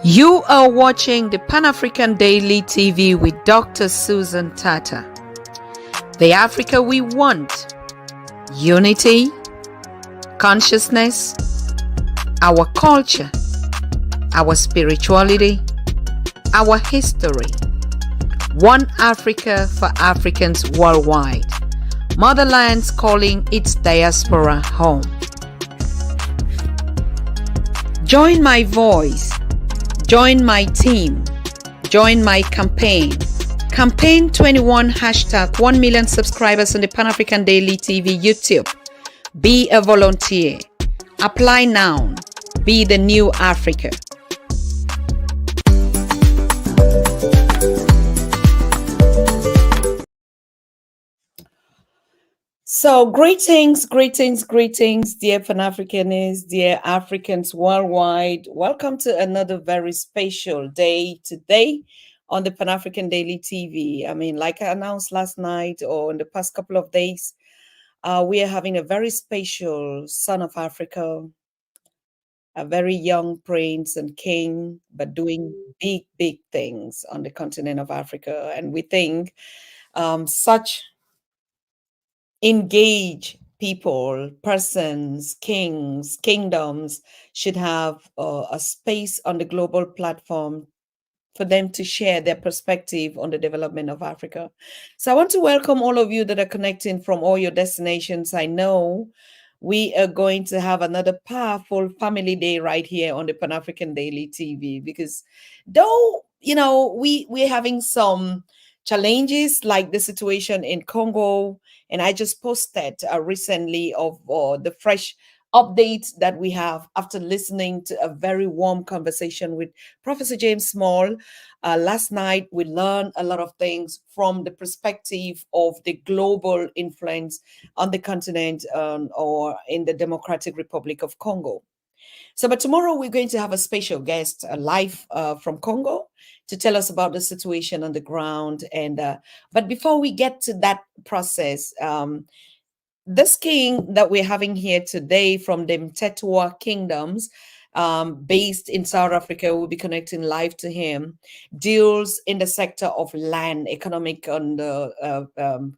You are watching the Pan-African Daily TV with Dr. Susan Tata. The Africa we want. Unity, consciousness, our culture, our spirituality, our history. One Africa for Africans worldwide. Motherland's calling its diaspora home. Join my voice. Join my team. Join my campaign. Campaign 21 hashtag 1 million subscribers on the Pan-African Daily TV YouTube. Be a volunteer. Apply now. Be the new Africa. So greetings, dear Pan-Africanists, dear Africans worldwide. Welcome to another very special day today on the Pan-African Daily TV. I mean, like I announced last night or in the past couple of days, we are having a very special son of Africa, a very young prince and king, but doing big things on the continent of Africa. And we think such engage people, persons, kings, kingdoms should have a space on the global platform for them to share their perspective on the development of Africa. So I want to welcome all of you that are connecting from all your destinations. I know we are going to have another powerful family day right here on the Pan-African Daily TV, because though, we're having some challenges like the situation in Congo, and I just posted recently of the fresh updates that we have after listening to a very warm conversation with Professor James Small. Last night, we learned a lot of things from the perspective of the global influence on the continent or in the Democratic Republic of Congo. So, but tomorrow we're going to have a special guest live from Congo to tell us about the situation on the ground. And but before we get to that process, this king that we're having here today from the Mthethwa kingdoms, based in South Africa, we'll be connecting live to him, deals in the sector of land, economic and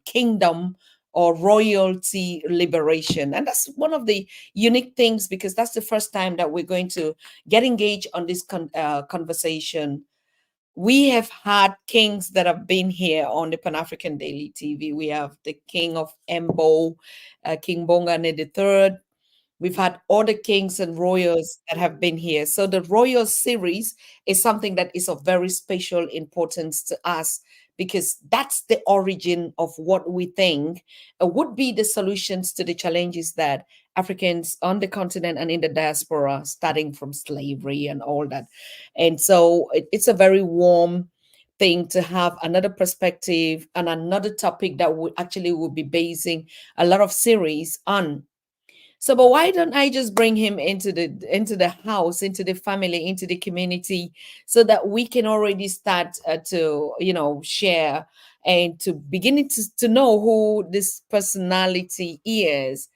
kingdom or royalty liberation. And that's one of the unique things, because that's the first time that we're going to get engaged on this conversation. We have had kings that have been here on the Pan-African Daily TV. We have the king of Embo, King Bongane III. We've had other kings and royals that have been here. So the royal series is something that is of very special importance to us, because that's the origin of what we think would be the solutions to the challenges that Africans on the continent and in the diaspora, starting from slavery and all that. And so it's a very warm thing to have another perspective and another topic that we actually will be basing a lot of series on. So, but why don't I just bring him into the house, into the family, into the community, so that we can already start to share and to begin to know who this personality is.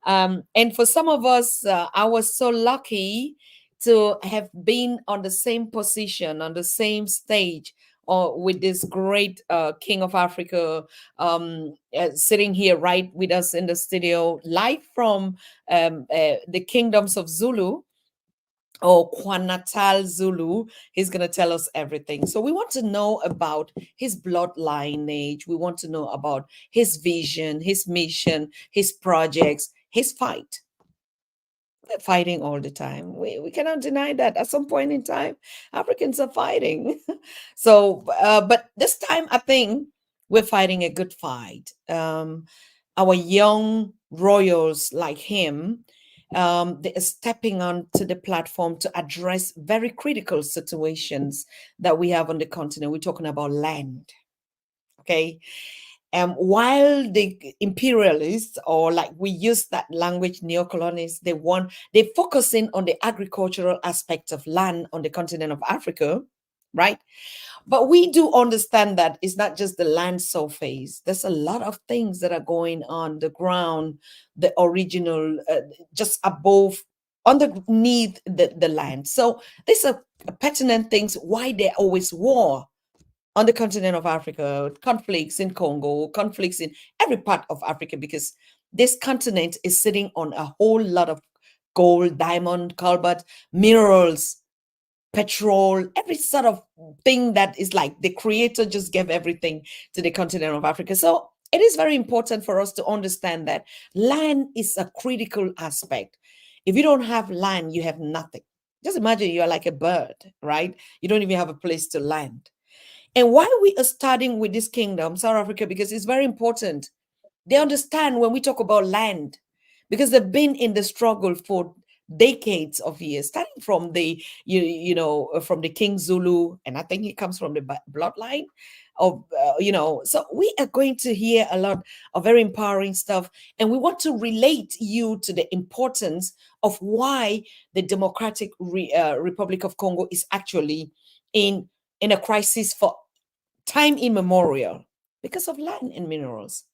And for some of us, I was so lucky to have been on the same position, on the same stage, or with this great King of Africa sitting here right with us in the studio, live from the kingdoms of Zulu, or Natal Zulu. He's going to tell us everything. So we want to know about his bloodlineage. We want to know about his vision, his mission, his projects, his fight. They're fighting all the time. We cannot deny that. At some point in time, Africans are fighting. So, but this time, I think we're fighting a good fight. Our young royals like him, they are stepping onto the platform to address very critical situations that we have on the continent. We're talking about land. Okay. While the imperialists, or like we use that language, neocolonists, they're focusing on the agricultural aspect of land on the continent of Africa, right? But we do understand that it's not just the land surface. There's a lot of things that are going on the ground, the original, just above underneath the land. So these are pertinent things why there always war on the continent of Africa, conflicts in Congo, conflicts in every part of Africa, because this continent is sitting on a whole lot of gold, diamond, cobalt, minerals, petrol, every sort of thing that is like the creator just gave everything to the continent of Africa. So it is very important for us to understand that land is a critical aspect. If you don't have land, you have nothing. Just imagine you are like a bird, right? You don't even have a place to land. And why we are starting with this kingdom, South Africa, because it's very important. They understand when we talk about land, because they've been in the struggle for decades of years, starting from the from the King Zulu, and I think he comes from the bloodline of So we are going to hear a lot of very empowering stuff, and we want to relate you to the importance of why the Democratic Republic of Congo is actually in a crisis for time immemorial because of land and minerals.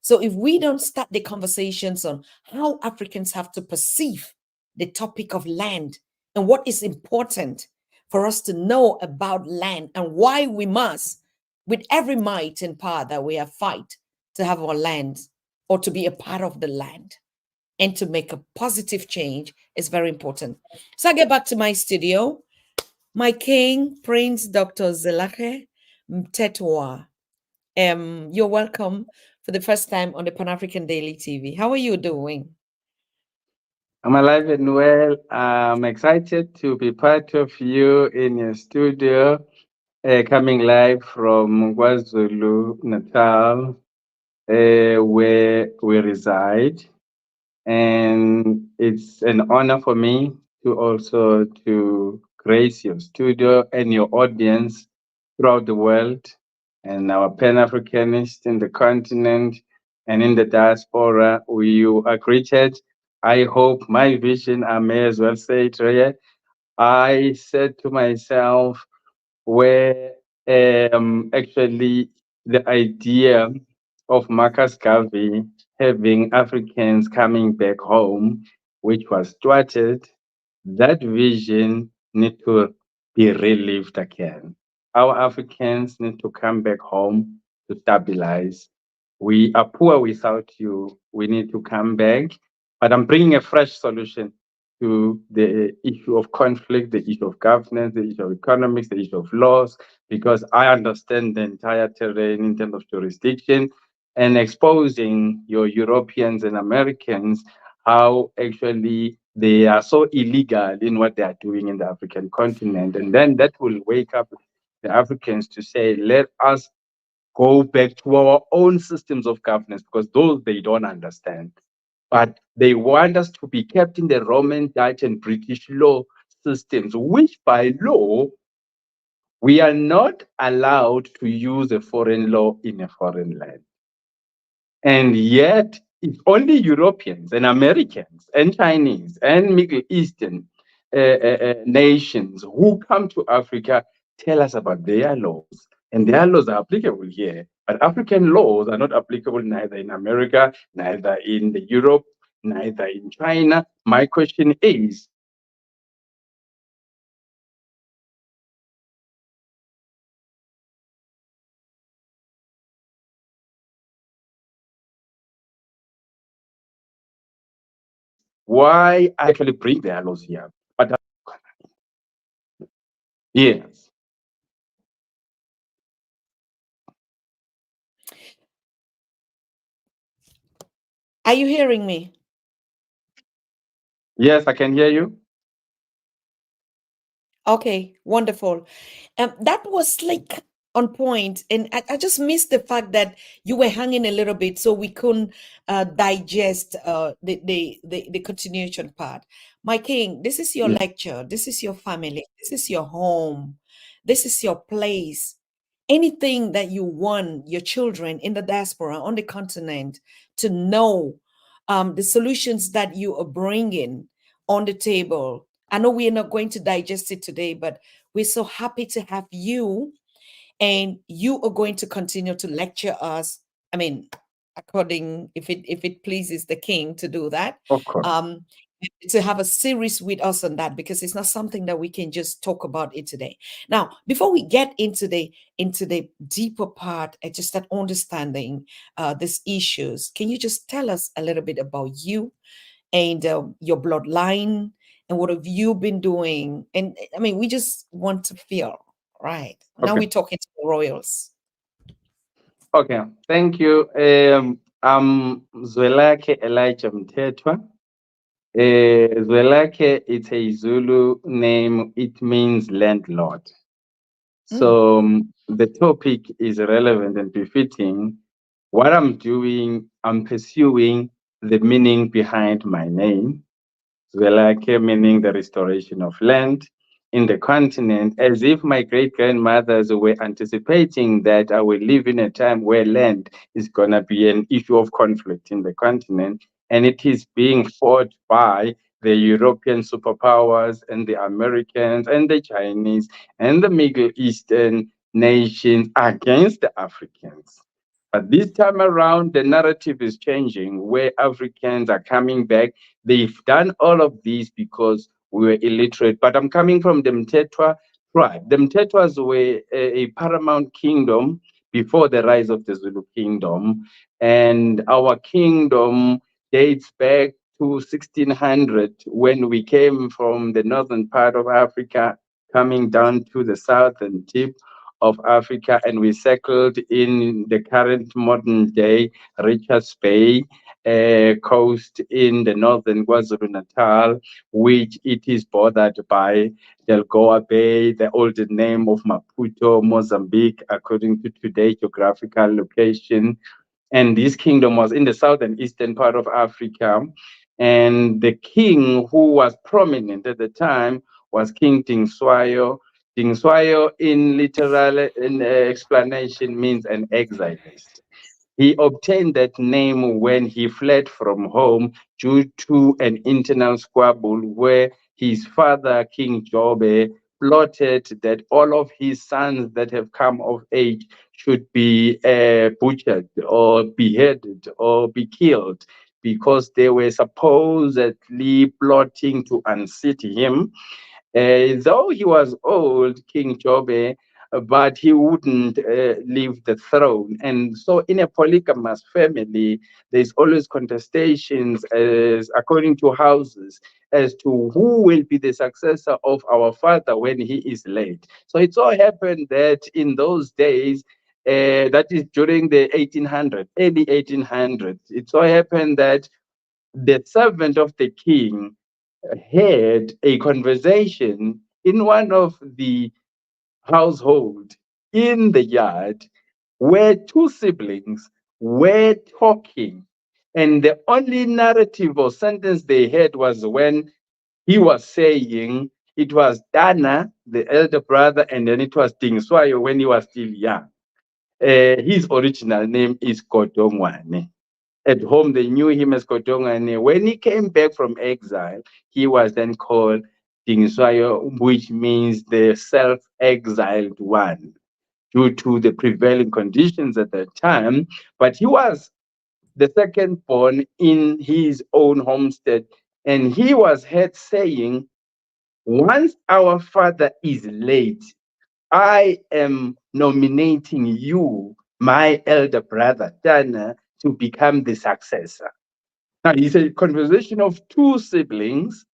So if we don't start the conversations on how Africans have to perceive the topic of land and what is important for us to know about land and why we must, with every might and power that we have, fight to have our land or to be a part of the land and to make a positive change is very important. So I get back to my studio. My king, Prince Dr. Zwelakhe Mthethwa. You're welcome for the first time on the Pan African Daily TV. How are you doing? I'm alive and well. I'm excited to be part of you in your studio, coming live from KwaZulu, Natal, where we reside. And it's an honor for me to also to grace your studio and your audience throughout the world, and our Pan-Africanists in the continent and in the diaspora. You are greeted. I hope my vision, I may as well say it here. I said to myself, where actually the idea of Marcus Garvey having Africans coming back home, which was thwarted, that vision need to be relived again. Our Africans need to come back home to stabilize. We are poor without you. We need to come back. But I'm bringing a fresh solution to the issue of conflict, the issue of governance, the issue of economics, the issue of laws, because I understand the entire terrain in terms of jurisdiction, and exposing your Europeans and Americans how actually they are so illegal in what they are doing in the African continent. And then that will wake up the Africans to say, let us go back to our own systems of governance, because those they don't understand. But they want us to be kept in the Roman, Dutch, and British law systems, which by law, we are not allowed to use a foreign law in a foreign land. And yet, it's only Europeans and Americans and Chinese and Middle Eastern nations who come to Africa tell us about their laws. And their laws are applicable here. But African laws are not applicable neither in America, neither in the Europe, neither in China. My question is, why actually bring their laws here? But yes, Are you hearing me? yes, I can hear you. Okay, wonderful. That was like on point, and I just missed the fact that you were hanging a little bit, so we couldn't digest the continuation part. My king, this is your Yeah. lecture. This is your family. This is your home. This is your place. Anything that you want your children in the diaspora on the continent to know, the solutions that you are bringing on the table. I know we are not going to digest it today, but we're so happy to have you, and you are going to continue to lecture us. I mean, according if it pleases the king to do that. Of course. Um, to have a series with us on that, because it's not something that we can just talk about it today. Now, before we get into the deeper part and just that understanding these issues, can you just tell us a little bit about you and your bloodline and what have you been doing? And I mean, we just want to feel right now. Okay. We're talking to the royals. Okay. Thank you. I'm Zwelakhe Elijah Mthethwa. Zwelakhe, it's a Zulu name. It means landlord. Mm, So the topic is relevant and befitting. What I'm doing, I'm pursuing the meaning behind my name. Zwelakhe, meaning the restoration of land in the continent, as if my great grandmothers were anticipating that I will live in a time where land is going to be an issue of conflict in the continent, and it is being fought by the European superpowers and the Americans and the Chinese and the Middle Eastern nations against the Africans. But this time around, the narrative is changing where Africans are coming back. They've done all of this because we were illiterate. But I'm coming from the Mthethwa tribe. The Mthethwas were a paramount kingdom before the rise of the Zulu kingdom. And our kingdom dates back to 1600 when we came from the northern part of Africa, coming down to the southern tip of Africa, and we settled in the current modern day Richards Bay coast in the northern KwaZulu Natal, which it is bordered by Delgoa Bay, the old name of Maputo, Mozambique, according to today's geographical location. And this kingdom was in the southern eastern part of Africa. And the king who was prominent at the time was King Tingswayo. Tingswayo, in literal explanation, means an exilist. He obtained that name when he fled from home due to an internal squabble where his father, King Jobe, plotted that all of his sons that have come of age should be butchered or beheaded or be killed because they were supposedly plotting to unseat him. Though he was old, King Jobe, but he wouldn't leave the throne. And so, in a polygamous family, there's always contestations, as according to houses, as to who will be the successor of our father when he is late. So it so happened that in those days, that is during the 1800s, early 1800s, it so happened that the servant of the king had a conversation in one of the household in the yard where two siblings were talking, and the only narrative or sentence they had was when he was saying it was Dana, the elder brother, and then it was Tingswayo when he was still young. His original name is Kodongwane. At home, they knew him as Kotongane. When he came back from exile, he was then called Dingiswayo, which means the self-exiled one, due to the prevailing conditions at that time. But he was the second born in his own homestead, and he was heard saying, once our father is late, I am nominating you, my elder brother, Dana, to become the successor. Now, it's a conversation of two siblings,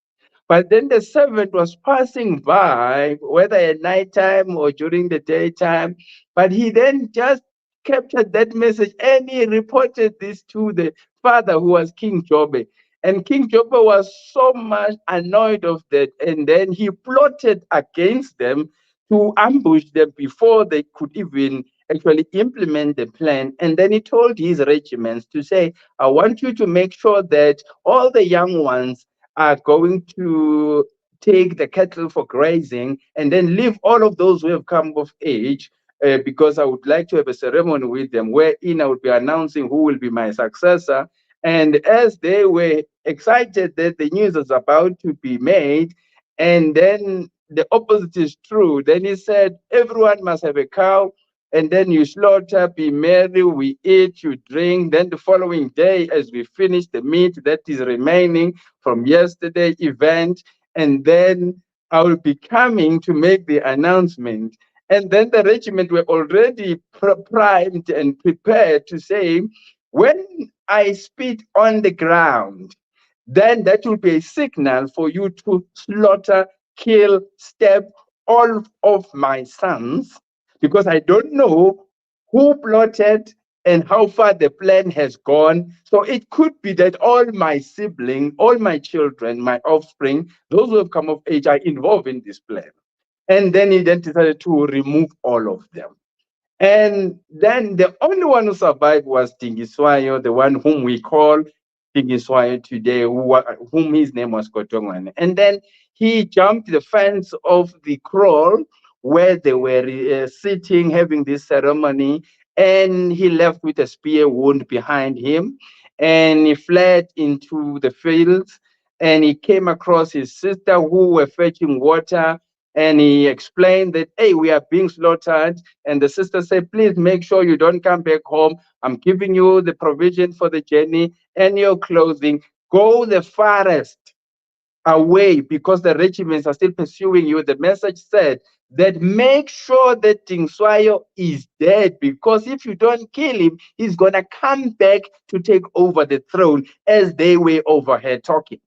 but then the servant was passing by, whether at nighttime or during the daytime, but he then just captured that message and he reported this to the father, who was King Jobe. And King Jobe was so much annoyed of that, and then he plotted against them to ambush them before they could even actually implement the plan. And then he told his regiments to say, I want you to make sure that all the young ones are going to take the cattle for grazing and then leave all of those who have come of age, because I would like to have a ceremony with them wherein I would be announcing who will be my successor. And as they were excited that the news was about to be made, and then the opposite is true, then he said, everyone must have a cow, and then you slaughter, be merry, we eat, you drink. Then the following day, as we finish the meat that is remaining from yesterday event, and then I will be coming to make the announcement. And then the regiment were already primed and prepared to say, when I spit on the ground, then that will be a signal for you to slaughter, kill, stab all of my sons, because I don't know who plotted and how far the plan has gone. So it could be that all my siblings, all my children, my offspring, those who have come of age, are involved in this plan. And then he then decided to remove all of them. And then the only one who survived was Tingiswayo, the one whom we call Tingiswayo today, whom his name was Kotongwane. And then he jumped the fence of the kraal where they were sitting, having this ceremony, and he left with a spear wound behind him. And he fled into the fields, and he came across his sister who were fetching water, and he explained that, hey, we are being slaughtered. And the sister said, please make sure you don't come back home. I'm giving you the provision for the journey and your clothing. Go the farthest away because the regiments are still pursuing you. The message said that make sure that Tingswayo is dead, because if you don't kill him, he's going to come back to take over the throne, as they were overhead talking.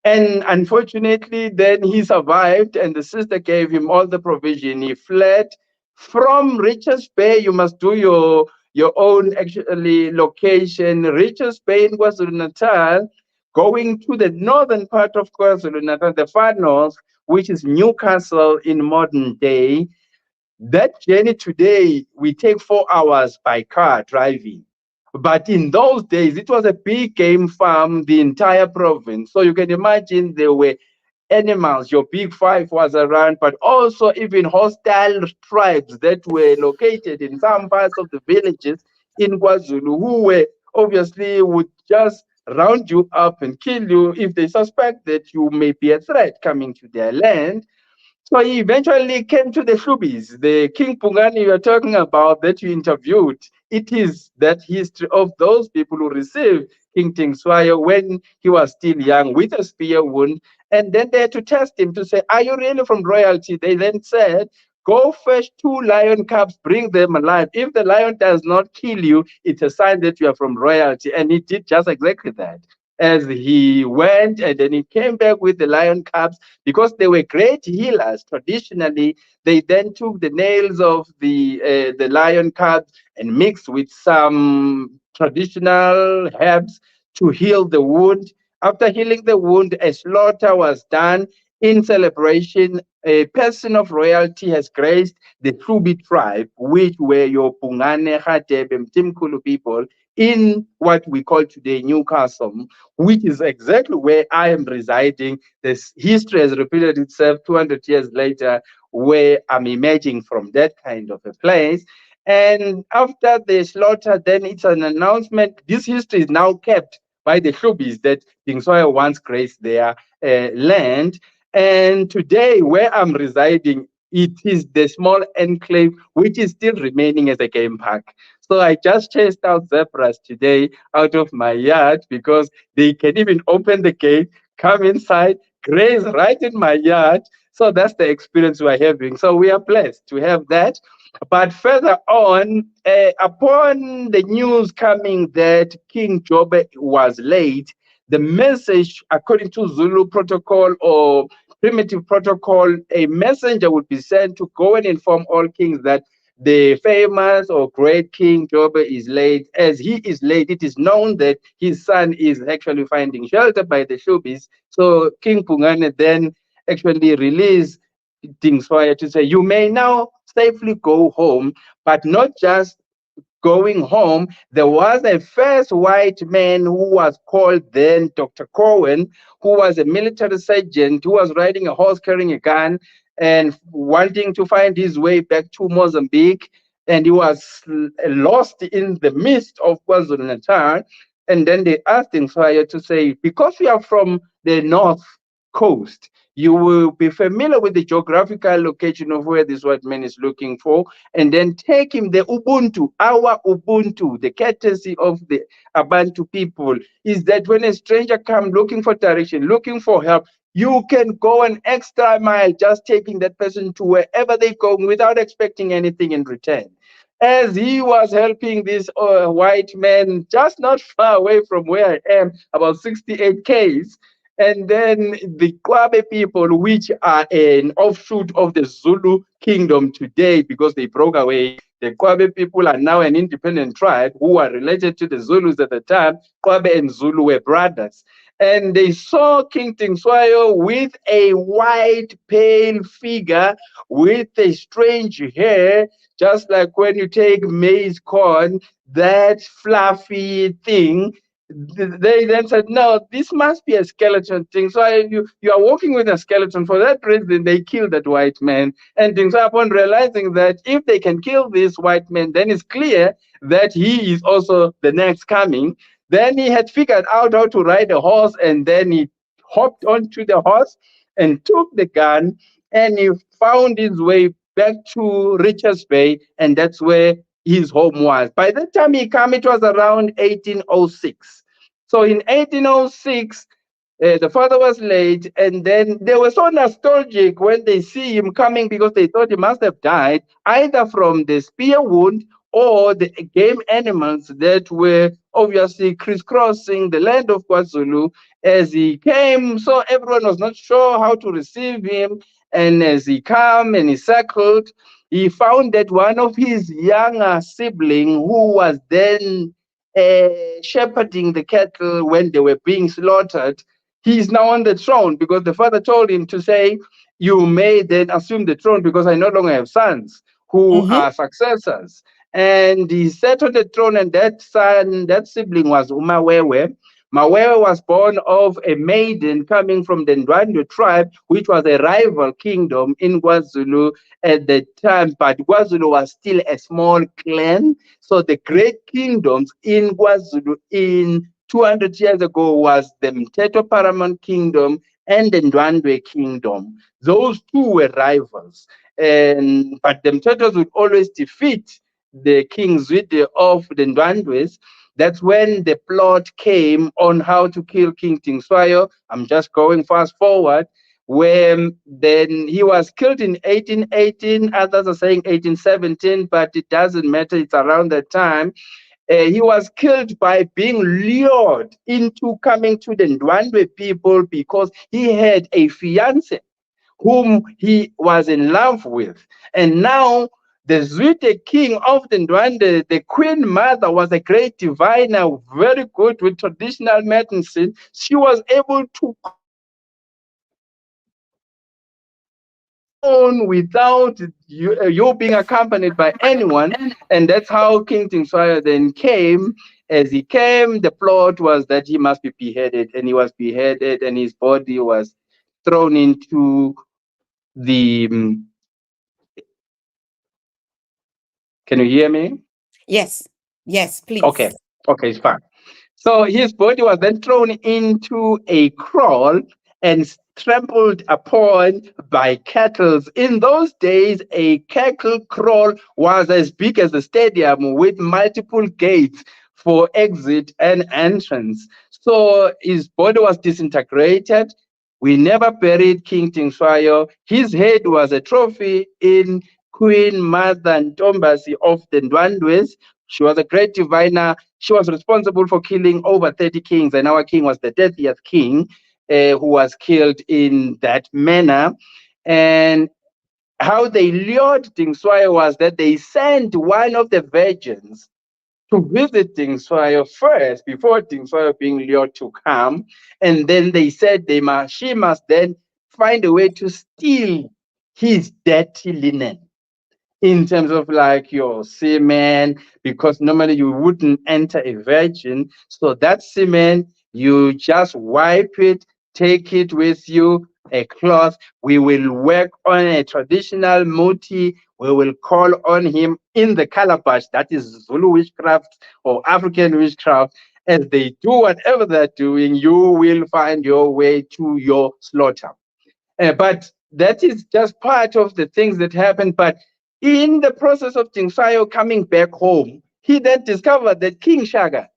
And unfortunately, then he survived, and the sister gave him all the provision. He fled from Richards Bay. You must do your own actually location. Richards Bay in KwaZulu Natal, going to the northern part of KwaZulu Natal, the far north, which is Newcastle in modern day. That journey today, we take 4 hours by car driving. But in those days, it was a big game farm, the entire province. So you can imagine there were animals. Your big five was around, but also even hostile tribes that were located in some parts of the villages in KwaZulu, who were obviously would just round you up and kill you if they suspect that you may be a threat coming to their land. So he eventually came to the Shubis, the King Pungani you are talking about that you interviewed. It is that history of those people who received King Tingswayo when he was still young with a spear wound. And then they had to test him to say, are you really from royalty? They then said, go fetch 2 lion cubs, bring them alive. If the lion does not kill you, it's a sign that you are from royalty. And he did just exactly that. As he went and then he came back with the lion cubs, because they were great healers traditionally. They then took the nails of the lion cubs and mixed with some traditional herbs to heal the wound. After healing the wound, a slaughter was done in celebration. A person of royalty has graced the Trubi tribe, which were your Pungane, Hatebe, Mtimkulu people in what we call today Newcastle, which is exactly where I am residing. This history has repeated itself 200 years later, where I'm emerging from that kind of a place. And after the slaughter, then it's an announcement. This history is now kept by the Shubis that Dingswaya once graced their land. And today, where I'm residing, it is the small enclave which is still remaining as a game park. So I just chased out zebras today out of my yard because they can even open the gate, come inside, graze right in my yard. So that's the experience we're having. So we are blessed to have that. But further on, upon the news coming that King Jobe was late, the message, according to Zulu protocol or primitive protocol, a messenger would be sent to go and inform all kings that the famous or great King Jobe is late. As he is late, it is known that his son is actually finding shelter by the Shubis. So King Pungane then actually released Dingswaya to say, you may now safely go home, but not just going home. There was a first white man who was called then Dr. Cohen, who was a military sergeant who was riding a horse carrying a gun and wanting to find his way back to Mozambique. And he was lost in the midst of KwaZulu Natal. And then they asked him to say, because we are from the north, coast. You will be familiar with the geographical location of where this white man is looking for, and then take him. The Ubuntu, our Ubuntu, the courtesy of the Abantu people, is that when a stranger comes looking for direction, looking for help, you can go an extra mile just taking that person to wherever they're going without expecting anything in return. As he was helping this white man just not far away from where I am, about 68 Ks, and then the Kwabe people, which are an offshoot of the Zulu kingdom today because they broke away. The Kwabe people are now an independent tribe who are related to the Zulus at the time. Kwabe and Zulu were brothers. And they saw King Tingswayo with a white, pale figure with a strange hair, just like when you take maize corn, that fluffy thing. They then said, no, this must be a skeleton thing. So you are walking with a skeleton. For that reason, they killed that white man. And things upon realizing that if they can kill this white man, then it's clear that he is also the next coming. Then he had figured out how to ride a horse, and then he hopped onto the horse and took the gun, and he found his way back to Richards Bay, and that's where his home was. By the time he came, it was around 1806. So in 1806, the father was late, and then they were so nostalgic when they see him coming because they thought he must have died either from the spear wound or the game animals that were obviously crisscrossing the land of KwaZulu as he came. So everyone was not sure how to receive him. And as he came and he circled, he found that one of his younger sibling, who was then shepherding the cattle when they were being slaughtered, he is now on the throne because the father told him to say, you may then assume the throne because I no longer have sons who Mm-hmm. are successors. And he sat on the throne, and that son, that sibling was Umawewe. Mawewe was born of a maiden coming from the Ndwandwe tribe, which was a rival kingdom in KwaZulu at the time, but KwaZulu was still a small clan. So the great kingdoms in KwaZulu in 200 years ago was the Mthethwa Paramount Kingdom and the Ndwandwe Kingdom. Those two were rivals. But the Mthethwas would always defeat the King Zwide of the Ndwandwes. That's when the plot came on how to kill King Tingswayo. I'm just going fast forward. When then he was killed in 1818, others are saying 1817, but it doesn't matter, it's around that time. He was killed by being lured into coming to the Ndwandwe people because he had a fiance whom he was in love with. And now the Zwide king of the Ndwandwe, the queen mother, was a great diviner, very good with traditional medicine. She was able to own without you being accompanied by anyone. And that's how King Tingswayo then came. As he came, the plot was that he must be beheaded, and he was beheaded, and his body was thrown into the. Can you hear me? Yes. Yes, Okay, please. okay, it's fine. So his body was then thrown into a kraal and trampled upon by cattle. In those days, a cattle kraal was as big as a stadium with multiple gates for exit and entrance. So his body was disintegrated. We never buried King Tingswayo. His head was a trophy in Queen Mother Ntombasi of the Ndwandwes. She was a great diviner. She was responsible for killing over 30 kings, and our king was the 30th king who was killed in that manner. And how they lured Tingswayo was that they sent one of the virgins to visit Tingswayo first before Tingswayo being lured to come. And then they said she must then find a way to steal his dirty linen in terms of like your semen, because normally you wouldn't enter a virgin. So that semen, you just wipe it, take it with you, a cloth. We will work on a traditional muti. We will call on him in the calabash, that is Zulu witchcraft or African witchcraft. as they do whatever they're doing, you will find your way to your slaughter. But that is just part of the things that happen. But in the process of Tingswayo coming back home, he then discovered that King Shaka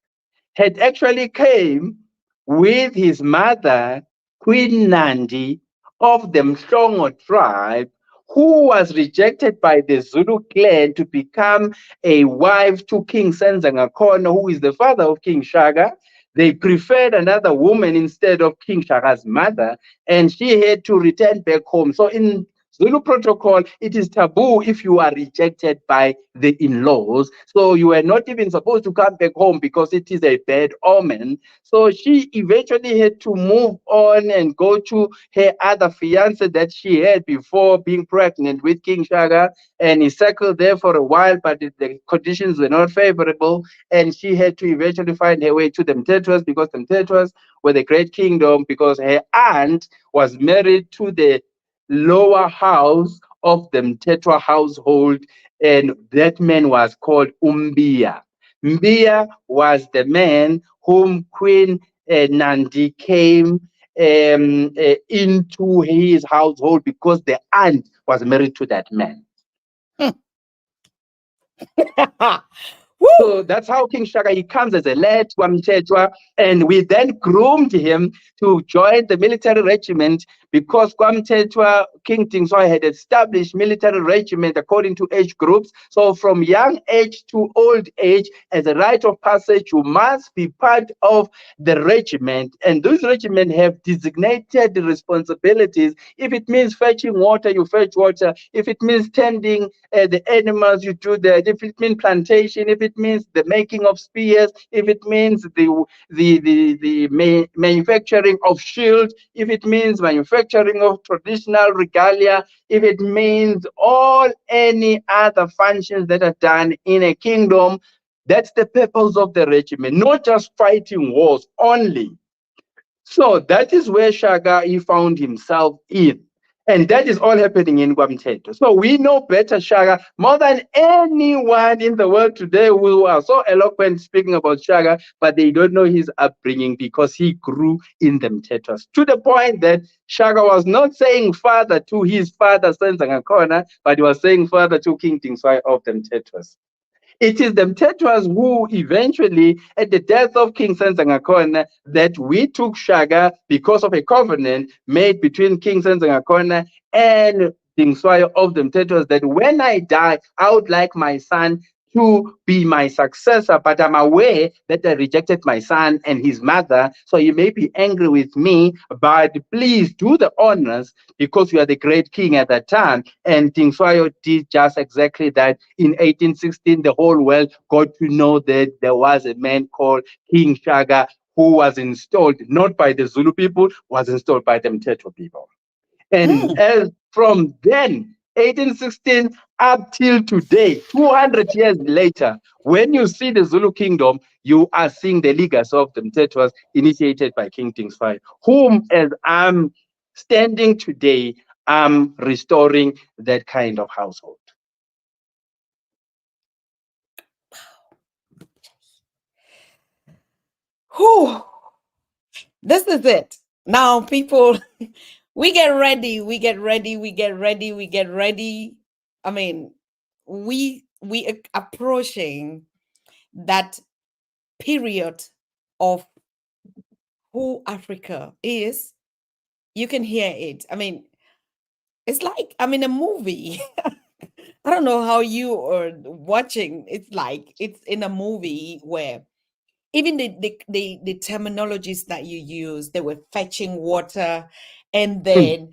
had actually came with his mother, Queen Nandi of the Mhlongo tribe, who was rejected by the Zulu clan to become a wife to King Senzangakhona, who is the father of King Shaka. They preferred another woman instead of King Shaka's mother, and she had to return back home. So in Zulu protocol, it is taboo if you are rejected by the in-laws. So you are not even supposed to come back home because it is a bad omen. So she eventually had to move on and go to her other fiance that she had before being pregnant with King Shaka. And he settled there for a while, but the conditions were not favorable. And she had to eventually find her way to the Mthethwas, because the Mthethwas were the great kingdom, because her aunt was married to the lower house of the Mthethwa household, and that man was called Umbia. Mbia was the man whom Queen Nandi came into his household because the aunt was married to that man. Woo! So that's how King Shaka, he comes as a lad to Mthethwa, and we then groomed him to join the military regiment, because Mthethwa, King Tingswa had established military regiment according to age groups. So from young age to old age, as a rite of passage, you must be part of the regiment. And those regiments have designated responsibilities. If it means fetching water, you fetch water. If it means tending the animals, you do that. If it means plantation, if it means the making of spears, if it means the manufacturing of shields, if it means manufacturing of traditional regalia, if it means all any other functions that are done in a kingdom, that's the purpose of the regiment, not just fighting wars only. So that is where Shaka, he found himself in. And that is all happening in KwaMthetho. So we know better Shaka more than anyone in the world today who are so eloquent speaking about Shaka, but they don't know his upbringing because he grew in the Mthethwas. To the point that Shaka was not saying father to his father Senzangakhona, but he was saying father to King Tingswai of the Mthethwas. It is the Mthethwas who eventually, at the death of King Senzangakhona, that we took Shaka because of a covenant made between King Senzangakhona and Tingswayo of the Mthethwas, that when I die, I would like my son to be my successor, but I'm aware that I rejected my son and his mother, so you may be angry with me, but please do the honors because you are the great king at that time. And Tingswayo did just exactly that. In 1816, the whole world got to know that there was a man called King Shaka who was installed not by the Zulu people, was installed by the Mthethwa people. And Mm. as from then, 1816 up till today, 200 years later, when you see the Zulu kingdom, you are seeing the legacy of the Mthethwas initiated by King Tingswai, whom, as I'm standing today, I'm restoring that kind of household. Whew. This is it. Now, people, we get ready. We get ready. We get ready. We get ready. I mean, we are approaching that period of who Africa is. You can hear it. I mean, it's like I'm in a movie. I don't know how you are watching. It's like it's in a movie where even the terminologies that you use, they were fetching water, and Mm, then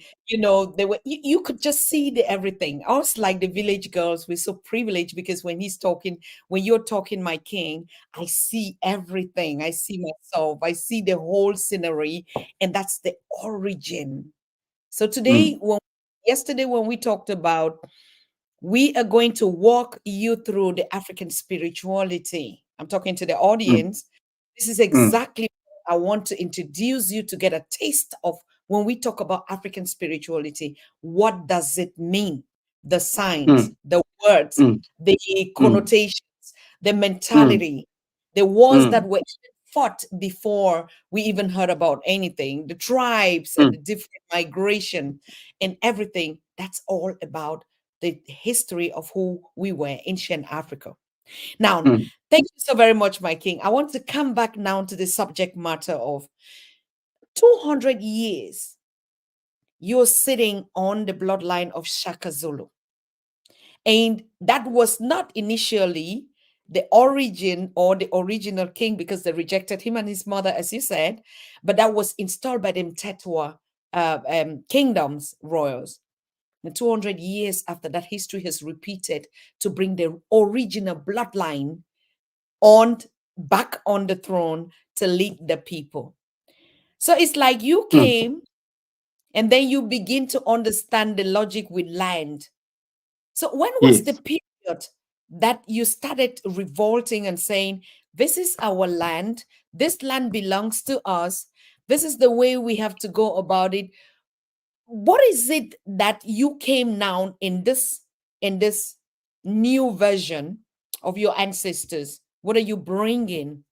they were you could just see the everything. I was like the village girls. We're so privileged because when you're talking, my king, I see everything. I see myself. I see the whole scenery, and that's the origin. So mm, yesterday when we talked about, we are going to walk you through the African spirituality. I'm talking to the mm, audience. This is mm, exactly what I want to introduce you to get a taste of when we talk about African spirituality. What does it mean? The signs, mm, the words, mm, the mm, connotations, the mm, mentality, the words that mm, were fought before we even heard about anything, the tribes and the mm, different migration and everything. That's all about the history of who we were, ancient Africa. Now, mm. thank you so very much, my king. I want to come back now to the subject matter of 200 years. You're sitting on the bloodline of Shaka Zulu. And that was not initially the origin or the original king because they rejected him and his mother, as you said, but that was installed by the Mthethwa kingdoms, royals. And 200 years after that, history has repeated to bring the original bloodline on back on the throne to lead the people. So it's like you Mm. came and then you begin to understand the logic with land. So when was the Yes. period that you started revolting and saying, this is our land, this land belongs to us, this is the way we have to go about it? What is it that you came now in this new version of your ancestors? What are you bringing?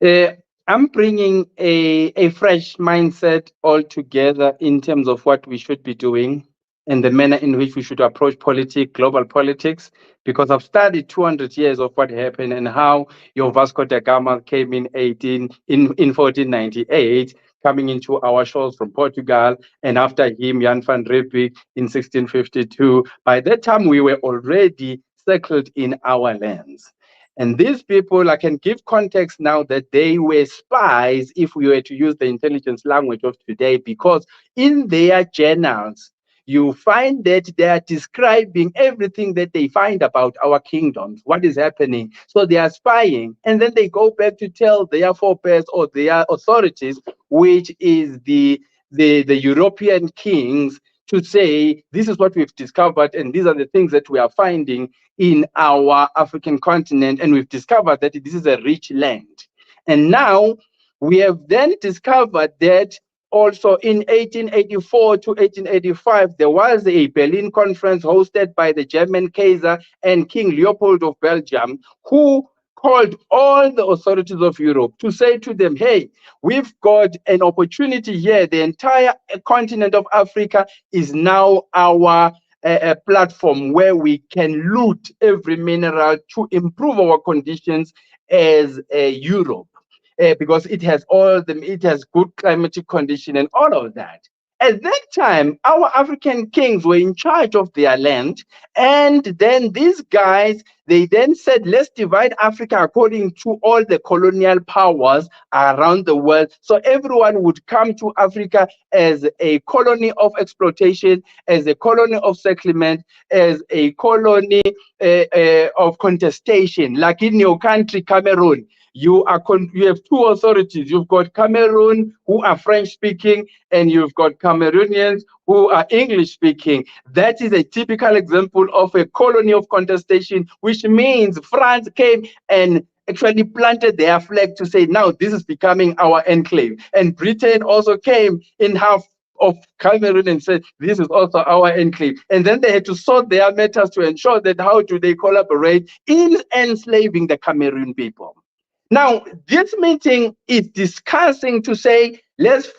Uh, I'm bringing a fresh mindset altogether in terms of what we should be doing and the manner in which we should approach politics, global politics, because I've studied 200 years of what happened and how your Vasco da Gama came in 1498, coming into our shores from Portugal, and after him, Jan van Riebeeck in 1652. By that time, we were already settled in our lands. And these people, I can give context now that they were spies if we were to use the intelligence language of today, because in their journals, you find that they are describing everything that they find about our kingdoms, what is happening. So they are spying, and then they go back to tell their forebears or their authorities, which is the European kings, to say, this is what we've discovered, and these are the things that we are finding in our African continent, and we've discovered that this is a rich land. And now we have then discovered that also in 1884 to 1885, there was a Berlin conference hosted by the German Kaiser and King Leopold of Belgium, who called all the authorities of Europe to say to them, hey, we've got an opportunity here. The entire continent of Africa is now our a platform where we can loot every mineral to improve our conditions as Europe, because it has good climatic condition and all of that. At that time, our African kings were in charge of their land, and then these guys, they then said, let's divide Africa according to all the colonial powers around the world. So everyone would come to Africa as a colony of exploitation, as a colony of settlement, as a colony of contestation, like in your country, Cameroon. You have two authorities. You've got Cameroon, who are French speaking, and you've got Cameroonians who are English speaking. That is a typical example of a colony of contestation, which means France came and actually planted their flag to say, now this is becoming our enclave. And Britain also came in half of Cameroon and said, this is also our enclave. And then they had to sort their matters to ensure that how do they collaborate in enslaving the Cameroon people. Now, this meeting is discussing to say, let's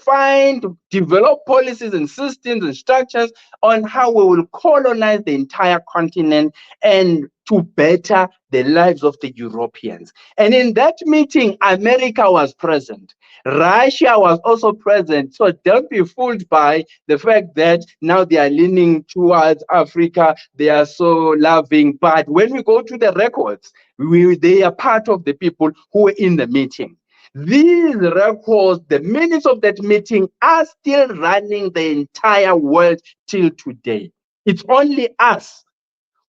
develop policies and systems and structures on how we will colonize the entire continent and to better the lives of the Europeans. And in that meeting, America was present. Russia was also present. So don't be fooled by the fact that now they are leaning towards Africa. They are so loving. But when we go to the records, they are part of the people who were in the meeting. These records, the minutes of that meeting, are still running the entire world till today. It's only us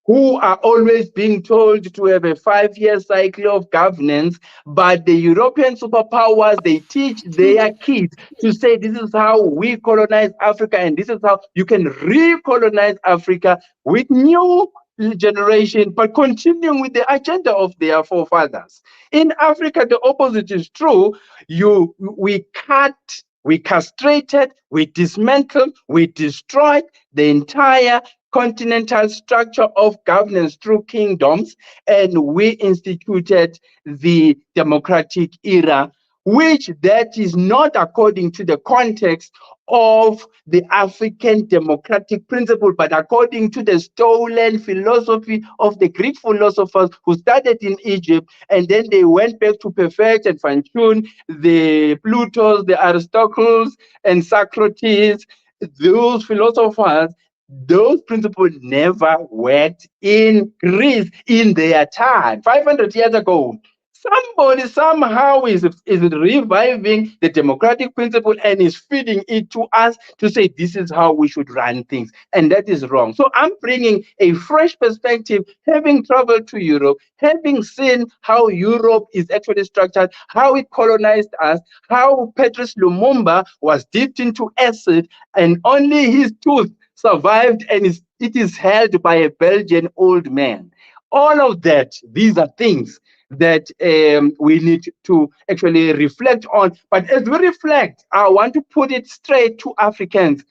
who are always being told to have a 5-year cycle of governance, but the European superpowers, they teach their kids to say, this is how we colonize Africa, and this is how you can recolonize Africa with new generation, but continuing with the agenda of their forefathers. In Africa, the opposite is true. We cut, we castrated, we dismantled, we destroyed the entire continental structure of governance through kingdoms, and we instituted the democratic era, which that is not according to the context of the African democratic principle, but according to the stolen philosophy of the Greek philosophers who started in Egypt, and then they went back to perfect and fine-tune the Plutos, the Aristotles, and Socrates. Those philosophers, those principles never worked in Greece in their time, 500 years ago. Somebody somehow is reviving the democratic principle and is feeding it to us to say this is how we should run things. And that is wrong. So I'm bringing a fresh perspective, having traveled to Europe, having seen how Europe is actually structured, how it colonized us, how Patrice Lumumba was dipped into acid and only his tooth survived, and it is held by a Belgian old man. All of that, these are things that we need to actually reflect on. But as we reflect, I want to put it straight to Africans.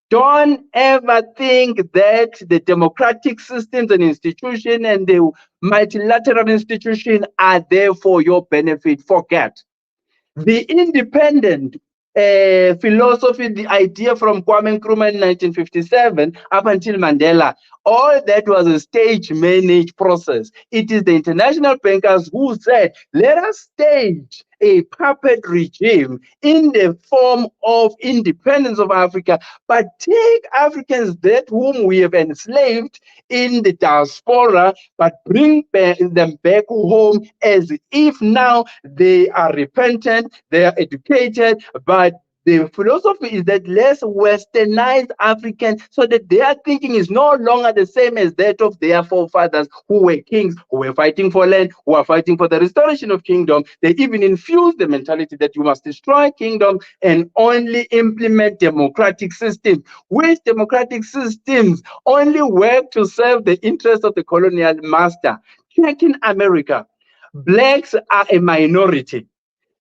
Don't ever think that the democratic systems and institution and the multilateral institution are there for your benefit. Forget. The independent philosophy, the idea from Kwame Nkrumah in 1957 up until Mandela, all that was a stage managed process. It is the international bankers who said, let us stage a puppet regime in the form of independence of Africa, but take Africans that whom we have enslaved in the diaspora, but bring them back home as if now they are repentant, they are educated, but the philosophy is that let's westernize Africans so that their thinking is no longer the same as that of their forefathers who were kings, who were fighting for land, who are fighting for the restoration of kingdom. They even infused the mentality that you must destroy kingdom and only implement democratic systems, which democratic systems only work to serve the interests of the colonial master. Check in America, blacks are a minority,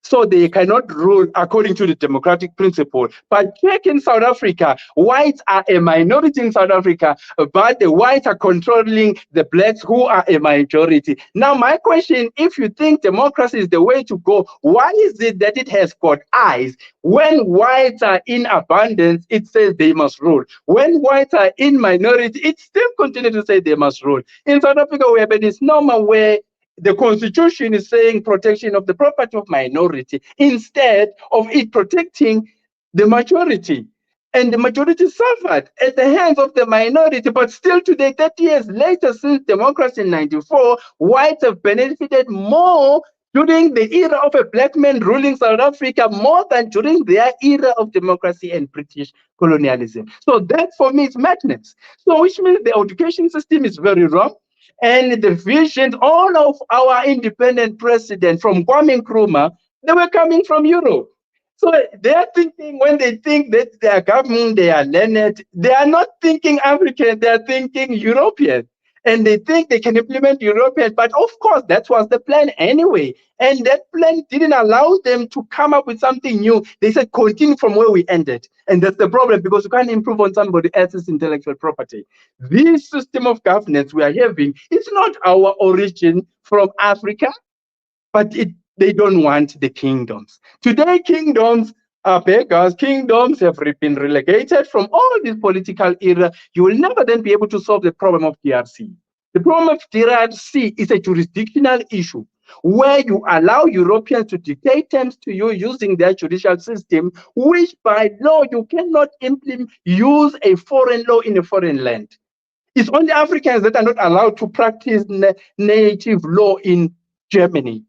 so they cannot rule according to the democratic principle. But check in South Africa, whites are a minority in South Africa, but the whites are controlling the blacks who are a majority. Now, my question, if you think democracy is the way to go, why is it that it has got eyes? When whites are in abundance, it says they must rule. When whites are in minority, it still continues to say they must rule. In South Africa, we have a misnomer where the constitution is saying protection of the property of minority instead of it protecting the majority. And the majority suffered at the hands of the minority. But still today, 30 years later, since democracy in 94, whites have benefited more during the era of a black man ruling South Africa more than during their era of democracy and British colonialism. So that for me is madness. So which means the education system is very wrong. And the visions, all of our independent presidents from Kwame Nkrumah, they were coming from Europe. So they are thinking, when they think that they are government, they are learned, they are not thinking African, they are thinking European. And they think they can implement European, but of course, that was the plan anyway. And that plan didn't allow them to come up with something new. They said, continue from where we ended. And that's the problem, because you can't improve on somebody else's intellectual property. This system of governance we are having is not our origin from Africa, but they don't want the kingdoms. Today, kingdoms are beggars. Kingdoms have been relegated from all this political era. You will never then be able to solve the problem of DRC. The problem of DRC is a jurisdictional issue where you allow Europeans to dictate terms to you using their judicial system, which by law you cannot use a foreign law in a foreign land. It's only Africans that are not allowed to practice native law in Germany,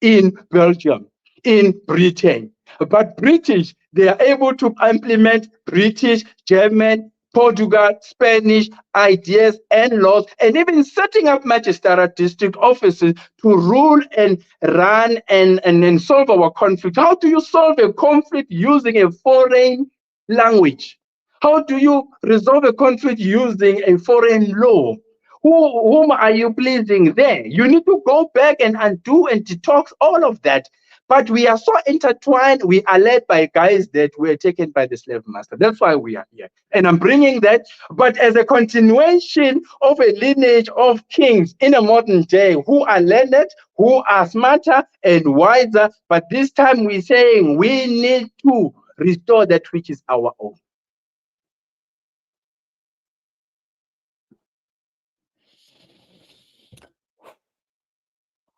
in Belgium, in Britain. But British, they are able to implement British, German, Portugal, Spanish ideas and laws, and even setting up magistrate district offices to rule and run and solve our conflict. How do you solve a conflict using a foreign language? How do you resolve a conflict using a foreign law? Whom are you pleasing there? You need to go back and undo and detox all of that. But we are so intertwined. We are led by guys that were taken by the slave master. That's why we are here. And I'm bringing that, but as a continuation of a lineage of kings in a modern day who are learned, who are smarter and wiser. But this time we're saying we need to restore that which is our own.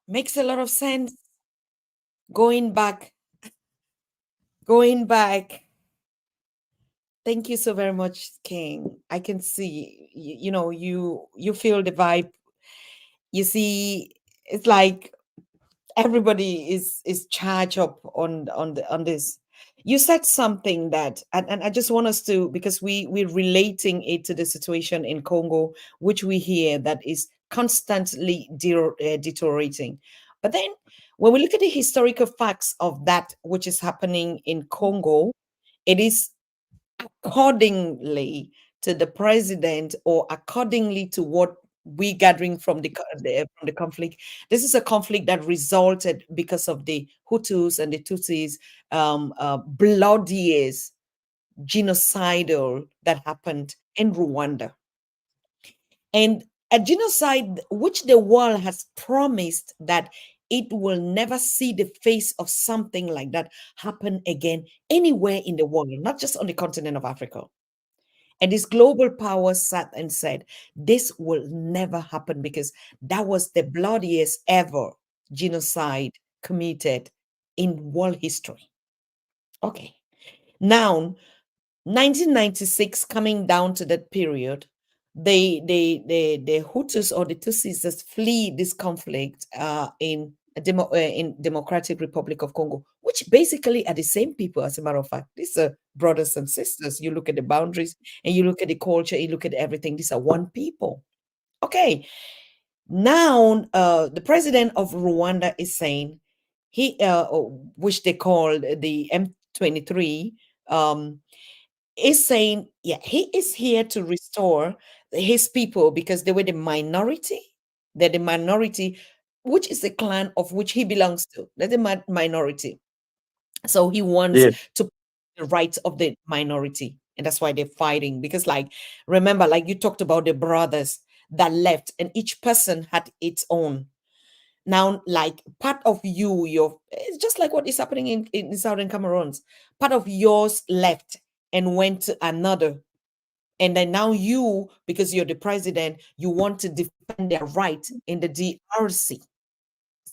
Makes a lot of sense. Going back, going back. Thank you so very much, King. I can see, you feel the vibe. You see, it's like everybody is charged up on this. You said something that, and I just want us to, because we're relating it to the situation in Congo, which we hear that is constantly deteriorating. But then when we look at the historical facts of that which is happening in Congo, it is accordingly to the president, or accordingly to what we gathering from from the conflict. This is a conflict that resulted because of the Hutus and the Tutsis, bloodiest genocidal that happened in Rwanda, and a genocide which the world has promised that it will never see the face of something like that happen again anywhere in the world, not just on the continent of Africa. And this global power sat and said, this will never happen because that was the bloodiest ever genocide committed in world history. Okay. Now, 1996, coming down to that period, the Hutus or the Tutsis just flee this conflict in Democratic Republic of Congo, which basically are the same people, as a matter of fact. These are brothers and sisters. You look at the boundaries and you look at the culture, you look at everything. These are one people. Okay. Now, the president of Rwanda is saying which they called the M23, is saying, yeah, he is here to restore his people because they were the minority. They're the minority, which is the clan of which he belongs to. They're the minority. So he wants Yes. to the rights of the minority. And that's why they're fighting. Because, like, remember, like you talked about the brothers that left, and each person had its own. Now, like part of it's just like what is happening in Southern Cameroons. Part of yours left and went to another. And then now you, because you're the president, you want to defend their right in the DRC.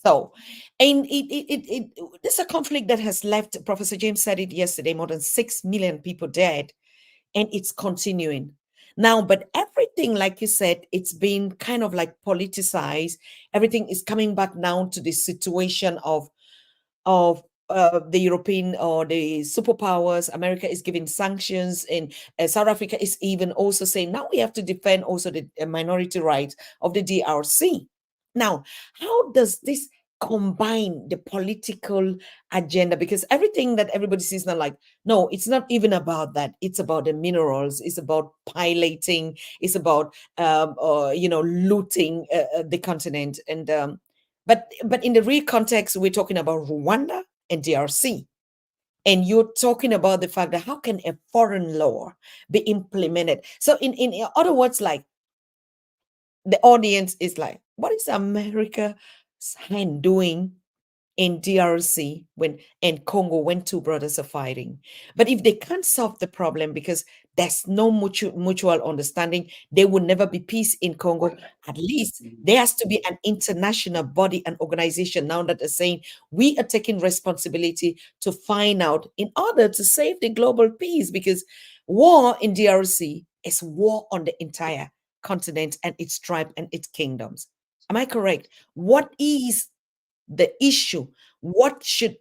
So, and this is a conflict that has left, Professor James said it yesterday, more than 6 million people dead, and it's continuing. Now, but everything, like you said, it's been kind of like politicized. Everything is coming back now to the situation of the European or the superpowers. America is giving sanctions, and South Africa is even also saying now we have to defend also the minority rights of the DRC. Now, how does this combine the political agenda? Because everything that everybody sees now, like, no, it's not even about that. It's about the minerals. It's about piloting. It's about, looting the continent. And but in the real context, we're talking about Rwanda and DRC. And you're talking about the fact that how can a foreign law be implemented? So in other words, like, the audience is like, what is America's hand doing in DRC when and Congo when two brothers are fighting? But if they can't solve the problem because there's no mutual understanding, there will never be peace in Congo. At least there has to be an international body and organization now that are saying we are taking responsibility to find out in order to save the global peace, because war in DRC is war on the entire continent and its tribe and its kingdoms. Am I correct? What is the issue? What should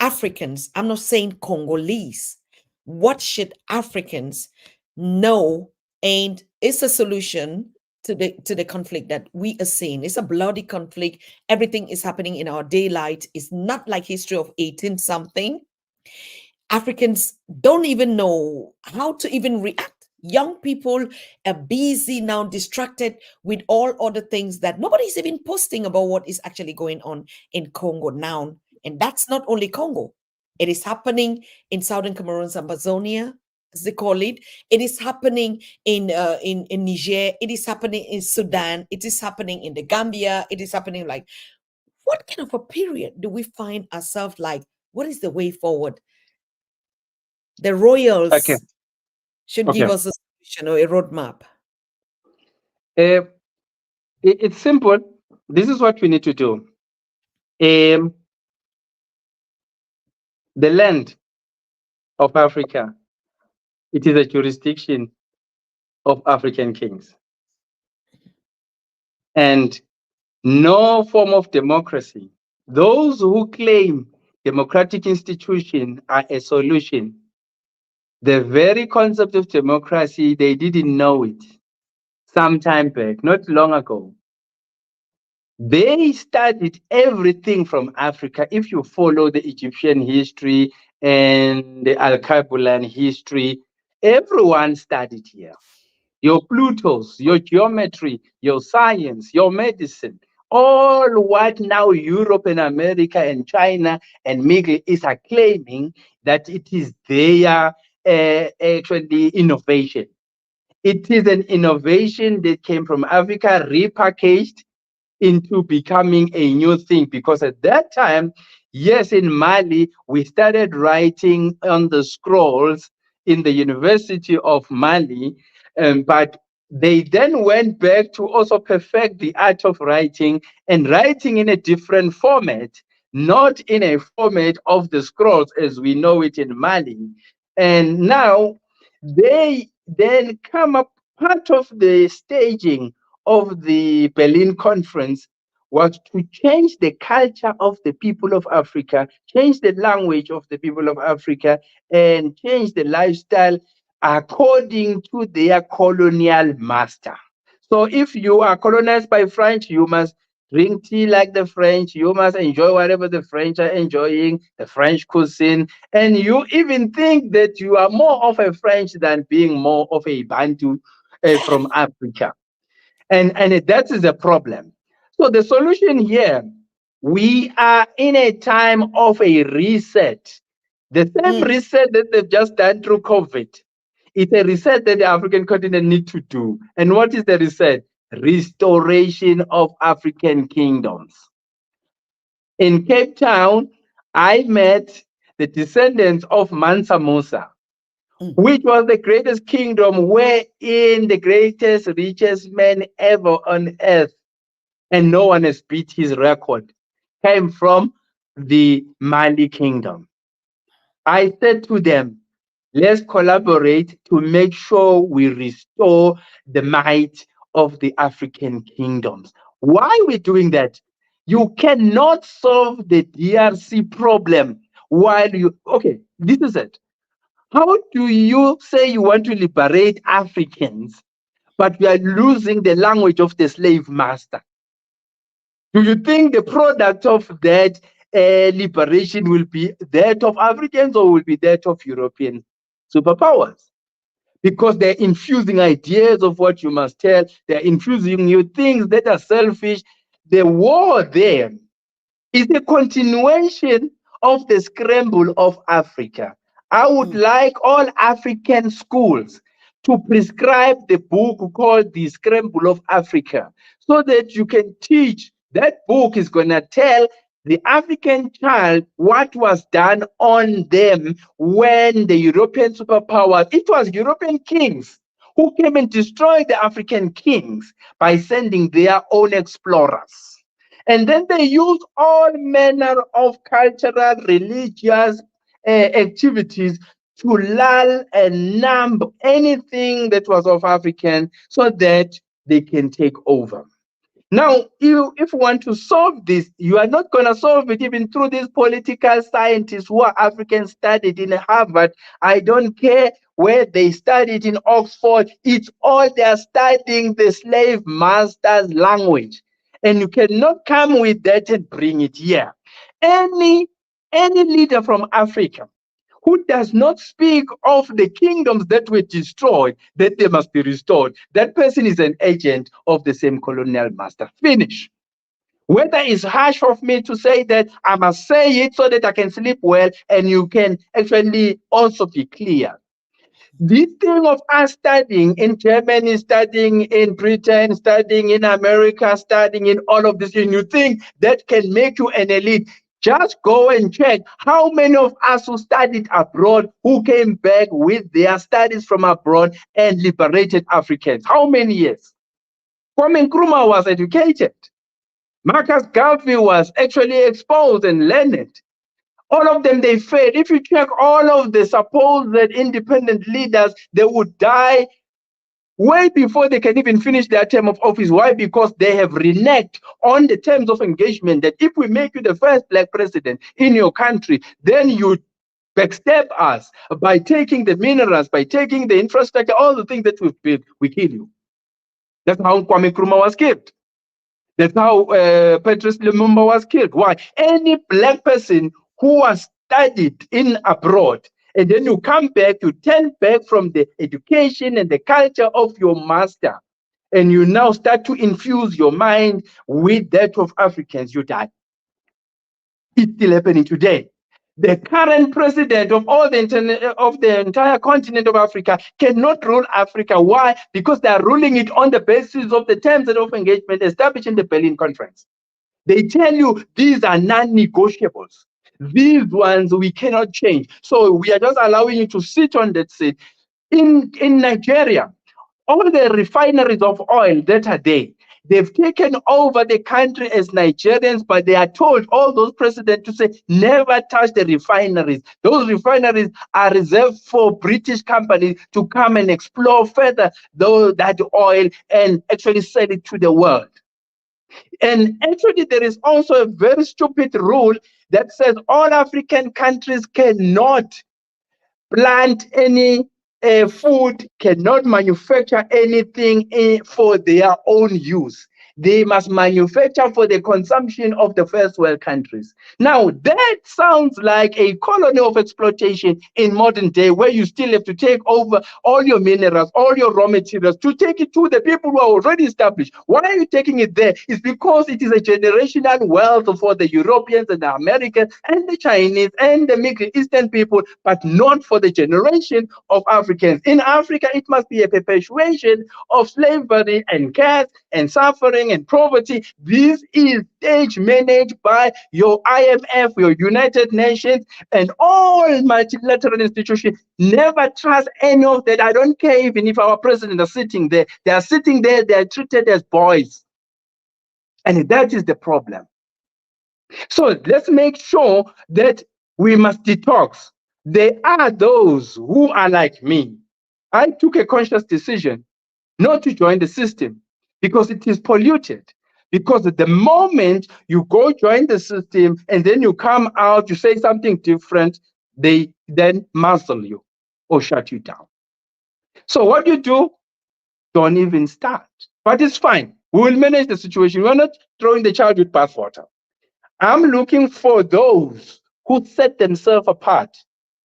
Africans, I'm not saying Congolese, what should Africans know? And it's a solution to the conflict that we are seeing. It's a bloody conflict. Everything is happening in our daylight. It's not like history of 18 something. Africans don't even know how to even react. Young people are busy now, distracted with all other things that nobody's even posting about what is actually going on in Congo now. And that's not only Congo. It is happening in southern Cameroon's Amazonia, as they call it. It is happening in Niger. It is happening in Sudan. It is happening in the Gambia. It is happening like, what kind of a period do we find ourselves like? What is the way forward? The Okay. royals should give Okay. us a solution or a roadmap. Uh, it's simple. This is what we need to do. Um, the land of Africa, it is a jurisdiction of African kings. And no form of democracy. Those who claim democratic institution are a solution. The very concept of democracy, they didn't know it some time back, not long ago. They studied everything from Africa. If you follow the Egyptian history and the Alkebulan history, everyone studied here. Your Plutos, your geometry, your science, your medicine, all what now Europe and America and China and Middle East are claiming that it is their actually innovation. It is an innovation that came from Africa, repackaged into becoming a new thing, because at that time, yes, in Mali, we started writing on the scrolls in the University of Mali, but they then went back to also perfect the art of writing and writing in a different format, not in a format of the scrolls as we know it in Mali. And now they then come up, part of the staging of the Berlin Conference was to change the culture of the people of Africa, change the language of the people of Africa, and change the lifestyle according to their colonial master. So if you are colonized by French, you must drink tea like the French, you must enjoy whatever the French are enjoying, the French cuisine, and you even think that you are more of a French than being more of a Bantu from Africa. And that is a problem. So the solution here, we are in a time of a reset. The same Mm, reset that they've just done through COVID. It's a reset that the African continent need to do. And what is the reset? Restoration of African kingdoms. In Cape Town, I met the descendants of Mansa Musa, mm. which was the greatest kingdom wherein the greatest, richest man ever on earth, and no one has beat his record, came from the Mali kingdom. I said to them, let's collaborate to make sure we restore the might of the African kingdoms. Why are we doing that? You cannot solve the DRC problem while you, okay, this is it. How do you say you want to liberate Africans, but we are losing the language of the slave master? Do you think the product of that liberation will be that of Africans or will be that of European superpowers? Because they're infusing ideas of what you must tell, they're infusing new things that are selfish. The war there is a continuation of the scramble of Africa. I would Mm. like all African schools to prescribe the book called The Scramble of Africa so that you can teach. That book is going to tell the African child what was done on them when the European superpowers, it was European kings who came and destroyed the African kings by sending their own explorers. And then they use all manner of cultural, religious activities to lull and numb anything that was of African so that they can take over. Now, if you want to solve this, you are not going to solve it even through these political scientists who are African studied in Harvard. I don't care where they studied in Oxford. It's all they are studying the slave master's language. And you cannot come with that and bring it here. Any any leader from Africa who does not speak of the kingdoms that were destroyed, that they must be restored. That person is an agent of the same colonial master. Finish. Whether it's harsh of me to say that, I must say it so that I can sleep well and you can actually also be clear. This thing of us studying in Germany, studying in Britain, studying in America, studying in all of this, and you think that can make you an elite. Just go and check how many of us who studied abroad, who came back with their studies from abroad and liberated Africans. How many years? Kwame Nkrumah was educated. Marcus Garvey was actually exposed and learned. All of them, they failed. If you check all of the supposed independent leaders, they would die way before they can even finish their term of office. Why? Because they have reneged on the terms of engagement that if we make you the first black president in your country, then you backstab us by taking the minerals, by taking the infrastructure, all the things that we've built, we kill you. That's how Kwame Nkrumah was killed. That's how Patrice Lumumba was killed. Why? Any black person who was studied in abroad, and then you come back, you turn back from the education and the culture of your master, and you now start to infuse your mind with that of Africans, you die. It's still happening today. The current president of of the entire continent of Africa cannot rule Africa. Why? Because they are ruling it on the basis of the terms of engagement established in the Berlin Conference. They tell you these are non-negotiables. These ones we cannot change. So we are just allowing you to sit on that seat. In Nigeria, all the refineries of oil that are there, they've taken over the country as Nigerians, but they are told, all those presidents, to say, never touch the refineries. Those refineries are reserved for British companies to come and explore further that oil and actually sell it to the world. And actually, there is also a very stupid rule that says all African countries cannot plant any food, cannot manufacture anything for their own use. They must manufacture for the consumption of the first world countries. Now, that sounds like a colony of exploitation in modern day, where you still have to take over all your minerals, all your raw materials, to take it to the people who are already established. Why are you taking it there? It's because it is a generational wealth for the Europeans and the Americans and the Chinese and the Middle Eastern people, but not for the generation of Africans. In Africa, it must be a perpetuation of slavery and caste and suffering and poverty. This is stage managed by your IMF, your United Nations, and all multilateral institutions. Never trust any of that. I don't care even if our president is sitting there. They are sitting there, they are treated as boys. And that is the problem. So let's make sure that we must detox. There are those who are like me. I took a conscious decision not to join the system because it is polluted. Because at the moment you go join the system and then you come out, you say something different, they then muzzle you or shut you down. So what you do, don't even start. But it's fine. We will manage the situation. We're not throwing the child with bathwater. I'm looking for those who set themselves apart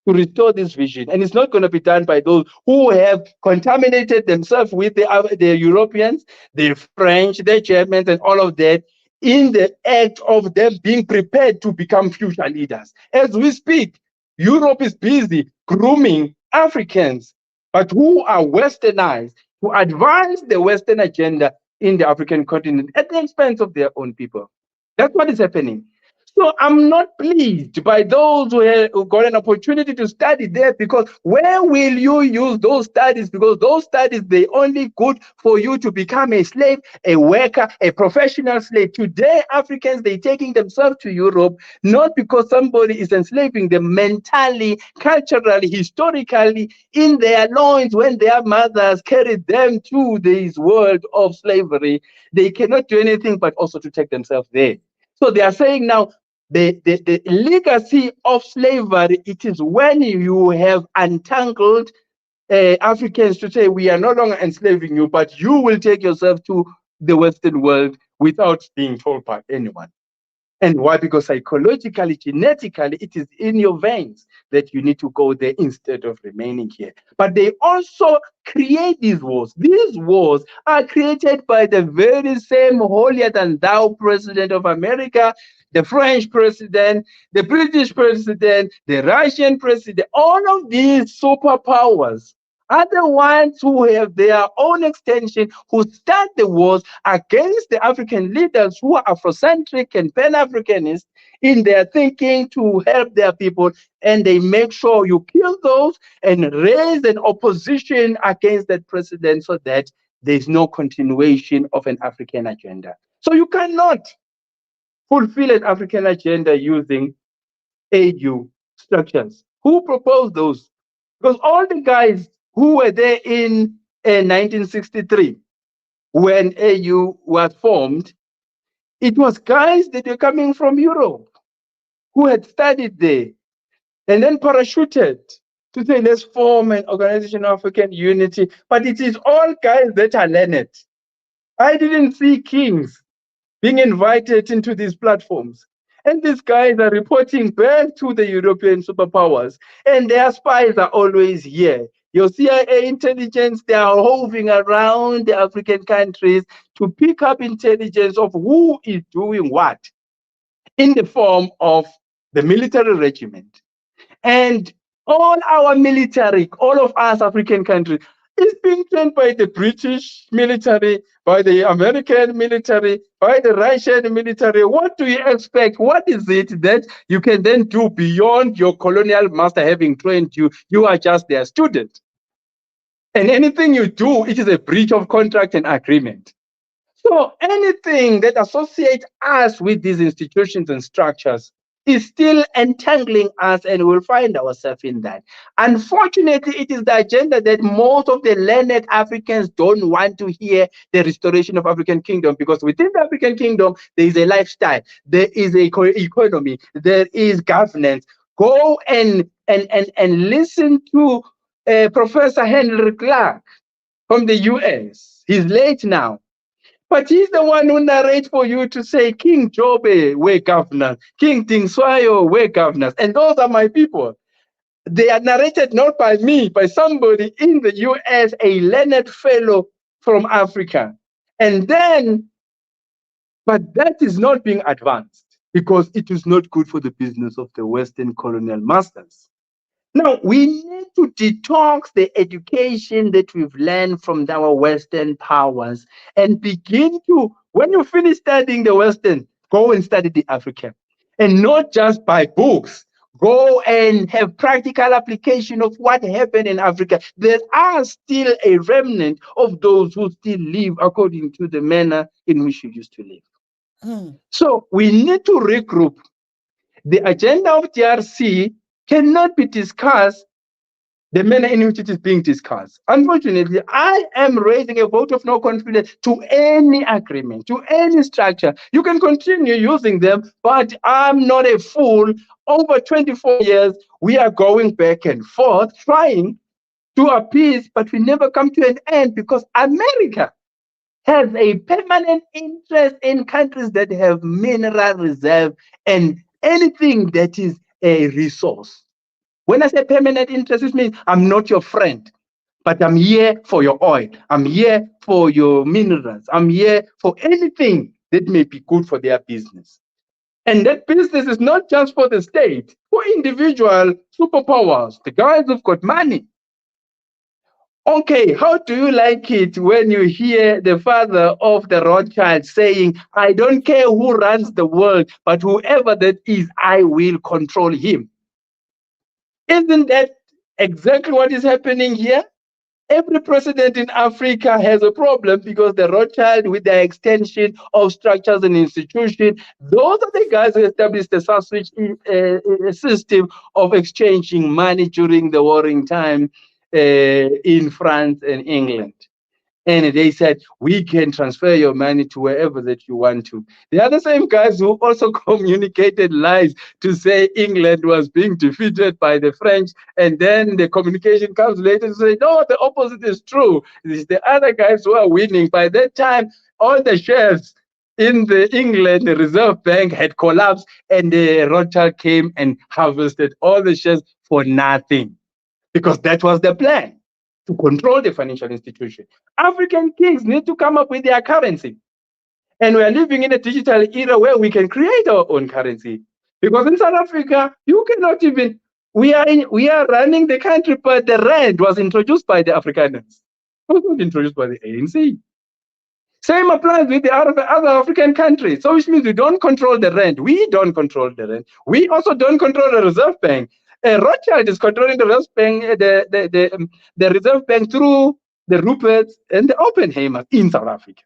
to restore this vision. And it's not going to be done by those who have contaminated themselves with the Europeans, the French, the Germans, and all of that, in the act of them being prepared to become future leaders. As we speak, Europe is busy grooming Africans, but who are westernized to advance the Western agenda in the African continent at the expense of their own people. That's what is happening. So I'm not pleased by those who got an opportunity to study there, because where will you use those studies? Because those studies, they only good for you to become a slave, a worker, a professional slave. Today, Africans, they taking themselves to Europe, not because somebody is enslaving them mentally, culturally, historically, in their loins when their mothers carried them to this world of slavery. They cannot do anything but also to take themselves there. So they are saying now, the legacy of slavery, it is when you have untangled Africans to say, we are no longer enslaving you, but you will take yourself to the Western world without being told by anyone. And why? Because psychologically, genetically, it is in your veins that you need to go there instead of remaining here. But they also create these wars. These wars are created by the very same holier than thou president of America, the French president, the British president, the Russian president. All of these superpowers are the ones who have their own extension, who start the wars against the African leaders who are Afrocentric and Pan-Africanist in their thinking to help their people. And they make sure you kill those and raise an opposition against that president so that there's no continuation of an African agenda. So you cannot fulfill an African agenda using AU structures. Who proposed those? Because all the guys who were there in 1963 when AU was formed, it was guys that were coming from Europe who had studied there and then parachuted to say, let's form an organization of African unity. But it is all guys that are learned. I didn't see kings being invited into these platforms. And these guys are reporting back to the European superpowers, and their spies are always here. Your CIA intelligence, they are hovering around the African countries to pick up intelligence of who is doing what in the form of the military regiment. And all our military, all of us African countries, is being trained by the British military, by the American military, by the Russian military. What do you expect? What is it that you can then do beyond your colonial master having trained you? You are just their student. And anything you do, it is a breach of contract and agreement. So anything that associates us with these institutions and structures is still entangling us, and we'll find ourselves in that. Unfortunately, it is the agenda that most of the learned Africans don't want to hear, the restoration of African kingdom, because within the African kingdom, there is a lifestyle, there is a economy, there is governance. Go and listen to Professor Henry Clark from the US. He's late now. But he's the one who narrates for you to say, King Jobe, we're governors. King Tingswayo, we're governors. And those are my people. They are narrated not by me, by somebody in the US, a learned fellow from Africa. And then, but that is not being advanced because it is not good for the business of the Western colonial masters. Now, we need to detox the education that we've learned from our Western powers and begin to, when you finish studying the Western, go and study the African. And not just by books. Go and have practical application of what happened in Africa. There are still a remnant of those who still live according to the manner in which you used to live. So we need to regroup. The agenda of DRC cannot be discussed the manner in which it is being discussed. Unfortunately, I am raising a vote of no confidence to any agreement, to any structure. You can continue using them, but I'm not a fool. Over 24 years, we are going back and forth, trying to appease, but we never come to an end because America has a permanent interest in countries that have mineral reserve and anything that is a resource. When I say permanent interest, it means I'm not your friend, but I'm here for your oil. I'm here for your minerals. I'm here for anything that may be good for their business. And that business is not just for the state, for individual superpowers, the guys who've got money. Okay, how do you like it when you hear the father of the Rothschild saying, I don't care who runs the world, but whoever that is, I will control him? Isn't that exactly what is happening here? Every president in Africa has a problem because the Rothschild, with their extension of structures and institutions, those are the guys who established the sausage system of exchanging money during the warring time in France and England. And they said, we can transfer your money to wherever that you want to. They are the same guys who also communicated lies to say England was being defeated by the French. And then the communication comes later to say, no, the opposite is true. It's the other guys who are winning. By that time, all the shares in the England, the Reserve Bank had collapsed, and the Rothschild came and harvested all the shares for nothing, because that was the plan, to control the financial institution. African kings need to come up with their currency. And we are living in a digital era where we can create our own currency. Because in South Africa, you cannot even, we are running the country, but the rand was introduced by the Afrikaners. It was not introduced by the ANC. Same applies with the other African countries. So which means we don't control the rand. We don't control the rand. We also don't control the Reserve Bank. Rothschild is controlling the Reserve Bank, the Reserve Bank through the Ruperts and the Oppenheimers in South Africa.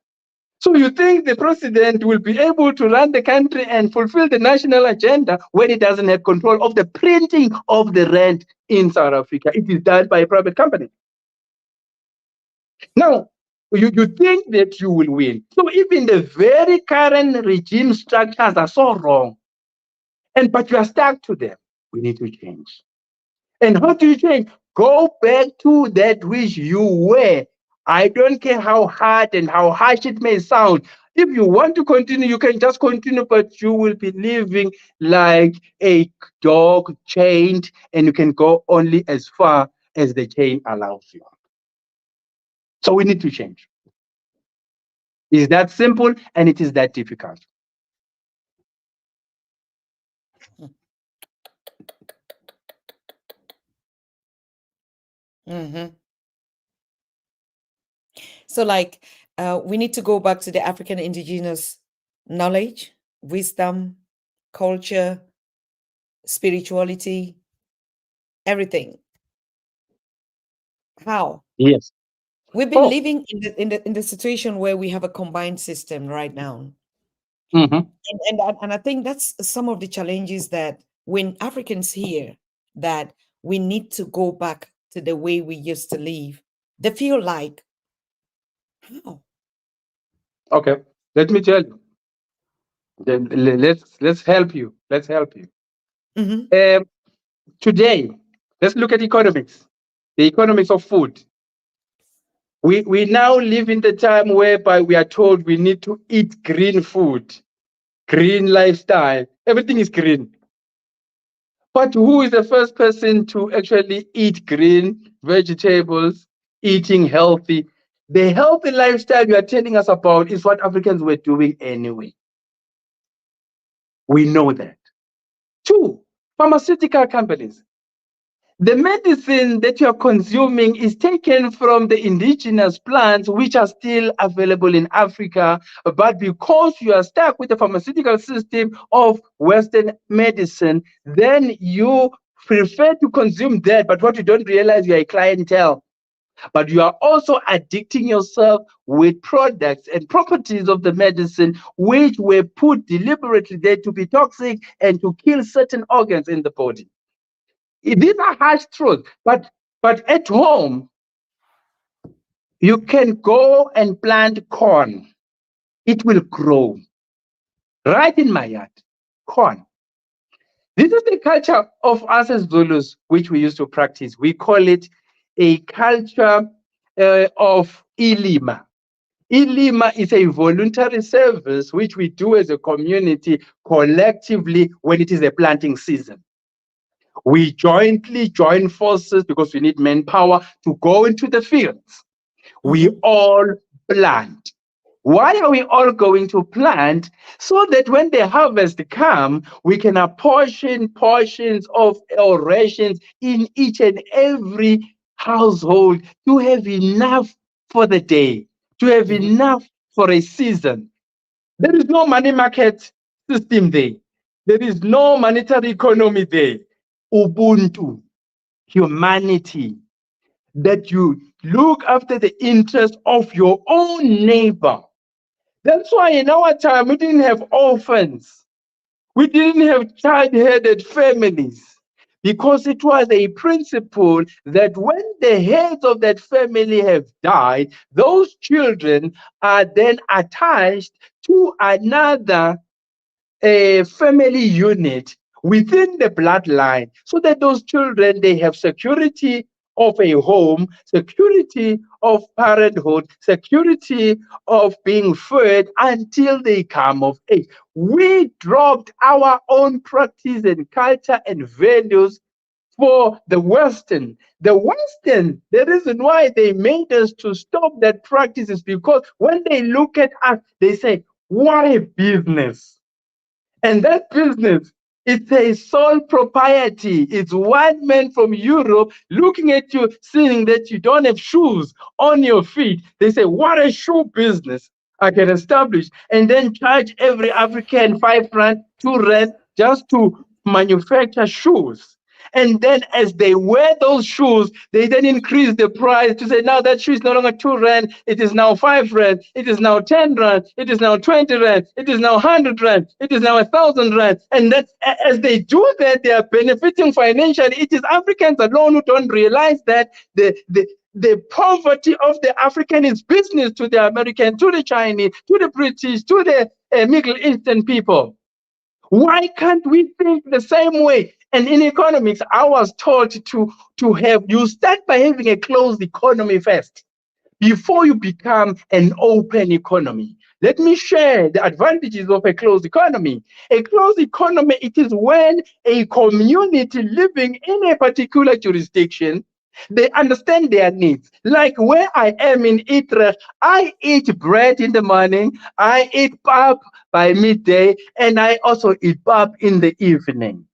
So you think the president will be able to run the country and fulfill the national agenda when he doesn't have control of the printing of the rand in South Africa? It is done by a private company. Now, you think that you will win. So even the very current regime structures are so wrong. But you are stuck to them. We need to change. And how do you change? Go back to that which you were. I don't care how hard and how harsh it may sound. If you want to continue, you can just continue, but you will be living like a dog chained, and you can go only as far as the chain allows you. So we need to change. It's that simple, and it is that difficult. Mm-hmm. So, like, we need to go back to the African indigenous knowledge, wisdom, culture, spirituality, everything. How? Yes. We've been Oh. living in the situation where we have a combined system right now. Mm-hmm. And I think that's some of the challenges that when Africans hear that we need to go back to the way we used to live, they feel like, how? Okay. Let me tell you. Let's help you. Let's help you. Mm-hmm. Um, Today, let's look at economics. The economics of food. We now live in the time whereby we are told we need to eat green food, green lifestyle. Everything is green. But who is the first person to actually eat green vegetables, eating healthy? The healthy lifestyle you are telling us about is what Africans were doing anyway. We know that. Two, pharmaceutical companies. The medicine that you are consuming is taken from the indigenous plants, which are still available in Africa. But because you are stuck with the pharmaceutical system of Western medicine, then you prefer to consume that. But what you don't realize, you are a clientele. But you are also addicting yourself with products and properties of the medicine, which were put deliberately there to be toxic and to kill certain organs in the body. These are harsh truths, but at home, you can go and plant corn. It will grow right in my yard. Corn. This is the culture of us as Zulus, which we used to practice. We call it a culture of Ilima. Ilima is a voluntary service which we do as a community collectively when it is a planting season. We jointly join forces because we need manpower to go into the fields. We Mm-hmm. all plant. Why are we all going to plant? So that when the harvest come, we can apportion portions of our rations in each and every household to have enough for the day, to have Mm-hmm. enough for a season. There is no money market system there. There is no monetary economy there. Ubuntu, humanity, that you look after the interest of your own neighbor. That's why in our time we didn't have orphans. We didn't have child-headed families, because it was a principle that when the heads of that family have died, those children are then attached to another a family unit within the bloodline, so that those children, they have security of a home, security of parenthood, security of being fed until they come of age. We dropped our own practice and culture and values for the Western. The Western, the reason why they made us to stop that practice is because when they look at us, they say, what a business. And that business, it's a sole propriety. It's one man from Europe looking at you, seeing that you don't have shoes on your feet. They say, what a shoe business I can establish. And then charge every African 5 rand, 2 rand just to manufacture shoes. And then as they wear those shoes, they then increase the price to say, now that shoe is no longer 2 rand, it is now 5 rand, it is now 10 rand, it is now 20 rand, it is now 100 rand, it is now 1,000 rand. And that's as they do that, they are benefiting financially. It is Africans alone who don't realize that the poverty of the African is business to the American, to the Chinese, to the British, to the Middle Eastern people. Why can't we think the same way? And in economics, I was taught to have, you start by having a closed economy first before you become an open economy. Let me share the advantages of a closed economy. A closed economy, it is when a community living in a particular jurisdiction, they understand their needs. Like where I am in Utrecht, I eat bread in the morning, I eat pap by midday, and I also eat pap in the evening.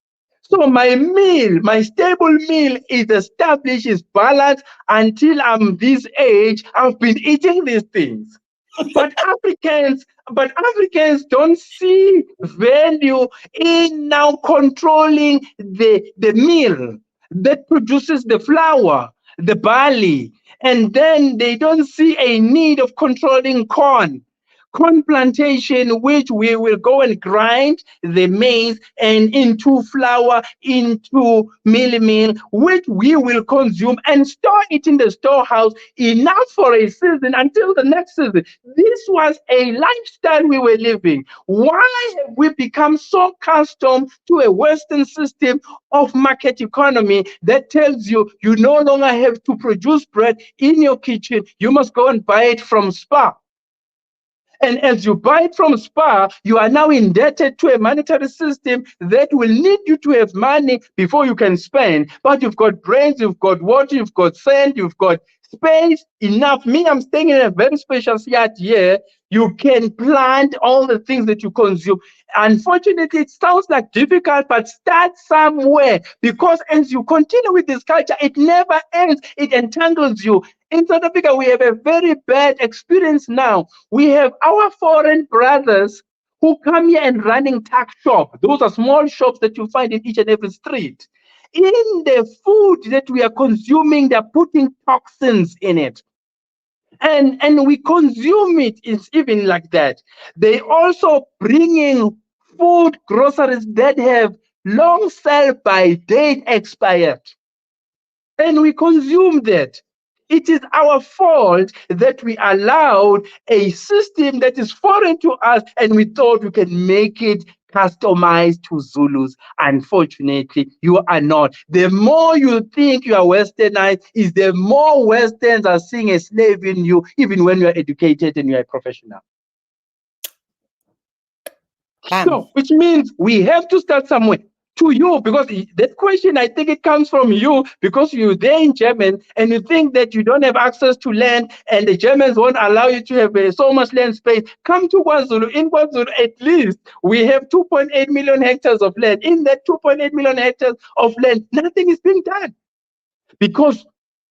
So my meal, my stable meal is established, is balanced until I'm this age. I've been eating these things. But Africans don't see value in now controlling the mill that produces the flour, the barley, and then they don't see a need of controlling corn plantation, which we will go and grind the maize and into flour, into meal, which we will consume and store it in the storehouse enough for a season until the next season. This was a lifestyle we were living. Why have we become so accustomed to a Western system of market economy that tells you you no longer have to produce bread in your kitchen, you must go and buy it from Spar? And as you buy it from Spar, you are now indebted to a monetary system that will need you to have money before you can spend. But you've got brains, you've got water, you've got sand, you've got space enough. Me, I'm staying in a very spacious yard here. You can plant all the things that you consume. Unfortunately, it sounds like difficult, but start somewhere, because as you continue with this culture, it never ends. It entangles you. In South Africa, we have a very bad experience now. We have our foreign brothers who come here and running tuck shop. Those are small shops that you find in each and every street. In the food that we are consuming, they're putting toxins in it. And we consume it. It's even like that. They also bringing food, groceries that have long sell by date expired, and we consume that. It is our fault that we allowed a system that is foreign to us and we thought we can make it customized to Zulus. Unfortunately, you are not. The more you think you are westernized, is the more Westerns are seeing a slave in you, even when you are educated and you are a professional. Bam. So, which means we have to start somewhere. To you, because that question, I think it comes from you, because you're there in German and you think that you don't have access to land and the Germans won't allow you to have so much land space. Come to KwaZulu. In KwaZulu, at least we have 2.8 million hectares of land. In that 2.8 million hectares of land, nothing is being done because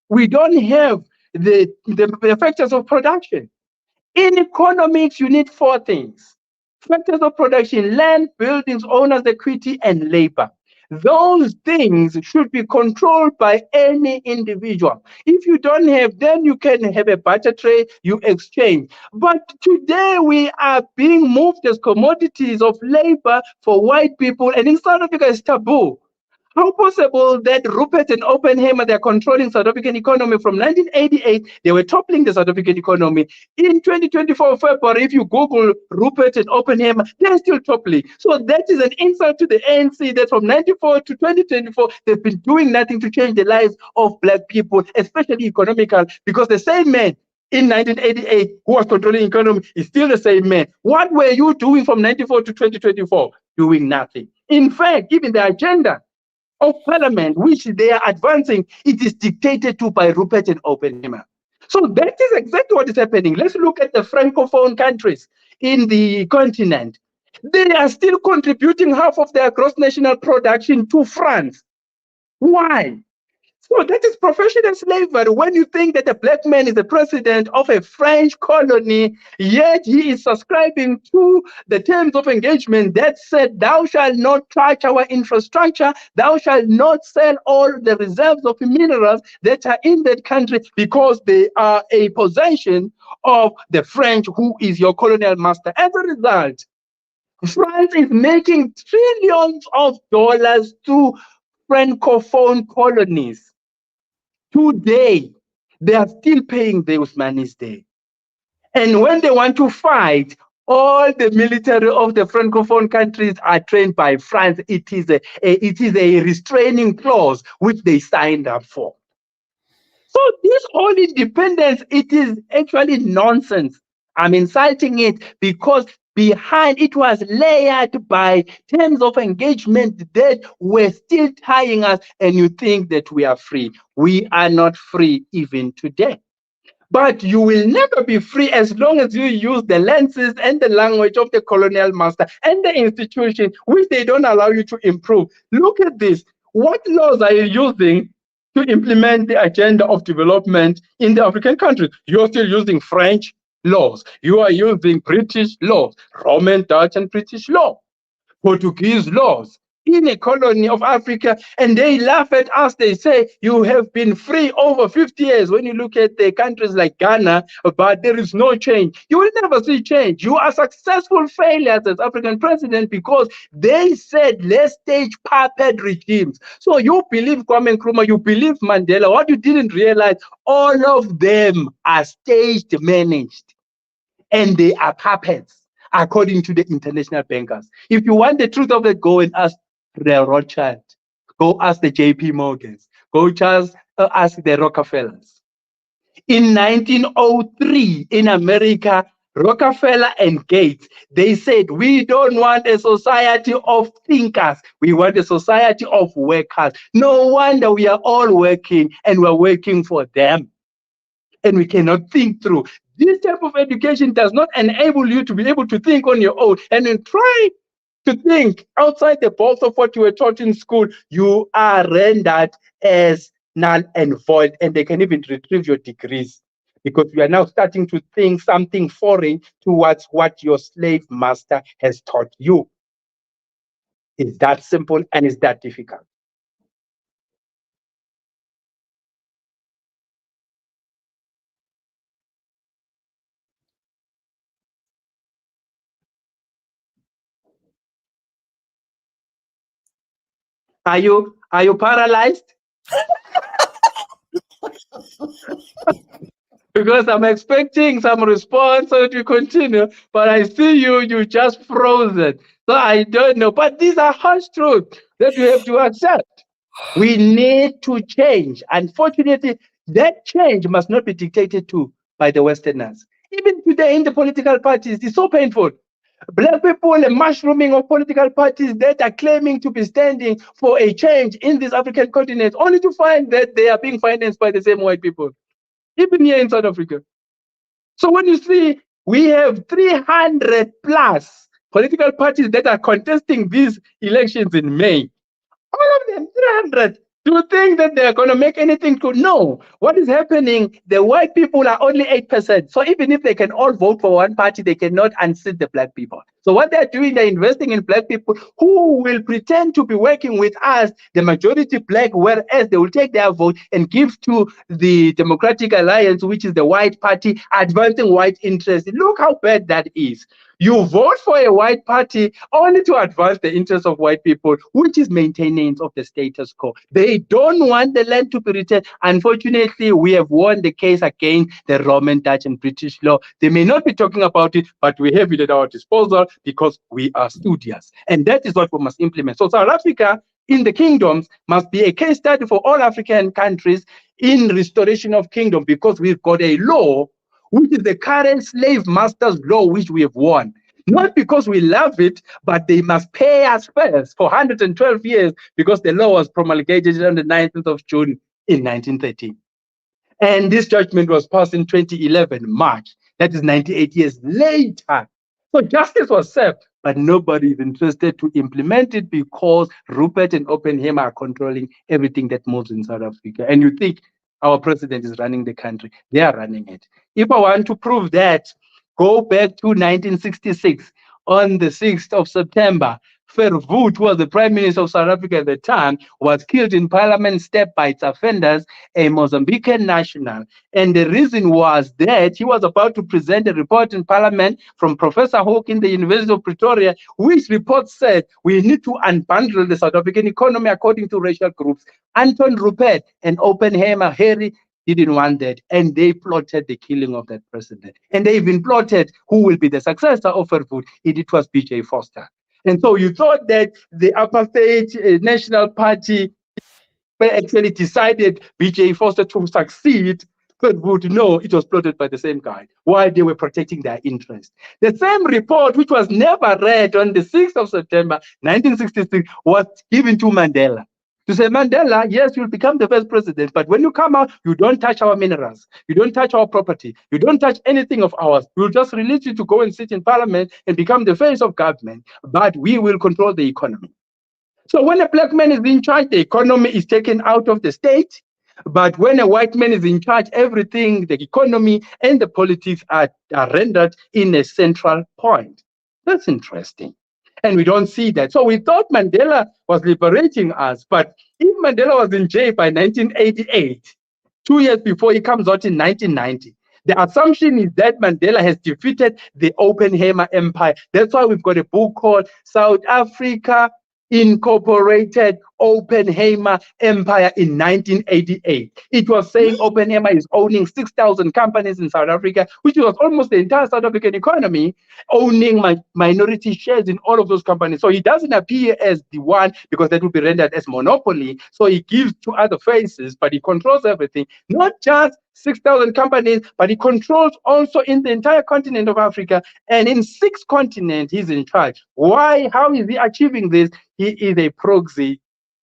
we don't have the factors of production. In economics, you need four things: factors of production: land, buildings, owners' equity, and labor. Those things should be controlled by any individual. If you don't have, then you can have a barter trade, you exchange. But today we are being moved as commodities of labor for white people, and in South Africa it's taboo. How possible that Rupert and Oppenheimer, they're controlling South African economy from 1988, they were toppling the South African economy. In 2024 February, if you Google Rupert and Oppenheimer, they're still toppling. So that is an insult to the ANC that from 94 to 2024, they've been doing nothing to change the lives of black people, especially economical, because the same man in 1988 who was controlling economy is still the same man. What were you doing from 94 to 2024? Doing nothing. In fact, even the agenda of parliament, which they are advancing, it is dictated to by Rupert and Oppenheimer. So that is exactly what is happening. Let's look at the Francophone countries in the continent. They are still contributing half of their gross national production to France. Why? So that is professional slavery. When you think that a black man is the president of a French colony, yet he is subscribing to the terms of engagement that said, thou shalt not touch our infrastructure, thou shalt not sell all the reserves of minerals that are in that country because they are a possession of the French, who is your colonial master. As a result, France is making trillions of dollars to Francophone colonies. Today, they are still paying those monies there. And when they want to fight, all the military of the Francophone countries are trained by France. It is a restraining clause which they signed up for. So this whole independence, it is actually nonsense. I'm insulting it because behind it was layered by terms of engagement that were still tying us, and you think that we are free. We are not free even today. But you will never be free as long as you use the lenses and the language of the colonial master and the institution, which they don't allow you to improve. Look at this. What laws are you using to implement the agenda of development in the African countries? You're still using French laws. You are using British laws, Roman, Dutch, and British law, Portuguese laws in a colony of Africa, and they laugh at us. They say, you have been free over 50 years. When you look at the countries like Ghana, but there is no change. You will never see change. You are successful failures as African president because they said, let's stage puppet regimes. So you believe Kwame Nkrumah, you believe Mandela. What you didn't realize, all of them are staged managed, and they are puppets according to the international bankers. If you want the truth of it, go and ask the Rothschild, go ask the JP Morgans, go just ask the Rockefellers. In 1903 in America, Rockefeller and Gates, they said, we don't want a society of thinkers. We want a society of workers. No wonder we are all working, and we're working for them. And we cannot think through. This type of education does not enable you to be able to think on your own. And then try to think outside the box of what you were taught in school. You are rendered as null and void, and they can even retrieve your degrees because you are now starting to think something foreign towards what your slave master has taught you. It's that simple and it's that difficult. Are you paralyzed? Because I'm expecting some response so to continue, but I see you just frozen. So I don't know. But these are harsh truths that we have to accept. We need to change. Unfortunately, that change must not be dictated to by the Westerners. Even today in the political parties, it's so painful. Black people, a mushrooming of political parties that are claiming to be standing for a change in this African continent, only to find that they are being financed by the same white people, even here in South Africa. So when you see we have 300 plus political parties that are contesting these elections in May, all of them 300. Do you think that they're going to make anything good? No. What is happening? The white people are only 8%. So even if they can all vote for one party, they cannot unseat the black people. So what they're doing, they're investing in black people who will pretend to be working with us, the majority black, whereas they will take their vote and give to the Democratic Alliance, which is the white party, advancing white interests. Look how bad that is. You vote for a white party only to advance the interests of white people, which is maintenance of the status quo. They don't want the land to be returned. Unfortunately, we have won the case against the Roman, Dutch, and British law. They may not be talking about it, but we have it at our disposal because we are studious. And that is what we must implement. So South Africa in the kingdoms must be a case study for all African countries in restoration of kingdom, because we've got a law which is the current slave master's law, which we have won. Not because we love it, but they must pay us first for 112 years, because the law was promulgated on the 19th of June in 1913. And this judgment was passed in 2011, March. That is 98 years later. So justice was served, but nobody is interested to implement it because Rupert and Oppenheimer are controlling everything that moves in South Africa. And you think our president is running the country. They are running it. If I want to prove that, go back to 1966 on the 6th of September. Verwoerd, who was the Prime Minister of South Africa at the time, was killed in Parliament, stabbed by its offenders, a Mozambican national. And the reason was that he was about to present a report in Parliament from Professor Hawke in the University of Pretoria, which report said we need to unbundle the South African economy according to racial groups. Anton Rupert and Oppenheimer, Harry, didn't want that, and they plotted the killing of that president. And they even plotted who will be the successor of Verwoerd. It was B.J. Foster. And so you thought that the apartheid National Party actually decided B.J. Foster to succeed, but would know it was plotted by the same guy while they were protecting their interest. The same report, which was never read on the 6th of September 1966, was given to Mandela. To say, Mandela, yes, you'll become the first president, but when you come out, you don't touch our minerals, you don't touch our property, you don't touch anything of ours. We'll just release you to go and sit in parliament and become the face of government, but we will control the economy. So when a black man is in charge, the economy is taken out of the state. But when a white man is in charge, everything, the economy and the politics are rendered in a central point. That's interesting. And we don't see that. So we thought Mandela was liberating us. But if Mandela was in jail by 1988, 2 years before he comes out in 1990, the assumption is that Mandela has defeated the Oppenheimer Empire. That's why we've got a book called South Africa Incorporated Oppenheimer Empire in 1988. It was saying Oppenheimer is owning 6,000 companies in South Africa, which was almost the entire South African economy, owning minority shares in all of those companies. So he doesn't appear as the one, because that would be rendered as monopoly. So he gives to other faces, but he controls everything, not just 6,000 companies, but he controls also in the entire continent of Africa. And in 6 continents, he's in charge. Why? How is he achieving this? He is a proxy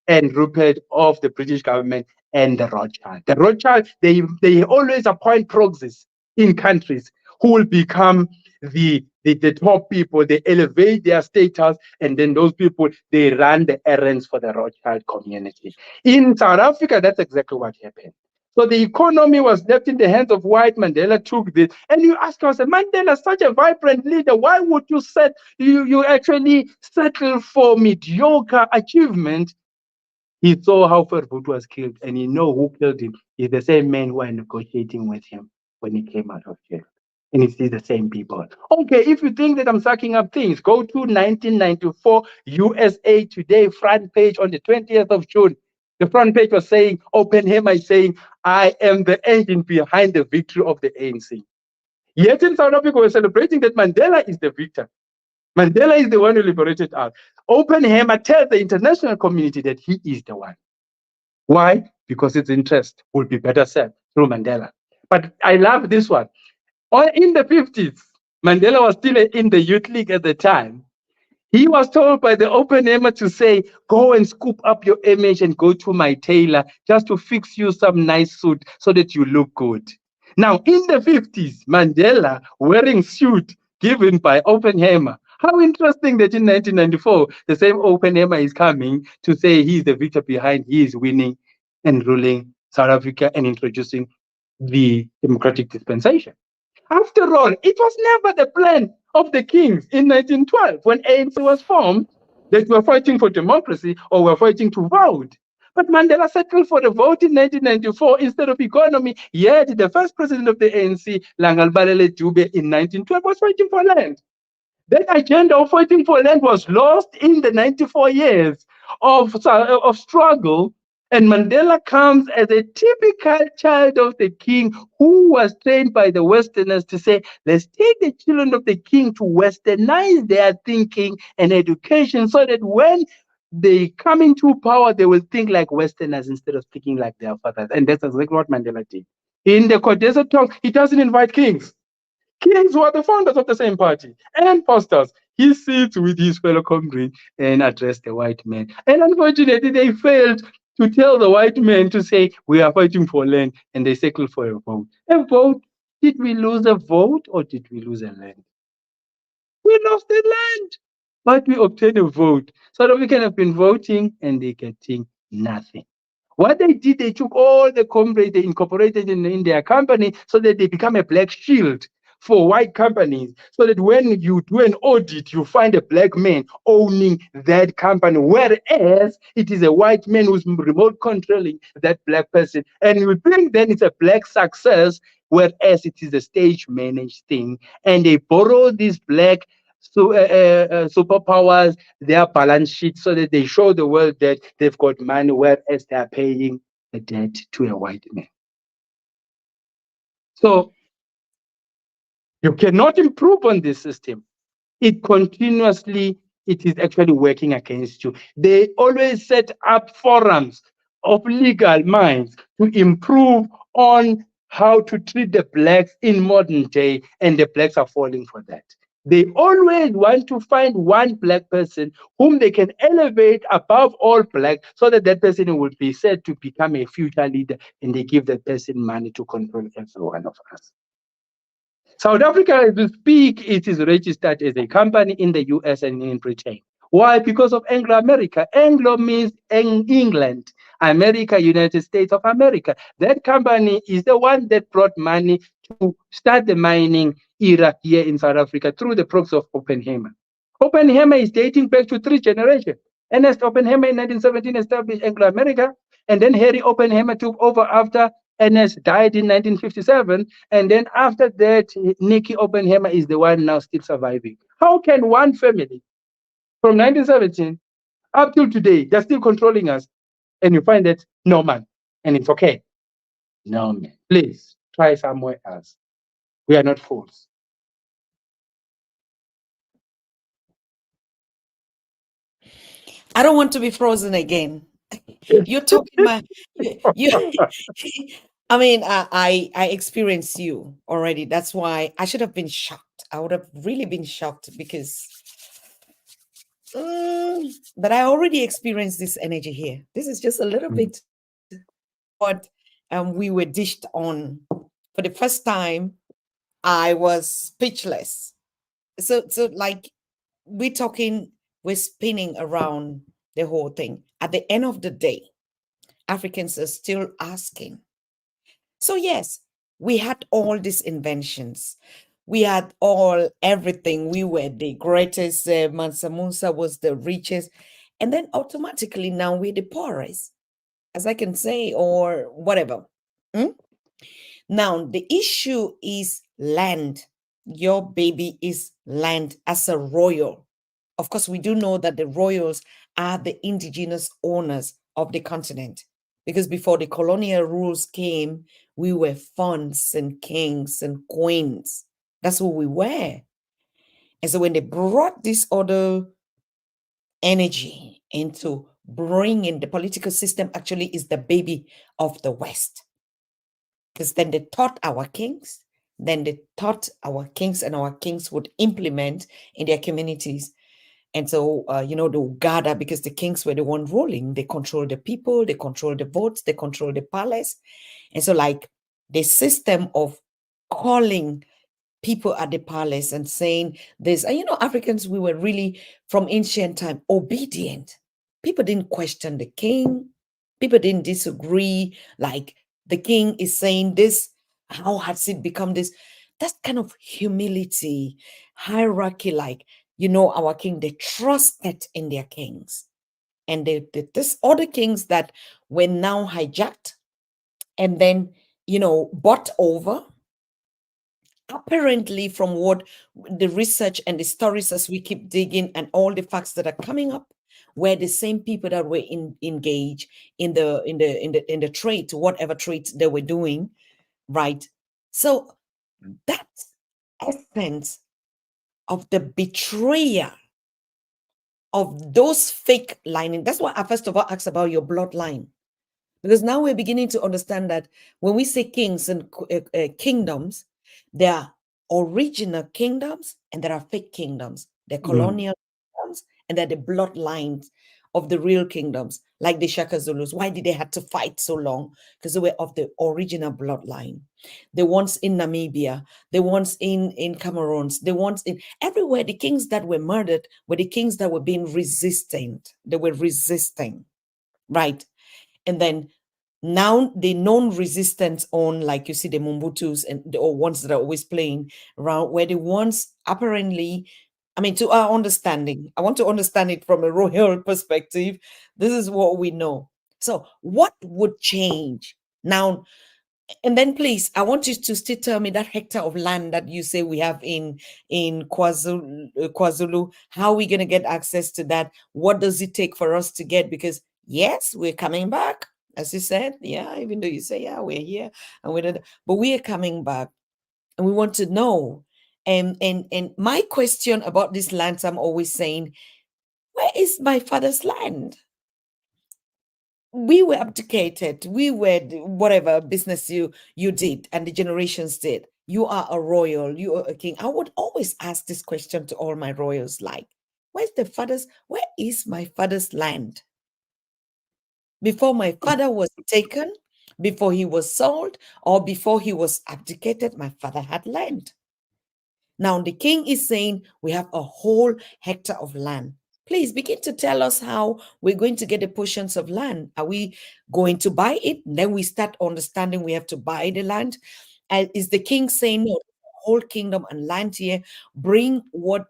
and Rupert of the British government and the Rothschild. The Rothschild, they always appoint proxies in countries who will become the top people. They elevate their status, and then those people, they run the errands for the Rothschild community. In South Africa, that's exactly what happened. So the economy was left in the hands of white. Mandela took this. And you ask yourself, Mandela, such a vibrant leader, why would you actually settle for mediocre achievement? He saw how Verwoerd was killed, and he know who killed him. He's the same man who were negotiating with him when he came out of jail. And he sees the same people. Okay, if you think that I'm sucking up things, go to 1994 USA Today front page on the 20th of June. The front page was saying, Oppenheimer is saying, I am the engine behind the victory of the ANC. Yet in South Africa, we're celebrating that Mandela is the victor. Mandela is the one who liberated us. Oppenheimer tells the international community that he is the one. Why? Because his interest will be better served through Mandela. But I love this one. In the 50s, Mandela was still in the Youth League at the time. He was told by the Oppenheimer to say, go and scoop up your image and go to my tailor just to fix you some nice suit so that you look good. Now, in the 50s, Mandela wearing suit given by Oppenheimer. How interesting that in 1994, the same Oppenheimer is coming to say he's the victor behind, he is winning and ruling South Africa and introducing the democratic dispensation. After all, it was never the plan of the kings in 1912 when ANC was formed that we were fighting for democracy or we were fighting to vote. But Mandela settled for the vote in 1994 instead of economy. Yet the first president of the ANC, Langalibalele Dube, in 1912 was fighting for land. That agenda of fighting for land was lost in the 94 years of struggle. And Mandela comes as a typical child of the king who was trained by the Westerners to say, let's take the children of the king to westernize their thinking and education so that when they come into power, they will think like Westerners instead of thinking like their fathers. And that's exactly what Mandela did. In the Kodesa talk, he doesn't invite kings. Kings were the founders of the same party and pastors. He sits with his fellow comrades and addressed the white man. And unfortunately, they failed to tell the white men to say, we are fighting for land, and they settled for a vote. A vote? Did we lose a vote or did we lose a land? We lost the land, but we obtained a vote. South Africans have been voting and they're getting nothing. What they did, they took all the comrades, they incorporated in their company so that they become a black shield for white companies. So that when you do an audit, you find a black man owning that company, whereas it is a white man who's remote controlling that black person. And you think then it's a black success, whereas it is a stage managed thing. And they borrow these black superpowers, their balance sheet, so that they show the world that they've got money, whereas they are paying a debt to a white man. So you cannot improve on this system. It continuously, it is actually working against you. They always set up forums of legal minds to improve on how to treat the blacks in modern day, and the blacks are falling for that. They always want to find one black person whom they can elevate above all black so that that person will be said to become a future leader, and they give that person money to control every one of us. South Africa, as we speak, it is registered as a company in the US and in Britain. Why? Because of Anglo America. Anglo means England, America, United States of America. That company is the one that brought money to start the mining era here in South Africa through the proxy of Oppenheimer. Oppenheimer is dating back to 3 generations. Ernest Oppenheimer in 1917 established Anglo America, and then Harry Oppenheimer took over after Ernest died in 1957. And then after that, Nicky Oppenheimer is the one now still surviving. How can one family from 1917 up till today, they're still controlling us, and you find that no man, and it's okay? No man. Please try somewhere else. We are not fools. I don't want to be frozen again. You're talking my you I mean, I experienced you already. That's why I should have been shocked. I would have really been shocked because but I already experienced this energy here. This is just a little bit what we were dished on. For the first time, I was speechless. So like we're talking, we're spinning around the whole thing. At the end of the day, Africans are still asking. So yes, we had all these inventions. We had all everything. We were the greatest. Mansa Musa was the richest, and then automatically now we're the poorest, as I can say, or whatever. Hmm? Now the issue is land. Your baby is land as a royal. Of course, we do know that the royals are the indigenous owners of the continent because before the colonial rules came, we were fonts and kings and queens. That's who we were. And so when they brought this other energy into bringing the political system, actually is the baby of the West. Because then they taught our kings, then they taught our kings, and our kings would implement in their communities. And so, they'll gather because the kings were the one ruling. They control the people, they control the votes, they control the palace. And so, like the system of calling people at the palace and saying this, and Africans, we were really from ancient time obedient. People didn't question the king, people didn't disagree. Like the king is saying this, how has it become this? That kind of humility, hierarchy, like our king, they trusted in their kings. And this other kings that were now hijacked and then bought over, apparently, from what the research and the stories as we keep digging and all the facts that are coming up, were the same people that were engaged in the trade, whatever trade they were doing, right? So that's essence of the betrayer of those fake lining. That's why I first of all asked about your bloodline. Because now we're beginning to understand that when we say kings and kingdoms, there are original kingdoms and there are fake kingdoms. They're colonial kingdoms and they're the bloodlines of the real kingdoms, like the Shaka Zulus. Why did they have to fight so long? Because they were of the original bloodline. The ones in Namibia, the ones in Cameroon, the ones in everywhere, the kings that were murdered were the kings that were being resistant. They were resisting, right? And then now the non-resistance on, like you see the Mumbutus and the ones that are always playing around, where the ones apparently, I mean, to our understanding, I want to understand it from a royal perspective. This is what we know. So what would change now? And then please, I want you to still tell me that hectare of land that you say we have in KwaZulu. How are we going to get access to that? What does it take for us to get? Because yes, we're coming back, as you said. Yeah, even though you say yeah, we're here and we're, but we are coming back, and we want to know. And my question about these lands, I'm always saying, where is my father's land? We were abdicated, we were whatever business you did and the generations did. You are a royal, you are a king. I would always ask this question to all my royals, like, where is my father's land? Before my father was taken, before he was sold, or before he was abdicated, my father had land. Now the king is saying we have a whole hectare of land. Please begin to tell us how we're going to get the portions of land. Are we going to buy it? Then we start understanding we have to buy the land. And is the king saying no, whole kingdom and land here? Bring what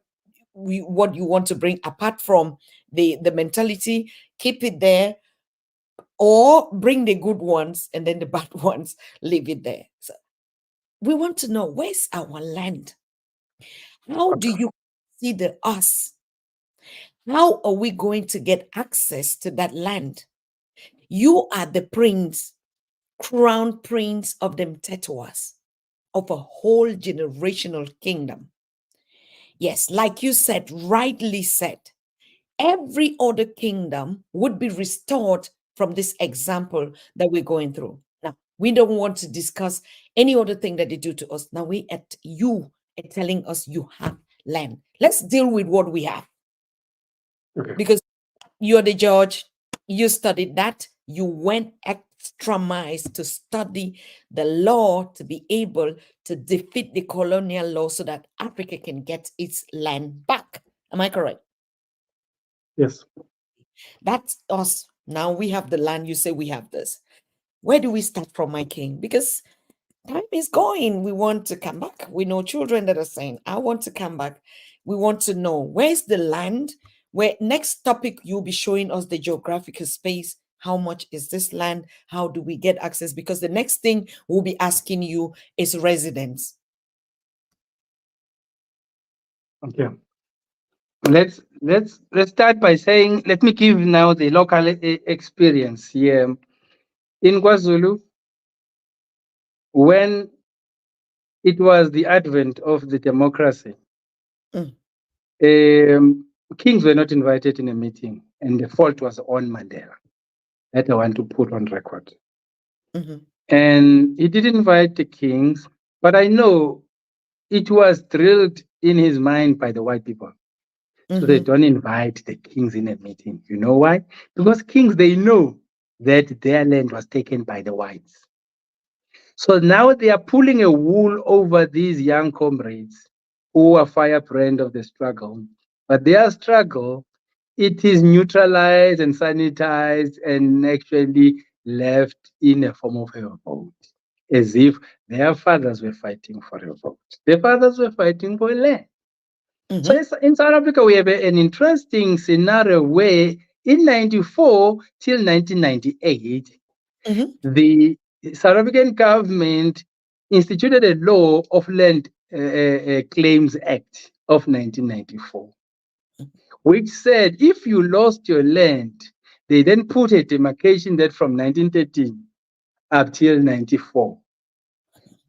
you want to bring apart from the mentality, keep it there, or bring the good ones and then the bad ones, leave it there. So we want to know, where's our land? How do you see the us? How are we going to get access to that land? You are the prince, crown prince of the Mthethwas, of a whole generational kingdom. Yes, like you said, rightly said, every other kingdom would be restored from this example that we're going through. Now, we don't want to discuss any other thing that they do to us. Now, we at you are telling us you have land. Let's deal with what we have. Okay. Because you're the judge, you studied that, you went extra miles to study the law to be able to defeat the colonial law so that Africa can get its land back. Am I correct? Yes. That's us. Now we have the land. You say we have this. Where do we start from, my king? Because time is going. We want to come back. We know children that are saying, I want to come back. We want to know, where's the land? Where next topic you'll be showing us the geographical space. How much is this land? How do we get access? Because the next thing we'll be asking you is residence. Okay. Let's start by saying, let me give now the local experience here in KwaZulu. When it was the advent of the democracy, Mm. kings were not invited in a meeting, and the fault was on Mandela. That I want to put on record. Mhm. And he didn't invite the kings, but I know it was drilled in his mind by the white people. So they Mhm. don't invite the kings in a meeting. You know why? Because kings, they know that their land was taken by the whites. So now they are pulling a wool over these young comrades who are firebrand of the struggle. But their struggle, it is neutralized and sanitized and actually left in a form of a revolt, as if their fathers were fighting for a vote. Their fathers were fighting for land. So Mhm. in South Africa, we have an interesting scenario where in 94 till 1998, Mhm. the South African government instituted a law of land Claims Act of 1994, which said if you lost your land, they then put a demarcation that from 1913 up till 94,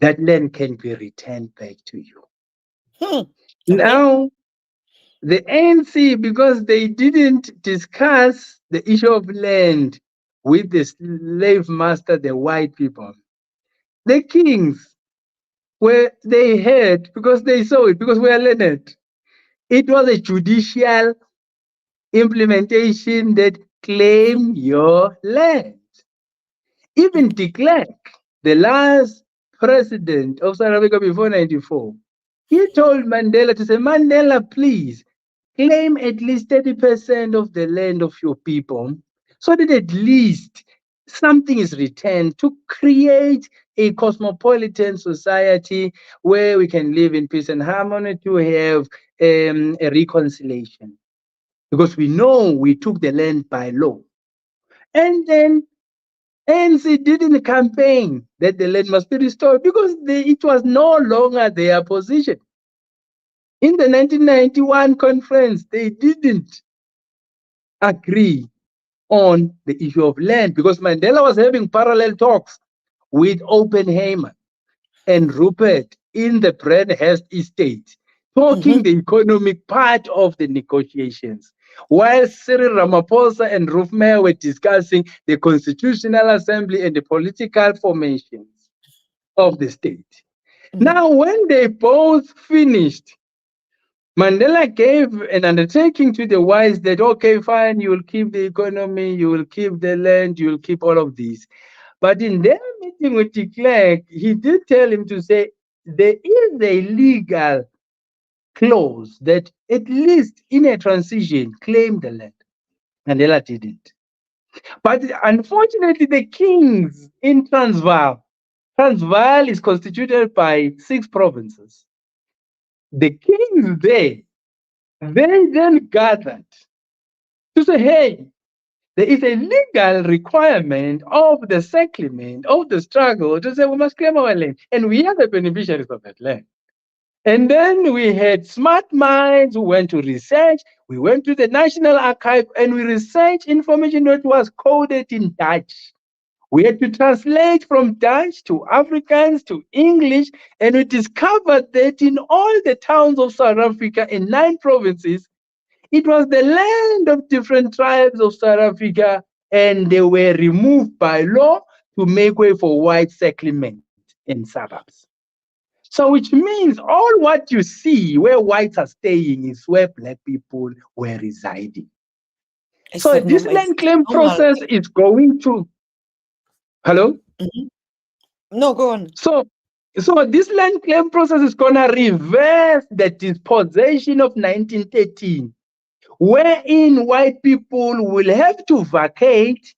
that land can be returned back to you. Hmm. Okay. Now, the ANC, because they didn't discuss the issue of land with the slave master, the white people, the kings, where they heard, because they saw it, because we are learned, it was a judicial implementation that claim your land. Even de Klerk, the last president of South Africa before 94, he told Mandela to say, Mandela, please claim at least 30% of the land of your people so that at least something is returned to create a cosmopolitan society where we can live in peace and harmony, to have a reconciliation. Because we know we took the land by law. And then ANC didn't campaign that the land must be restored because it was no longer their position. In the 1991 conference, they didn't agree on the issue of land because Mandela was having parallel talks with Oppenheimer and Rupert in the Brandhurst estate, talking Mm-hmm. the economic part of the negotiations, while Cyril Ramaphosa and Ruth Meyer were discussing the constitutional assembly and the political formations of the state. Mm-hmm. Now, when they both finished, Mandela gave an undertaking to the whites that, okay, fine, you will keep the economy, you will keep the land, you will keep all of these. But in their meeting with de Klerk, he did tell him to say there is a legal clause that at least in a transition claim the land. Mandela didn't. But unfortunately, the kings in Transvaal is constituted by 6 provinces. The kings there, they then gathered to say, hey, there is a legal requirement of the settlement, of the struggle, to say we must claim our land. And we are the beneficiaries of that land. And then we had smart minds who went to research. We went to the National Archive and we researched information that was coded in Dutch. We had to translate from Dutch to Afrikaans to English, and we discovered that in all the towns of South Africa in 9 provinces, it was the land of different tribes of South Africa, and they were removed by law to make way for white settlement in suburbs. So, which means all what you see where whites are staying is where black people were residing. It's So, the this normal. It's land claim normal. process is going to, hello? Mhm. No, go on. So, so this land claim process is going to reverse the dispossession of 1913, wherein white people will have to vacate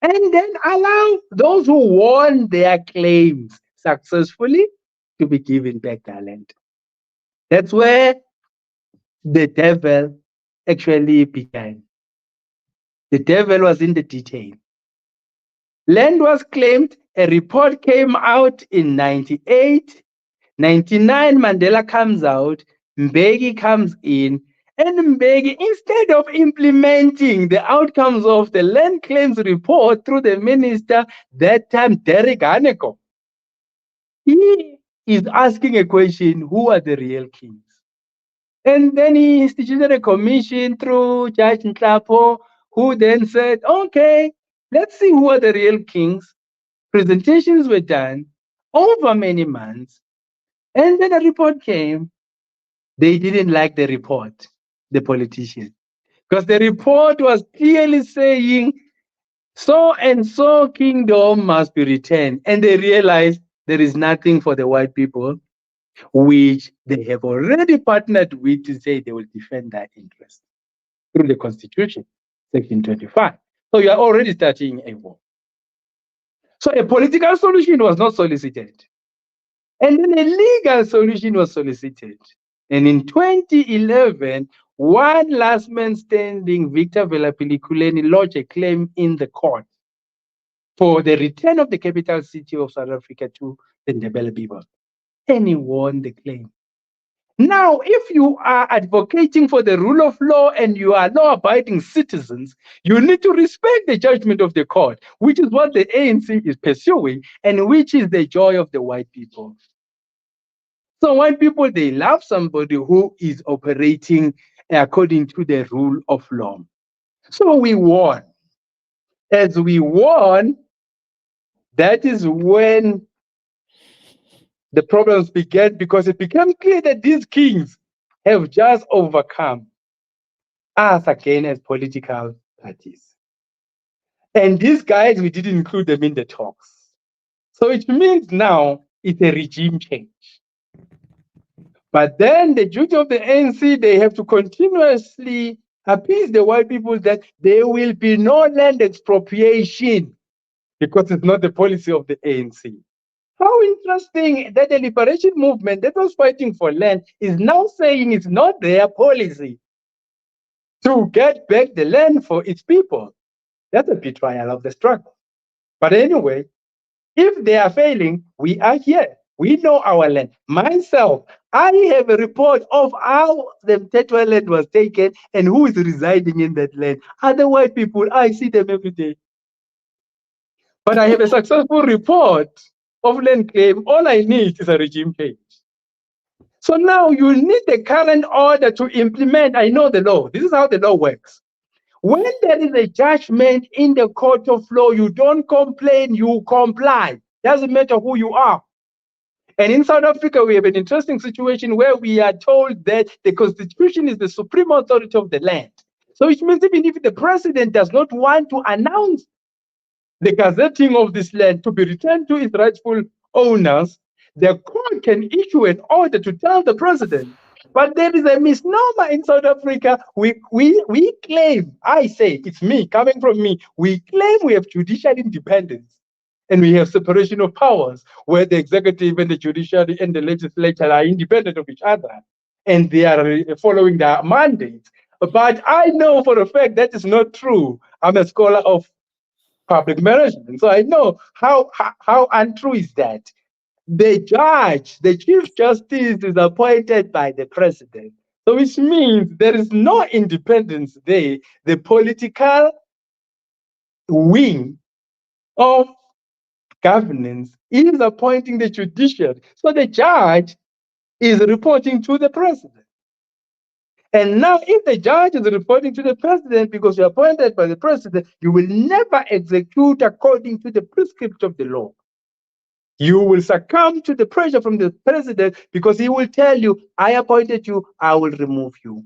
and then allow those who won their claims successfully to be given back their land. That's where the devil actually began. The devil was in the detail. Land was claimed, a report came out in 98, 99, Mandela comes out, Mbeki comes in, and Mbeki, instead of implementing the outcomes of the land claims report through the minister, that time Derek Haneko, he is asking a question, who are the real kings? And then he instituted a commission through Judge Nhlapo, who then said, okay, let's see who are the real kings. Presentations were done over many months, and then a report came. They didn't like the report, the politicians, because the report was clearly saying so and so kingdom must be returned. And they realized there is nothing for the white people, which they have already partnered with to say they will defend their interests through the Constitution, Section 25. So you are already starting a war. So a political solution was not solicited. And then a legal solution was solicited. And in 2011, one last man standing, Victor Velapilikuleni, lodged a claim in the court for the return of the capital city of South Africa to the Ndebele people. and he won the claim. Now, if you are advocating for the rule of law and you are law abiding citizens, you need to respect the judgment of the court, which is what the ANC is pursuing and which is the joy of the white people. So, white people, they love somebody who is operating according to the rule of law. So, we won. As we won, that is when the problems began because it became clear that these kings have just overcome us again as political parties. And these guys, we didn't include them in the talks. So it means now it's a regime change. But then the duty of the ANC, they have to continuously appease the white people that there will be no land expropriation because it's not the policy of the ANC. How interesting that the liberation movement that was fighting for land is now saying it's not their policy to get back the land for its people. That's a betrayal of the struggle. But anyway, if they are failing, we are here. We know our land. Myself, I have a report of how the Mthethwa land was taken and who is residing in that land. Other white people, I see them every day. But I have a successful report of land claim. All I need is a regime change. So now you need the current order to implement. I know the law. This is how the law works. When there is a judgment in the court of law, you don't complain, you comply. Doesn't matter who you are. And in South Africa, we have an interesting situation where we are told that the constitution is the supreme authority of the land. So it means even if the president does not want to announce the gazetting of this land to be returned to its rightful owners, the court can issue an order to tell the president. But there is a misnomer in South Africa. We claim, I say, it's me, coming from me, we claim we have judicial independence and we have separation of powers where the executive and the judiciary and the legislature are independent of each other and they are following their mandates. But I know for a fact that is not true. I'm a scholar of public management. So I know how untrue is that. The judge, the chief justice, is appointed by the president. So which means there is no independence there. The political wing of governance is appointing the judiciary. So the judge is reporting to the president. And now, if the judge is reporting to the president because you're appointed by the president, you will never execute according to the prescript of the law. You will succumb to the pressure from the president because he will tell you, I appointed you, I will remove you.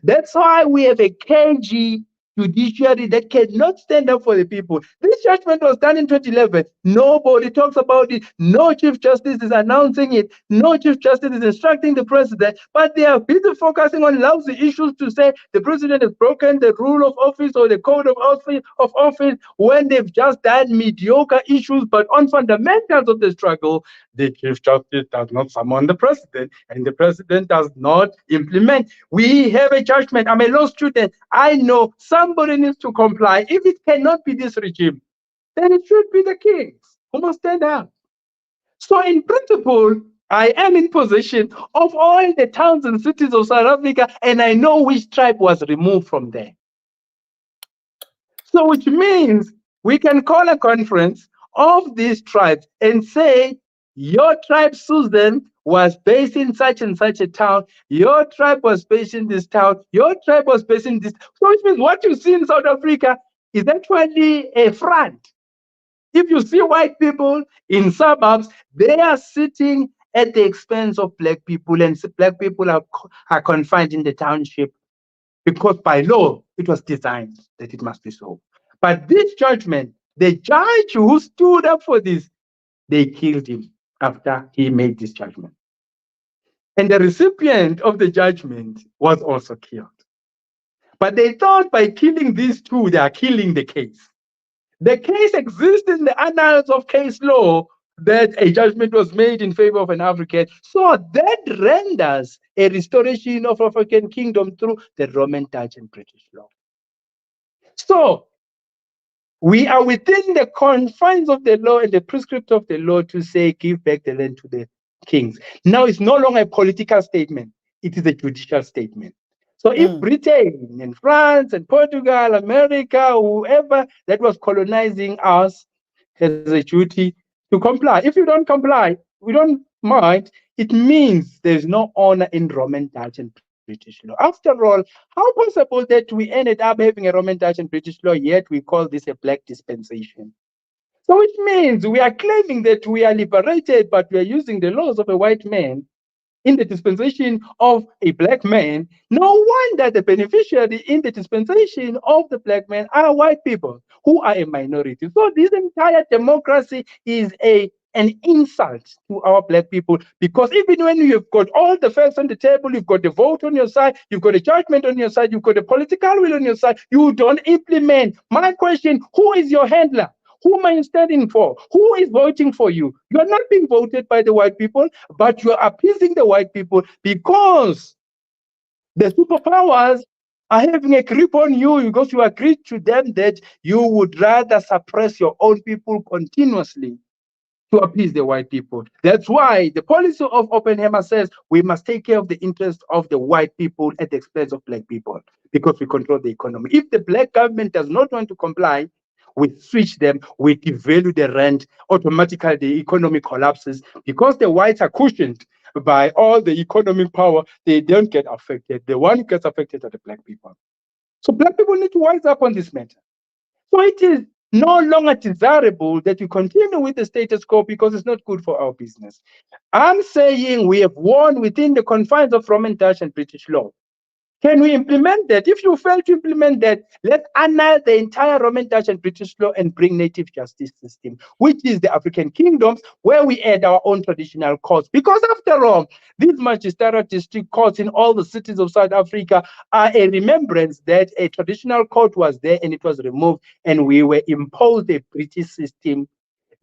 That's why we have a KG judiciary that cannot stand up for the people. This judgment was done in 2011. Nobody talks about it. No chief justice is announcing it. No chief justice is instructing the president. But they are busy focusing on lousy issues to say the president has broken the rule of office or the code of office when they've just done mediocre issues. But on fundamentals of the struggle, the chief justice does not summon the president and the president does not implement. We have a judgment. I'm a law student. I know somebody needs to comply. If it cannot be this regime, then it should be the kings who must stand up. So in principle, I am in possession of all the towns and cities of South Africa, and I know which tribe was removed from there. So which means we can call a conference of these tribes and say, your tribe, Susan, was based in such and such a town. Your tribe was based in this town. Your tribe was based in this. So which means what you see in South Africa is actually a front. If you see white people in suburbs, they are sitting at the expense of black people, and black people are confined in the township because by law it was designed that it must be so. But this judgment, the judge who stood up for this, they killed him after he made this judgment. And the recipient of the judgment was also killed. But they thought by killing these two, they are killing the case. The case exists in the annals of case law that a judgment was made in favor of an African. So that renders a restoration of African kingdom through the Roman, Dutch, and British law. So we are within the confines of the law and the prescript of the law to say, give back the land kings. Now it's no longer a political statement, it is a judicial statement. So if Mm. Britain and France and Portugal, America, whoever that was colonizing us has a duty to comply. If you don't comply, we don't mind. It means there's no honor in Roman, Dutch, and British law. After all, how possible that we ended up having a Roman, Dutch, and British law, yet we call this a black dispensation? So which means we are claiming that we are liberated, but we are using the laws of a white man in the dispensation of a black man. No wonder the beneficiary in the dispensation of the black man are white people who are a minority. So this entire democracy is an insult to our black people, because even when you've got all the facts on the table, you've got the vote on your side, you've got a judgment on your side, you've got a political will on your side, you don't implement. My question: who is your handler? Who am I standing for? Who is voting for you? You are not being voted by the white people, but you are appeasing the white people because the superpowers are having a grip on you, because you agreed to them that you would rather suppress your own people continuously to appease the white people. That's why the policy of Oppenheimer says we must take care of the interests of the white people at the expense of black people, because we control the economy. If the black government does not want to comply, we switch them, we devalue the rent, automatically the economy collapses. Because the whites are cushioned by all the economic power, they don't get affected. The one who gets affected are the black people. So black people need to wise up on this matter. So it is no longer desirable that we continue with the status quo, because it's not good for our business. I'm saying we have won within the confines of Roman, Dutch, and British law. Can we implement that? If you fail to implement that, let's annul the entire Roman, Dutch, and British law and bring native justice system, which is the African kingdoms, where we add our own traditional courts. Because after all, these magisterial district courts in all the cities of South Africa are a remembrance that a traditional court was there and it was removed, and we were imposed a British system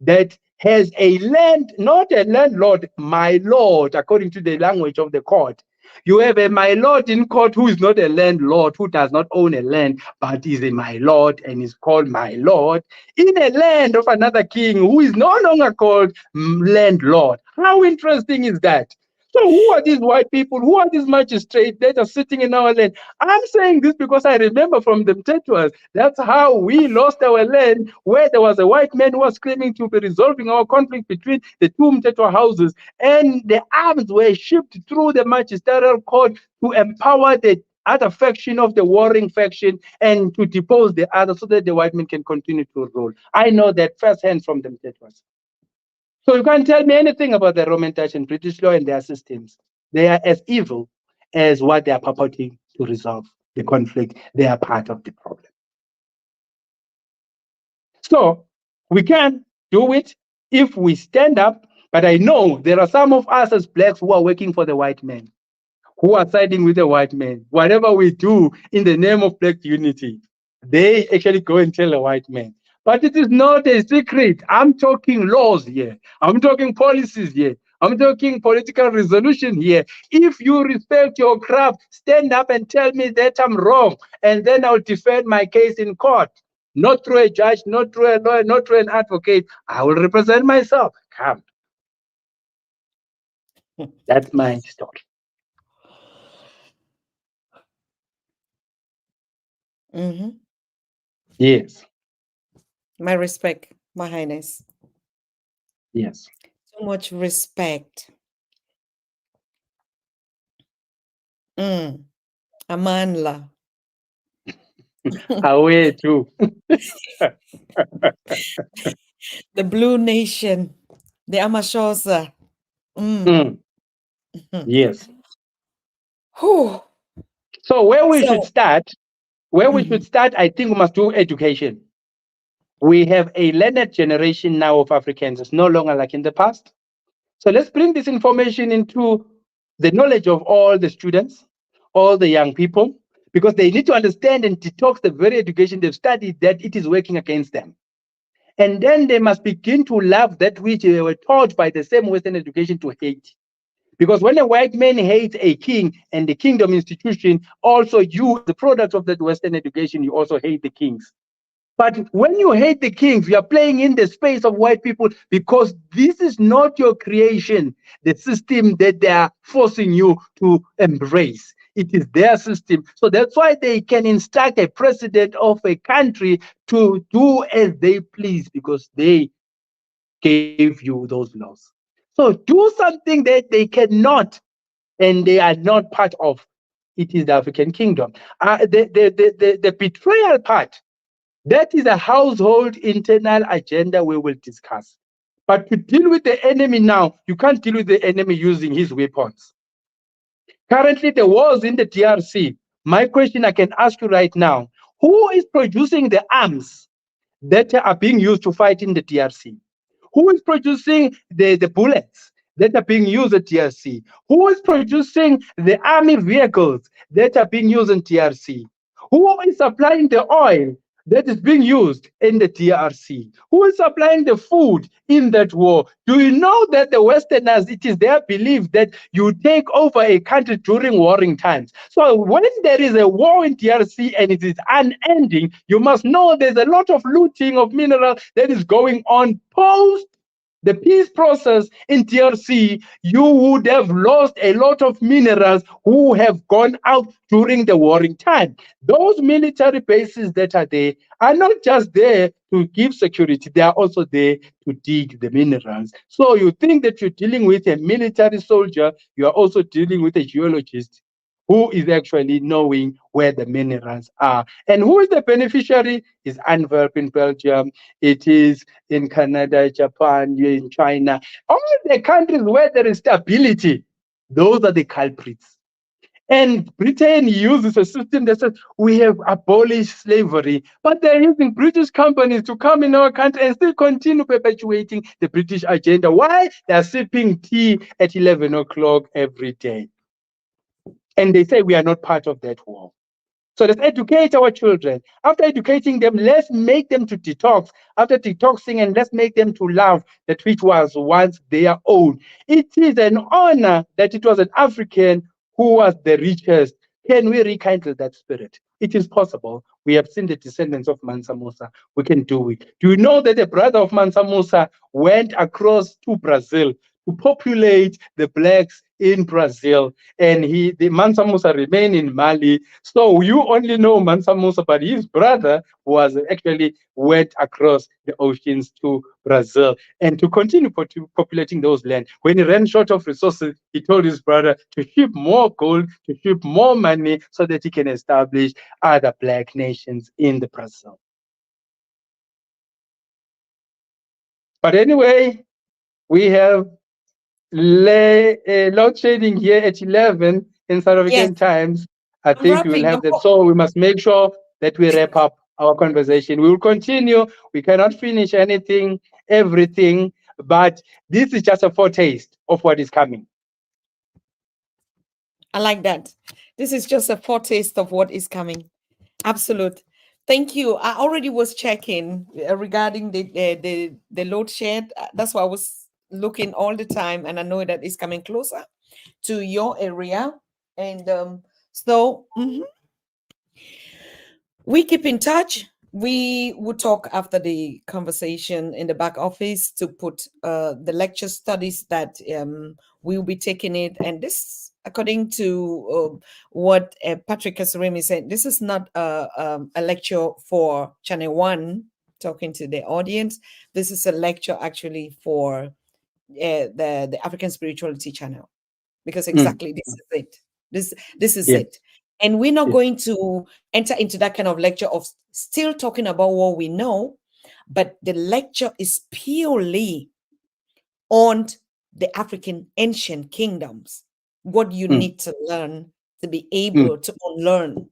that has a land, not a landlord, my lord, according to the language of the court. You have a my lord in court who is not a landlord, who does not own a land, but is a my lord and is called my lord in a land of another king who is no longer called landlord. How interesting is that? So who are these white people? Who are these magistrates that are sitting in our land? I'm saying this because I remember from the Mthethwas, that's how we lost our land, where there was a white man who was claiming to be resolving our conflict between the two Mthethwa houses, and the arms were shipped through the magisterial court to empower the other faction of the warring faction and to depose the other, so that the white men can continue to rule. I know that firsthand from the Mthethwas. So you can't tell me anything about the Roman, Dutch, and British law and their systems. They are as evil as what they are purporting to resolve the conflict. They are part of the problem. So we can do it if we stand up. But I know there are some of us as blacks who are working for the white man, who are siding with the white man. Whatever we do in the name of black unity, they actually go and tell the white man. But it is not a secret. I'm talking laws here. I'm talking policies here. I'm talking political resolution here. If you respect your craft, stand up and tell me that I'm wrong, and then I'll defend my case in court. Not through a judge, not through a lawyer, not through an advocate. I will represent myself. Come. That's my story. Hmm. Yes. My respect, My Highness. Yes. So much respect. Mm. Amanla. Away too. The Blue Nation. The Amashosa. Mm. Mm, yes. Whew. So So, where we should mhm. start, I think we must do education. We have a learned generation now of Africans. It's no longer like in the past. So let's bring this information into the knowledge of all the students, all the young people, because they need to understand and detox the very education they've studied, that it is working against them. And then they must begin to love that which they were taught by the same Western education to hate. Because when a white man hates a king and the kingdom institution, also you, the product of that Western education, you also hate the kings. But when you hate the kings, you are playing in the space of white people because this is not your creation, the system that they are forcing you to embrace. It is their system. So that's why they can instruct a president of a country to do as they please because they gave you those laws. So do something that they cannot and they are not part of. It is the African kingdom. The betrayal part, that is a household internal agenda we will discuss. But to deal with the enemy now, you can't deal with the enemy using his weapons. Currently, the wars in the DRC. My question I can ask you right now, who is producing the arms that are being used to fight in the DRC? Who is producing the bullets that are being used at DRC? Who is producing the army vehicles that are being used in DRC? Who is supplying the oil that is being used in the DRC? Who is supplying the food in that war? Do you know that the Westerners, it is their belief that you take over a country during warring times? So when there is a war in DRC and it is unending, you must know there's a lot of looting of minerals that is going on post the peace process in DRC. You would have lost a lot of minerals who have gone out during the warring time. Those military bases that are there are not just there to give security, they are also there to dig the minerals. So you think that you're dealing with a military soldier, you are also dealing with a geologist who is actually knowing where the minerals are. And who is the beneficiary? Is Antwerp in Belgium, it is in Canada, Japan, in China. All the countries where there is stability, those are the culprits. And Britain uses a system that says we have abolished slavery, but they're using British companies to come in our country and still continue perpetuating the British agenda. Why? They're sipping tea at 11 o'clock every day. And they say we are not part of that war. So let's educate our children. After educating them, let's make them to detox. After detoxing, and let's make them to love that which was once their own. It is an honor that it was an African who was the richest. Can we rekindle that spirit? It is possible. We have seen the descendants of Mansa Musa. We can do it. Do you know that the brother of Mansa Musa went across to Brazil to populate the blacks in Brazil, and the Mansa Musa remained in Mali. So you only know Mansa Musa, but his brother was actually went across the oceans to Brazil and to continue populating those lands. When he ran short of resources, he told his brother to ship more gold, to ship more money, so that he can establish other black nations in the Brazil. But anyway, we have load shedding here at 11 in South Yes, African times. I I'm think we will wrapping have up. that. So we must make sure that we wrap up our conversation. We will continue. We cannot finish anything, everything, but this is just a foretaste of what is coming. I like that. This is just a foretaste of what is coming. Absolute. Thank you. I already was checking regarding the load shed. That's why I was looking all the time, and I know that it's coming closer to your area. And we keep in touch. We would talk after the conversation in the back office to put the lecture studies that we will be taking it. And this, according to what Patrick Kasarimi said, this is not a lecture for Channel 1 talking to the audience. This is a lecture actually for the African Spirituality Channel, because Mm. exactly this is it. This is Yes, it. And we're not yes. going to enter into that kind of lecture of still talking about what we know, but the lecture is purely on the African ancient kingdoms, what you Mm, need to learn to be mm, able to unlearn.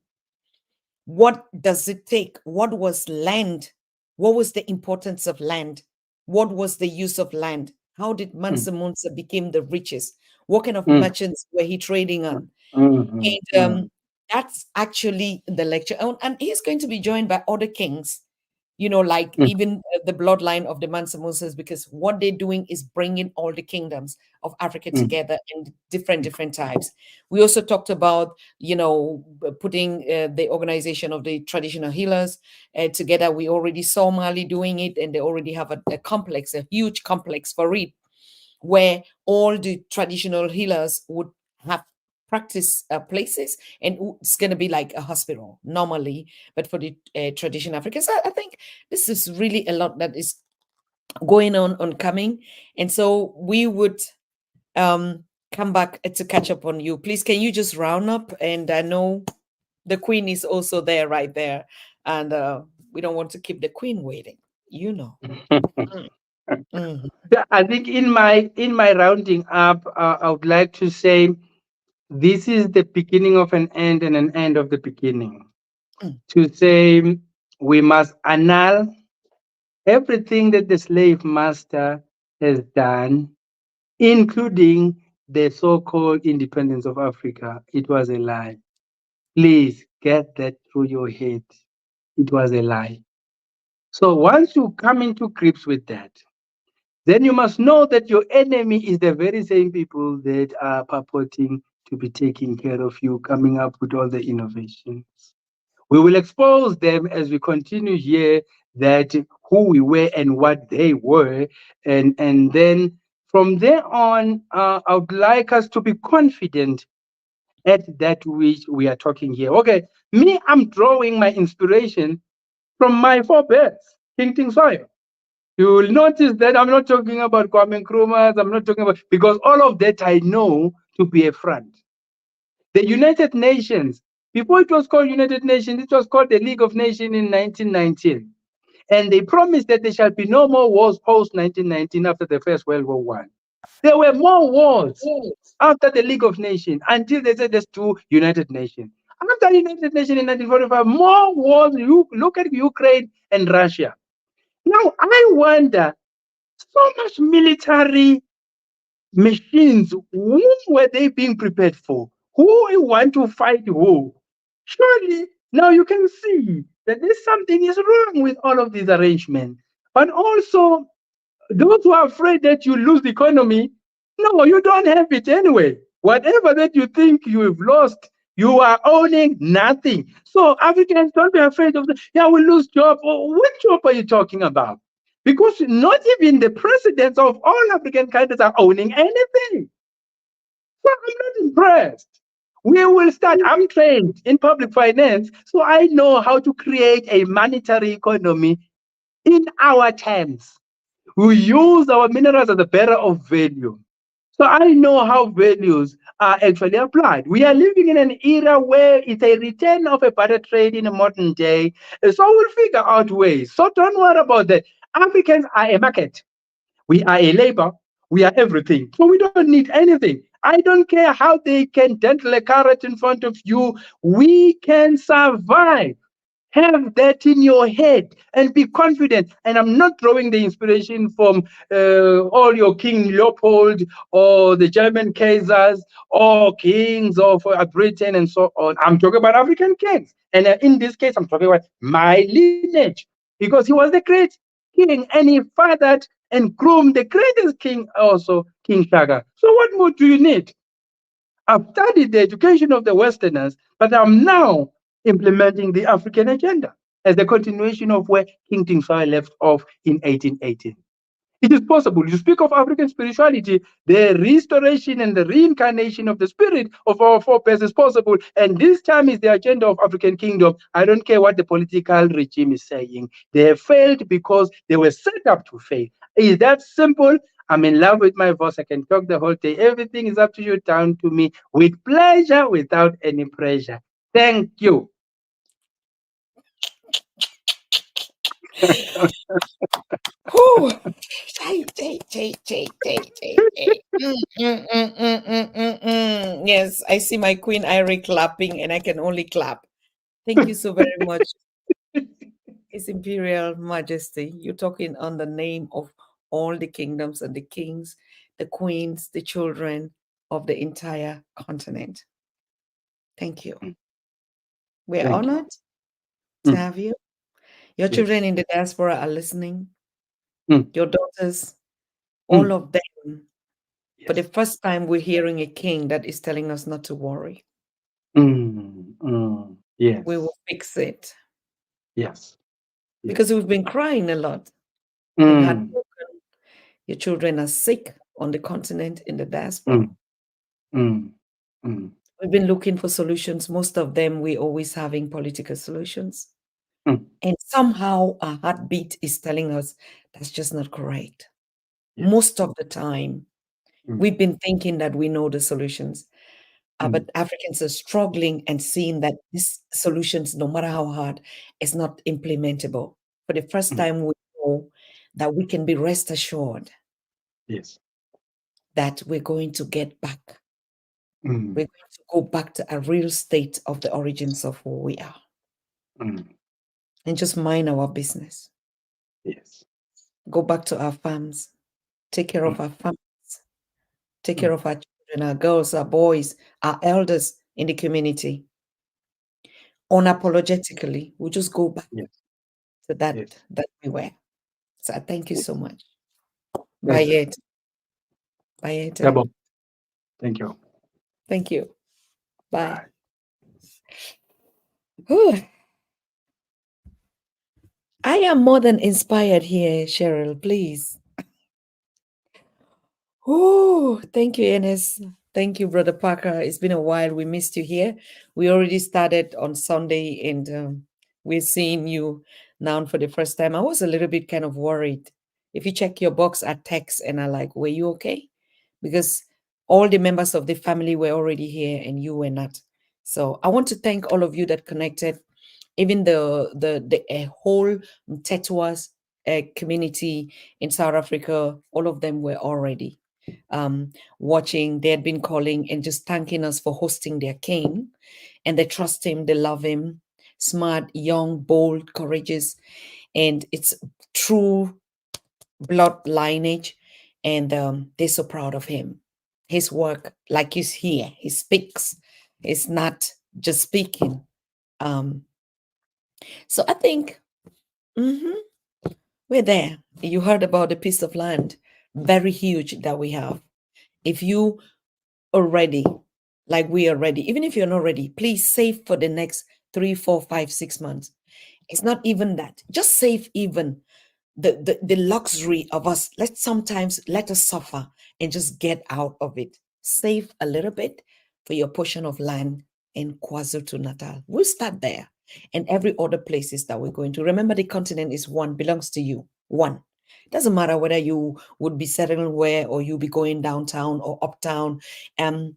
What does it take? What was land? What was the importance of land? What was the use of land? How did mm, Mansa Musa become the richest? What kind of mm, merchants were he trading on? mm, mm, And mm. that's actually the lecture. And he's going to be joined by other kings like Mm, even the bloodline of the Mansa Musas, because what they're doing is bringing all the kingdoms of Africa mm, together in different types. We also talked about, putting the organization of the traditional healers together. We already saw Mali doing it, and they already have a complex, a huge complex for it, where all the traditional healers would have practice places, and it's going to be like a hospital normally, but for the traditional Africans. I think this is really a lot that is going on coming, and so we would come back to catch up on you. Please, can you just round up? And I know the queen is also there, right there, and we don't want to keep the queen waiting, you know. mm. Mm, mhm, Yeah, I think in my rounding up, I would like to say this is the beginning of an end and an end of the beginning. mm. To say we must annul everything that the slave master has done, including the so-called independence of Africa. It was a lie. Please get that through your head. It was a lie. So once you come into grips with that, then you must know that your enemy is the very same people that are purporting to be taking care of you, coming up with all the innovations. We will expose them as we continue here that who we were and what they were. And then from there on, I would like us to be confident at that which we are talking here. Okay, me, I'm drawing my inspiration from my forebears, King Soil. You will notice that I'm not talking about Kwame Nkrumah. I'm not talking about, because all of that I know to be a front. The United Nations, before it was called United Nations, it was called the League of Nations in 1919. And they promised that there shall be no more wars post 1919 after the First World War One. There were more wars after the League of Nations until they said there's two United Nations. After United Nations in 1945, more wars. You look at Ukraine and Russia. Now I wonder, so much military machines, whom were they being prepared for? Who want to fight who? Surely now you can see that there's something is wrong with all of these arrangements. But also, those who are afraid that you lose the economy, no, you don't have it anyway. Whatever that you think you have lost, you are owning nothing. So Africans, don't be afraid of the, yeah, we lose job. Oh, what job are you talking about? Because not even the presidents of all African countries are owning anything. So I'm not impressed. We will start. I'm trained in public finance, so I know how to create a monetary economy in our terms. We use our minerals as a bearer of value. So I know how values are actually applied. We are living in an era where it's a return of a barter trade in a modern day. So we'll figure out ways. So don't worry about that. Africans are a market. We are a labor. We are everything. So we don't need anything. I don't care how they can dangle a carrot in front of you. We can survive. Have that in your head and be confident. And I'm not drawing the inspiration from all your King Leopold or the German Kaisers or kings of Britain and so on. I'm talking about African kings. And in this case, I'm talking about my lineage because he was the great king and he fathered and groomed the greatest king, also King Shaka. So, what more do you need? I've studied the education of the Westerners, but I'm now implementing the African agenda as the continuation of where King Tingsai left off in 1818. It is possible. You speak of African spirituality, the restoration and the reincarnation of the spirit of our forebears is possible. And this time is the agenda of African kingdom. I don't care what the political regime is saying. They have failed because they were set up to fail. Is that simple? I'm in love with my voice. I can talk the whole day. Everything is up to you, down to me, with pleasure, without any pressure. Thank you. Whew. Yes, I see my Queen Irie clapping, and I can only clap. Thank you so very much, His Imperial Majesty. You're talking on the name of all the kingdoms and the kings, the queens, the children of the entire continent. Thank you. We're Thank you. honored to have you. Your children Yes. in the diaspora are listening. Mm, Your daughters, all mm, of them. For the yes. first time, we're hearing a king that is telling us not to worry. We will Yes. fix it Yes. because Yes. we've been crying a lot and Mm, heartbroken. Your children are sick on the continent in the diaspora. mm, mm, mm, We've been looking for solutions. Most of them, we're always having political solutions. mm, And somehow our heartbeat is telling us that's just not correct. yes. Most of the time, Mm, we've been thinking that we know the solutions, mm, but Africans are struggling and seeing that these solutions, no matter how hard, is not implementable. For the first mm, time, we know that we can be rest assured yes. that we're going to get back. We're Mm, going to go back to a real state of the origins of who we are mm, and just mind our business. yes. Go back to our farms, take care Mm, of our farms, take care mm, of our children, our girls, our boys, our elders in the community. yes. Unapologetically, we'll just go back Yes. to that Yes. that we were. So I thank you so Yes. much. Bye Thank you. yet. Bye yet. Double. Thank you. Thank you. Bye. Bye. Whew. I am more than inspired here, Cheryl. Please. Oh, thank you, Ernest. Thank you, Brother Parker. It's been a while. We missed you here. We already started on Sunday and we're seeing you now for the first time. I was a little bit kind of worried. If you check your box, I text and I like, were you okay? Because all the members of the family were already here and you were not. So I want to thank all of you that connected, even the whole Mthethwa community in South Africa. All of them were already watching. They had been calling and just thanking us for hosting their king, and they trust him, they love him. Smart, young, bold, courageous, and it's true blood lineage, and they're so proud of him. His work, like you hear, he speaks. It's not just speaking. Um, so I think mhm, we're there. You heard about the piece of land, very huge that we have. If you are ready, like we are ready, even if you're not ready, please save for the next 3, 4, 5, 6 months. It's not even that. Just save even the luxury of us. Let's sometimes let us suffer and just get out of it. Save a little bit for your portion of land in KwaZulu Natal. We'll start there and every other places that we're going to. Remember, the continent is one, belongs to you. One. Doesn't matter whether you would be settling where or you be going downtown or uptown. Um,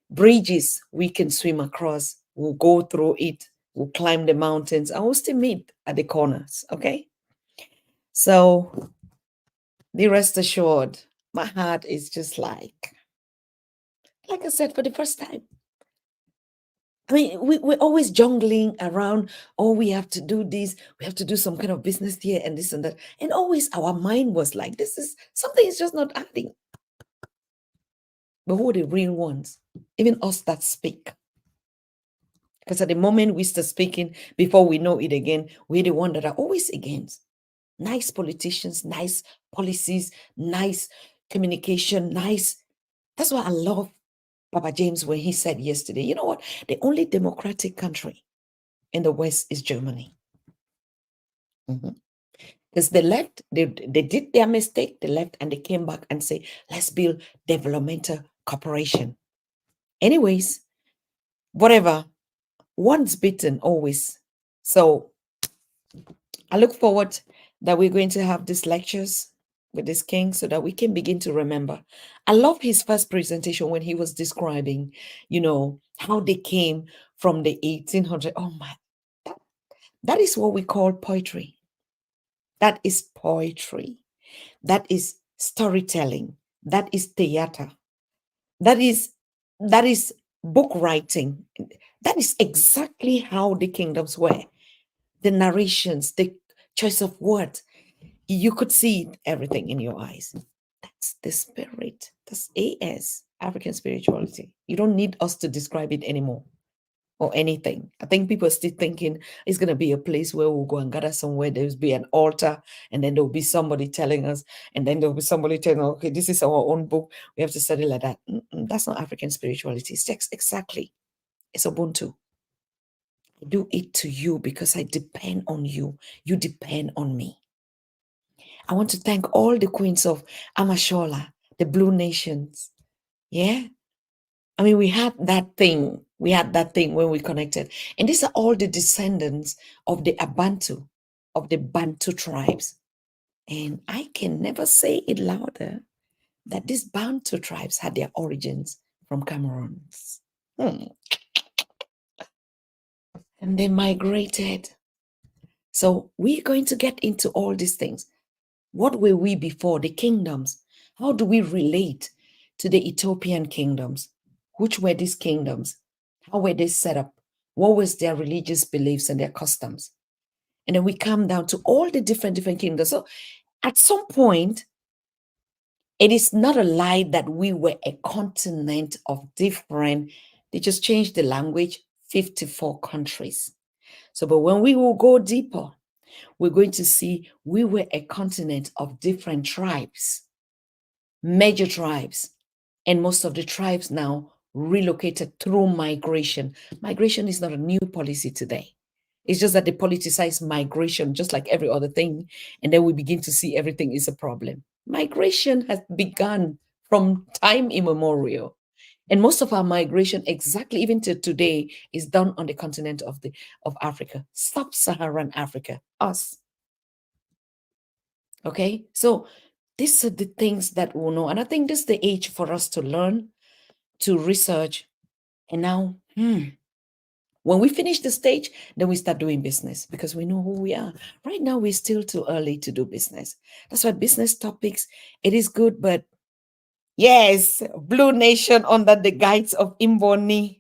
Bridges we can swim across. We'll go through it. We'll climb the mountains and we'll still meet at the corners. Okay. So be rest assured, my heart is just like I said, for the first time. I mean, we're always jongling around, oh, we have to do this, we have to do some kind of business here and this and that. And always our mind was like, this is something is just not adding. But who are the real ones? Even us that speak. Because at the moment we start speaking, before we know it again, we're the one that are always against. Nice politicians, nice policies, nice communication, nice. That's why I love Papa James when he said yesterday, you know what? The only democratic country in the West is Germany. Because they left, they did their mistake, they left and they came back and say, let's build developmental cooperation. Anyways, whatever, once bitten, always. So I look forward that we're going to have these lectures with this king so that we can begin to remember. I love his first presentation when he was describing, how they came from the 1800s. Oh my, that, that is what we call poetry. That is poetry. That is storytelling. That is theater. That is that is book writing. That is exactly how the kingdoms were. The narrations, the choice of words, you could see everything in your eyes. That's the spirit. That's AS, African spirituality. You don't need us to describe it anymore. or anything. I think people are still thinking it's going to be a place where we'll go and gather somewhere. There'll be an altar, and then there'll be somebody telling us, and then there'll be somebody telling, okay, this is our own book. We have to study like that. That's not African spirituality. It's just exactly. It's Ubuntu. I do it to you because I depend on you. You depend on me. I want to thank all the queens of Amashola, the Blue Nations. Yeah. I mean, we had that thing. We had that thing when we connected. And these are all the descendants of the Abantu, of the Bantu tribes. And I can never say it louder that these Bantu tribes had their origins from Cameroons. And they migrated. So we're going to get into all these things. What were we before? The kingdoms. How do we relate to the Ethiopian kingdoms? Which were these kingdoms? How were they set up? What was their religious beliefs and their customs? And then we come down to all the different kingdoms. So at some point, it is not a lie that we were a continent of different, they just changed the language, 54 countries. So, but when we will go deeper, we're going to see we were a continent of different tribes, major tribes, and most of the tribes now relocated through migration. Migration is not a new policy today. It's just that they politicize migration just like every other thing, and then we begin to see everything is a problem. Migration has begun from time immemorial. And most of our migration, exactly even to today, is done on the continent of Africa, sub-Saharan Africa, us. Okay, so these are the things that we'll know. And I think this is the age for us to learn, to research. And now, when we finish the stage, then we start doing business because we know who we are. Right now, we're still too early to do business. That's why business topics, it is good, but yes, Blue Nation under the guides of Imboni.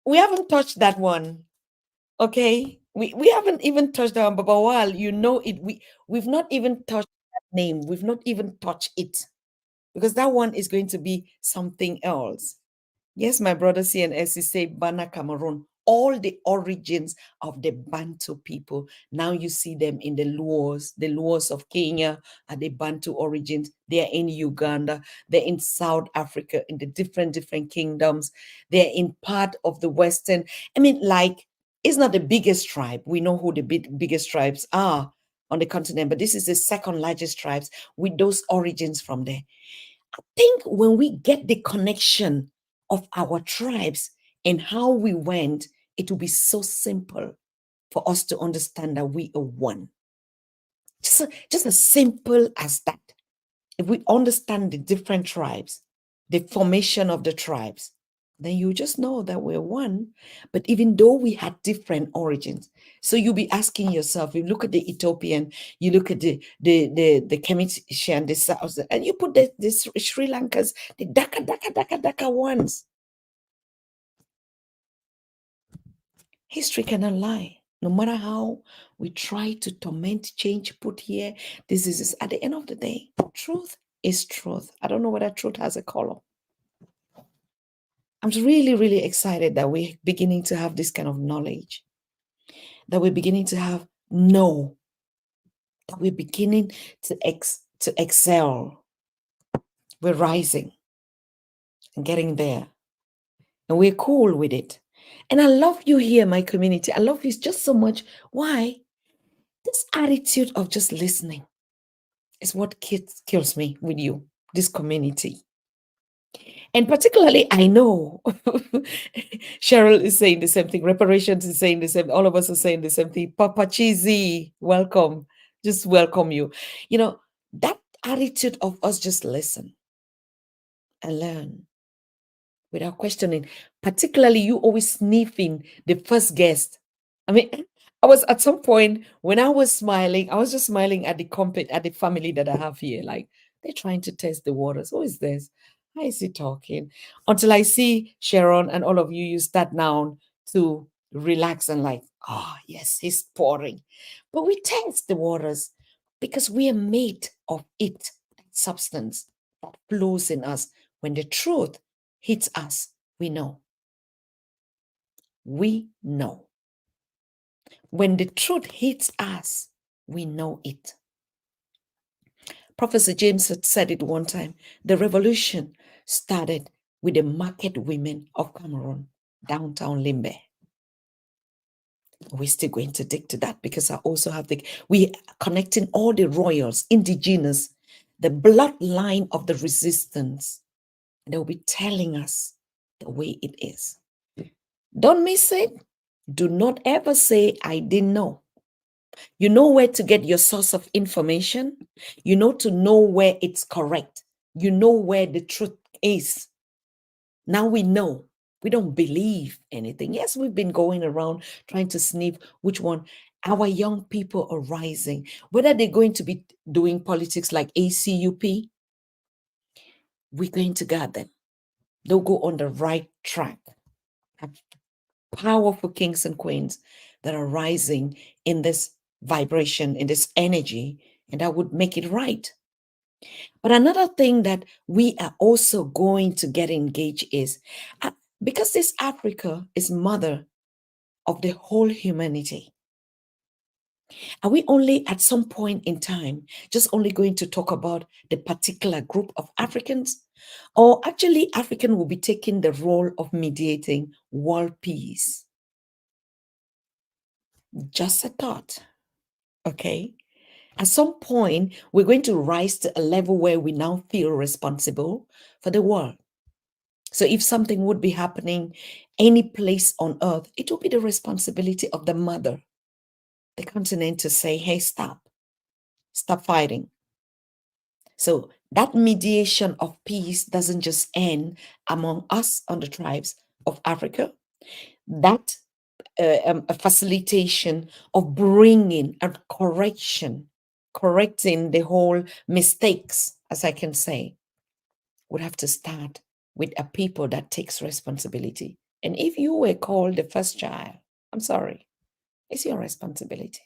We haven't touched that one. Okay, we haven't even touched that one, but while you know it, we've not even touched that name. We've not even touched it because that one is going to be something else. Yes, my brother CNS say Bana Cameroon. All the origins of the Bantu people. Now you see them in the Luos. The Luos of Kenya are the Bantu origins. They are in Uganda. They're in South Africa, in the different kingdoms. They're in part of the Western. I mean, like, it's not the biggest tribe. We know who the biggest tribes are on the continent, but this is the second largest tribes with those origins from there. I think when we get the connection of our tribes and how we went, it will be so simple for us to understand that we are one. Just as simple as that. If we understand the different tribes, the formation of the tribes, then you just know that we're one. But even though we had different origins, so you'll be asking yourself, you look at the Ethiopian, you look at the Kemetic, the South, and you put the Sri Lankas, the Daka ones. History cannot lie. No matter how we try to torment, change, put here, this is at the end of the day, truth is truth. I don't know whether truth has a color. I'm really excited that we're beginning to have this kind of knowledge, that we're beginning to have know, that we're beginning to excel. We're rising and getting there, and we're cool with it. And I love you here, my community. I love you just so much. Why? This attitude of just listening is what kills me with you, this community. And particularly, I know Cheryl is saying the same thing. Reparations is saying the same. All of us are saying the same thing. Papa Cheesy, welcome. Just welcome you. You know, that attitude of us just listen and learn without questioning. Particularly, you always sniffing the first guest. I mean, I was at some point when I was smiling, I was just smiling at the family that I have here. Like, they're trying to test the waters. Who is this? How is he talking? Until I see Sharon and all of you use that noun to relax and like, oh yes, he's pouring. But we test the waters because we are made of it, that substance that flows in us. When the truth hits us, we know. we know. When the truth hits us, we know it. Professor James had said it one time. The revolution started with the market women of Cameroon, downtown Limbe. We're still going to dig to that because I also have we connecting all the royals, indigenous, the bloodline of the resistance. They'll be telling us the way it is. Don't miss it. Do not ever say, I didn't know. You know where to get your source of information. You know where it's correct. You know where the truth is. Now we know. We don't believe anything. Yes, we've been going around trying to sniff which one. Our young people are rising. Whether they're going to be doing politics like ACUP, we're going to guard them. They'll go on the right track. Powerful kings and queens that are rising in this vibration, in this energy, and that would make it right. But another thing that we are also going to get engaged is because this Africa is mother of the whole humanity. Are we only at some point in time just only going to talk about the particular group of Africans? Or actually, African will be taking the role of mediating world peace? Just a thought, okay? At some point, we're going to rise to a level where we now feel responsible for the world. So if something would be happening any place on earth, it will be the responsibility of the mother, the continent, to say, hey, stop fighting. So that mediation of peace doesn't just end among us on the tribes of Africa. That a facilitation of bringing a correcting the whole mistakes, as I can say, would have to start with a people that takes responsibility. And if you were called the first child, I'm sorry, it's your responsibility.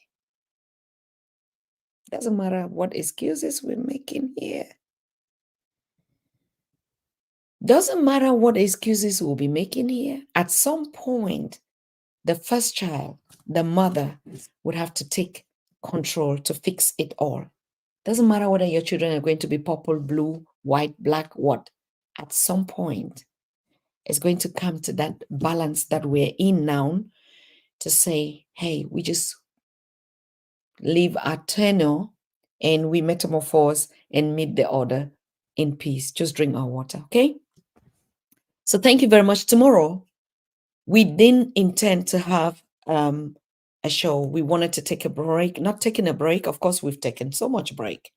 Doesn't matter what excuses we're making here. Doesn't matter what excuses we'll be making here. At some point, the first child, the mother, would have to take control to fix it all. Doesn't matter whether your children are going to be purple, blue, white, black, what. At some point, it's going to come to that balance that we're in now to say, hey, we just leave our tenure and we metamorphose and meet the order in peace. Just drink our water, okay? So thank you very much. Tomorrow, we didn't intend to have a show. We wanted to take a break, not taking a break. Of course, we've taken so much break.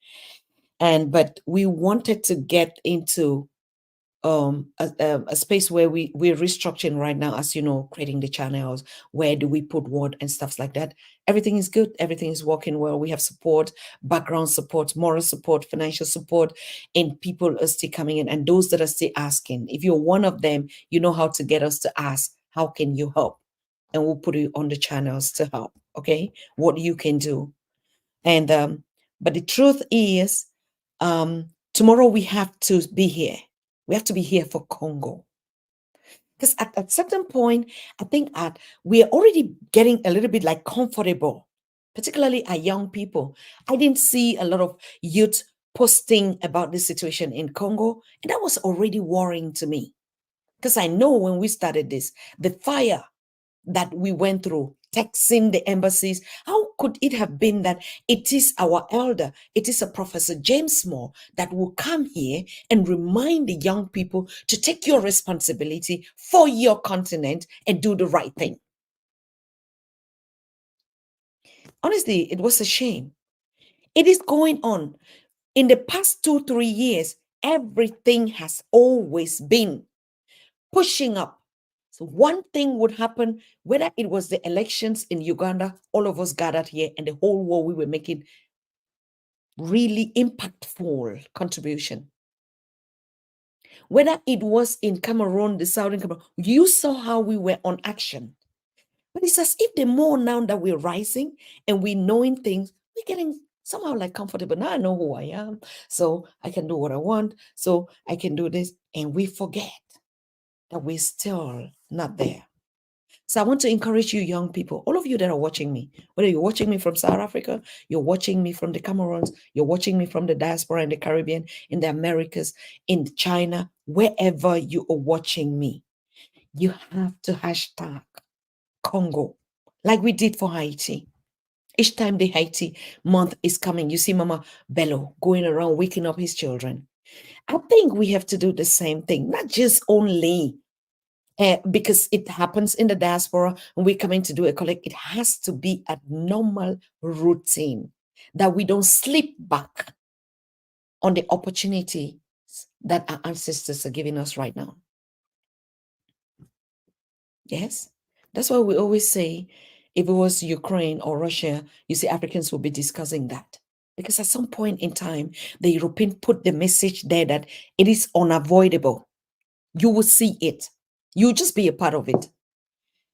But we wanted to get into a space where we're restructuring right now, as you know, creating the channels. Where do we put what and stuff like that? Everything is good. Everything is working well. We have support, background support, moral support, financial support, and people are still coming in. And those that are still asking, if you're one of them, you know how to get us to ask, how can you help? And we'll put you on the channels to help. Okay, what you can do. And but the truth is, tomorrow we have to be here. We have to be here for Congo. Because at a certain point, I think we are already getting a little bit like comfortable, particularly our young people. I didn't see a lot of youth posting about this situation in Congo, and that was already worrying to me. Because I know when we started this, the fire that we went through, texting the embassies, how could it have been that it is our elder, it is a Professor James Moore that will come here and remind the young people to take your responsibility for your continent and do the right thing? Honestly, it was a shame. It is going on. In the past 2-3 years, everything has always been pushing up. So one thing would happen, whether it was the elections in Uganda, all of us gathered here, and the whole world, we were making really impactful contribution. Whether it was in Cameroon, the southern Cameroon, you saw how we were on action. But it's as if the more now that we're rising and we're knowing things, we're getting somehow like comfortable. Now I know who I am, so I can do what I want, so I can do this. And we forget that we're still not there. So I want to encourage you, young people, all of you that are watching me, whether you're watching me from South Africa, you're watching me from the Cameroons, you're watching me from the diaspora in the Caribbean, in the Americas, in China, wherever you are watching me, you have to hashtag Congo, like we did for Haiti. Each time the Haiti month is coming, you see Mama Bello going around waking up his children. I think we have to do the same thing, not just only because it happens in the diaspora and we're coming to do a collect. It has to be a normal routine that we don't slip back on the opportunities that our ancestors are giving us right now. Yes. That's why we always say if it was Ukraine or Russia, you see, Africans will be discussing that. Because at some point in time, the European put the message there that it is unavoidable. You will see it. You'll just be a part of it.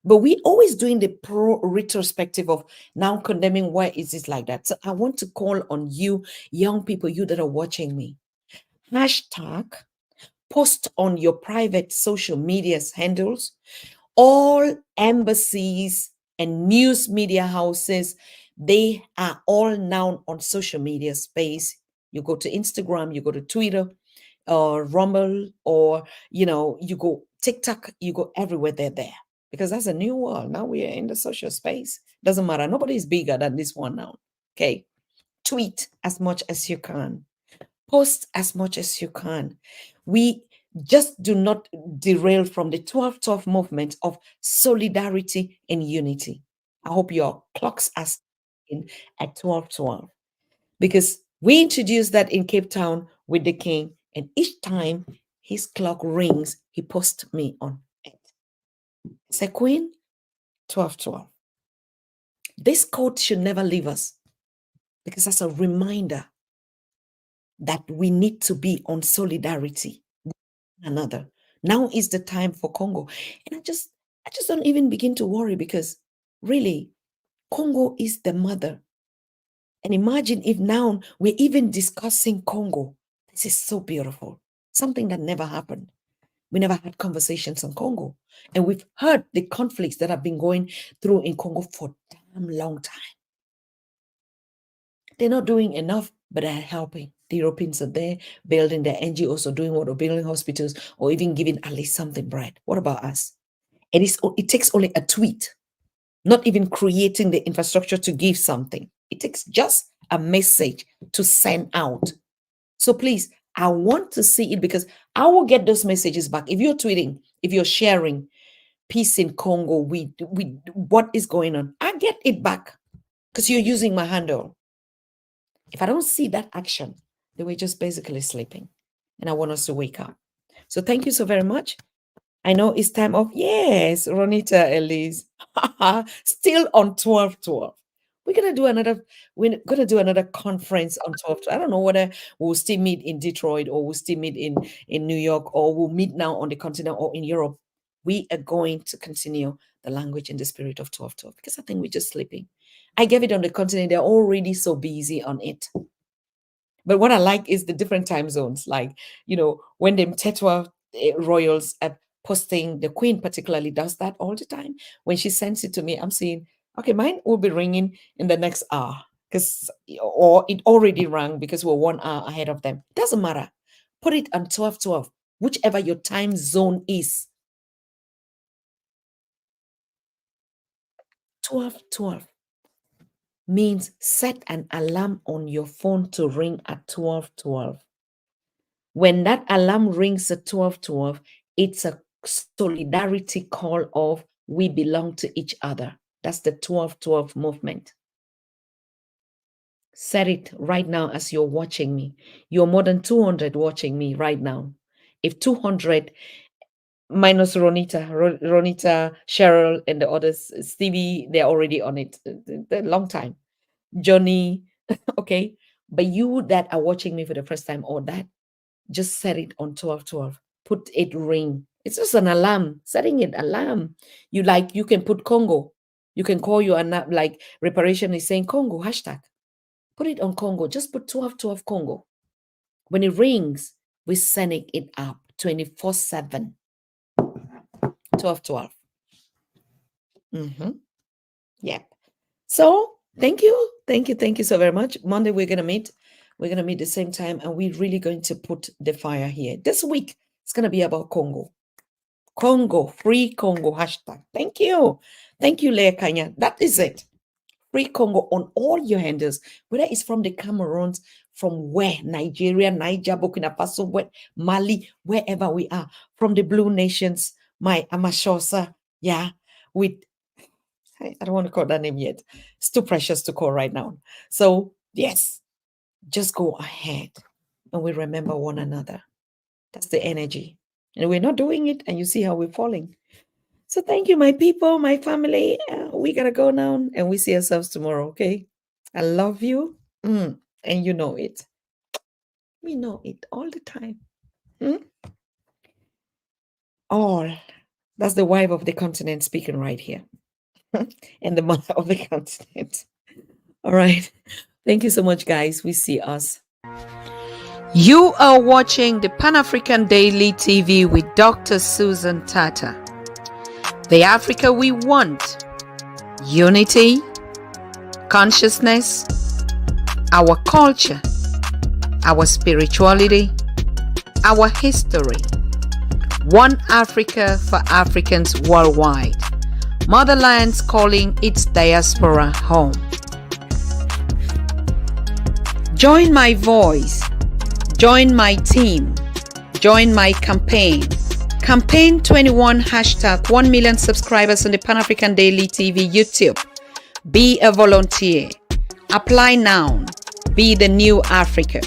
But we always doing the pro retrospective of now condemning why is it like that. So I want to call on you, young people, you that are watching me. Hashtag post on your private social media handles all embassies and news media houses, they are all now on social media space. You go to Instagram, you go to Twitter, or Rumble, or you go TikTok, you go everywhere, they're there. Because that's a new world. Now we are in the social space. Doesn't matter. Nobody is bigger than this one now. Okay. Tweet as much as you can. Post as much as you can. We just do not derail from the 12-12 movement of solidarity and unity. I hope your clocks are in at 12-12 because we introduced that in Cape Town with the king, and each time his clock rings, he posts me on it. Say, Queen, 12-12. This code should never leave us because that's a reminder that we need to be on solidarity another. Now is the time for Congo. And I just don't even begin to worry because really Congo is the mother. And imagine if now we're even discussing Congo. This is so beautiful. Something that never happened. We never had conversations on Congo. And we've heard the conflicts that have been going through in Congo for a damn long time. They're not doing enough, but they're helping. The Europeans are there building their NGOs or doing what, or building hospitals or even giving at least something bread. What about us? It takes only a tweet, not even creating the infrastructure to give something. It takes just a message to send out. So please, I want to see it because I will get those messages back. If you're tweeting, if you're sharing peace in Congo, we what is going on? I get it back because you're using my handle. If I don't see that action, then we're just basically sleeping. And I want us to wake up. So thank you so very much. I know it's time of, yes, Ronita Elise. Still on 12-12. We're gonna do another conference on 12-12. I don't know whether we'll still meet in Detroit or we'll still meet in New York or we'll meet now on the continent or in Europe. We are going to continue the language and the spirit of 12-12 because I think we're just sleeping. I gave it on the continent, they're already so busy on it. But what I like is the different time zones. Like, when the Mthethwa royals are posting, the queen particularly does that all the time. When she sends it to me, I'm seeing, okay, mine will be ringing in the next hour or it already rang because we're 1 hour ahead of them. Doesn't matter. Put it on 12-12, whichever your time zone is. 12-12 means set an alarm on your phone to ring at 12-12. When that alarm rings at 12-12, it's a solidarity call of we belong to each other. That's the 12-12 movement. Set it right now as you're watching me. You're more than 200 watching me right now. If 200 minus Ronita, Cheryl, and the others, Stevie, they're already on it. A long time. Johnny, okay. But you that are watching me for the first time or that, just set it on 12-12. Put it ring. It's just an alarm. Setting it alarm. You can put Congo. You can call your like reparation is saying Congo hashtag. Put it on Congo. Just put 12-12 Congo. When it rings, we're sending it up 24/7. 12-12. Mm-hmm. Yep. So thank you. Thank you so very much. Monday we're gonna meet. We're gonna meet the same time, and we're really going to put the fire here. This week it's gonna be about Congo. Congo, free Congo hashtag. Thank you. Thank you, Leah Kanya. That is it. Free Congo on all your handles, whether it's from the Cameroons, from where, Nigeria, Niger, Burkina Faso, where, Mali, wherever we are, from the Blue Nations, my Amashosa, yeah, with, I don't want to call that name yet. It's too precious to call right now. So, yes, just go ahead and we remember one another. That's the energy. And we're not doing it, and you see how we're falling. So thank you, my people, my family. We gotta go now, and we see ourselves tomorrow, okay? I love you, and you know it. We know it all the time. All. That's the wife of the continent speaking right here, and the mother of the continent. All right. Thank you so much, guys. We see us. You are watching the Pan African Daily TV with Dr. Susan Tata. The Africa we want. Unity, consciousness, our culture, our spirituality, our history. One Africa for Africans worldwide. Motherland's calling its diaspora home. Join my voice. Join my team. Join my campaign. Campaign 21 hashtag 1 million subscribers on the Pan African Daily TV YouTube. Be a volunteer. Apply now. Be the new Africa.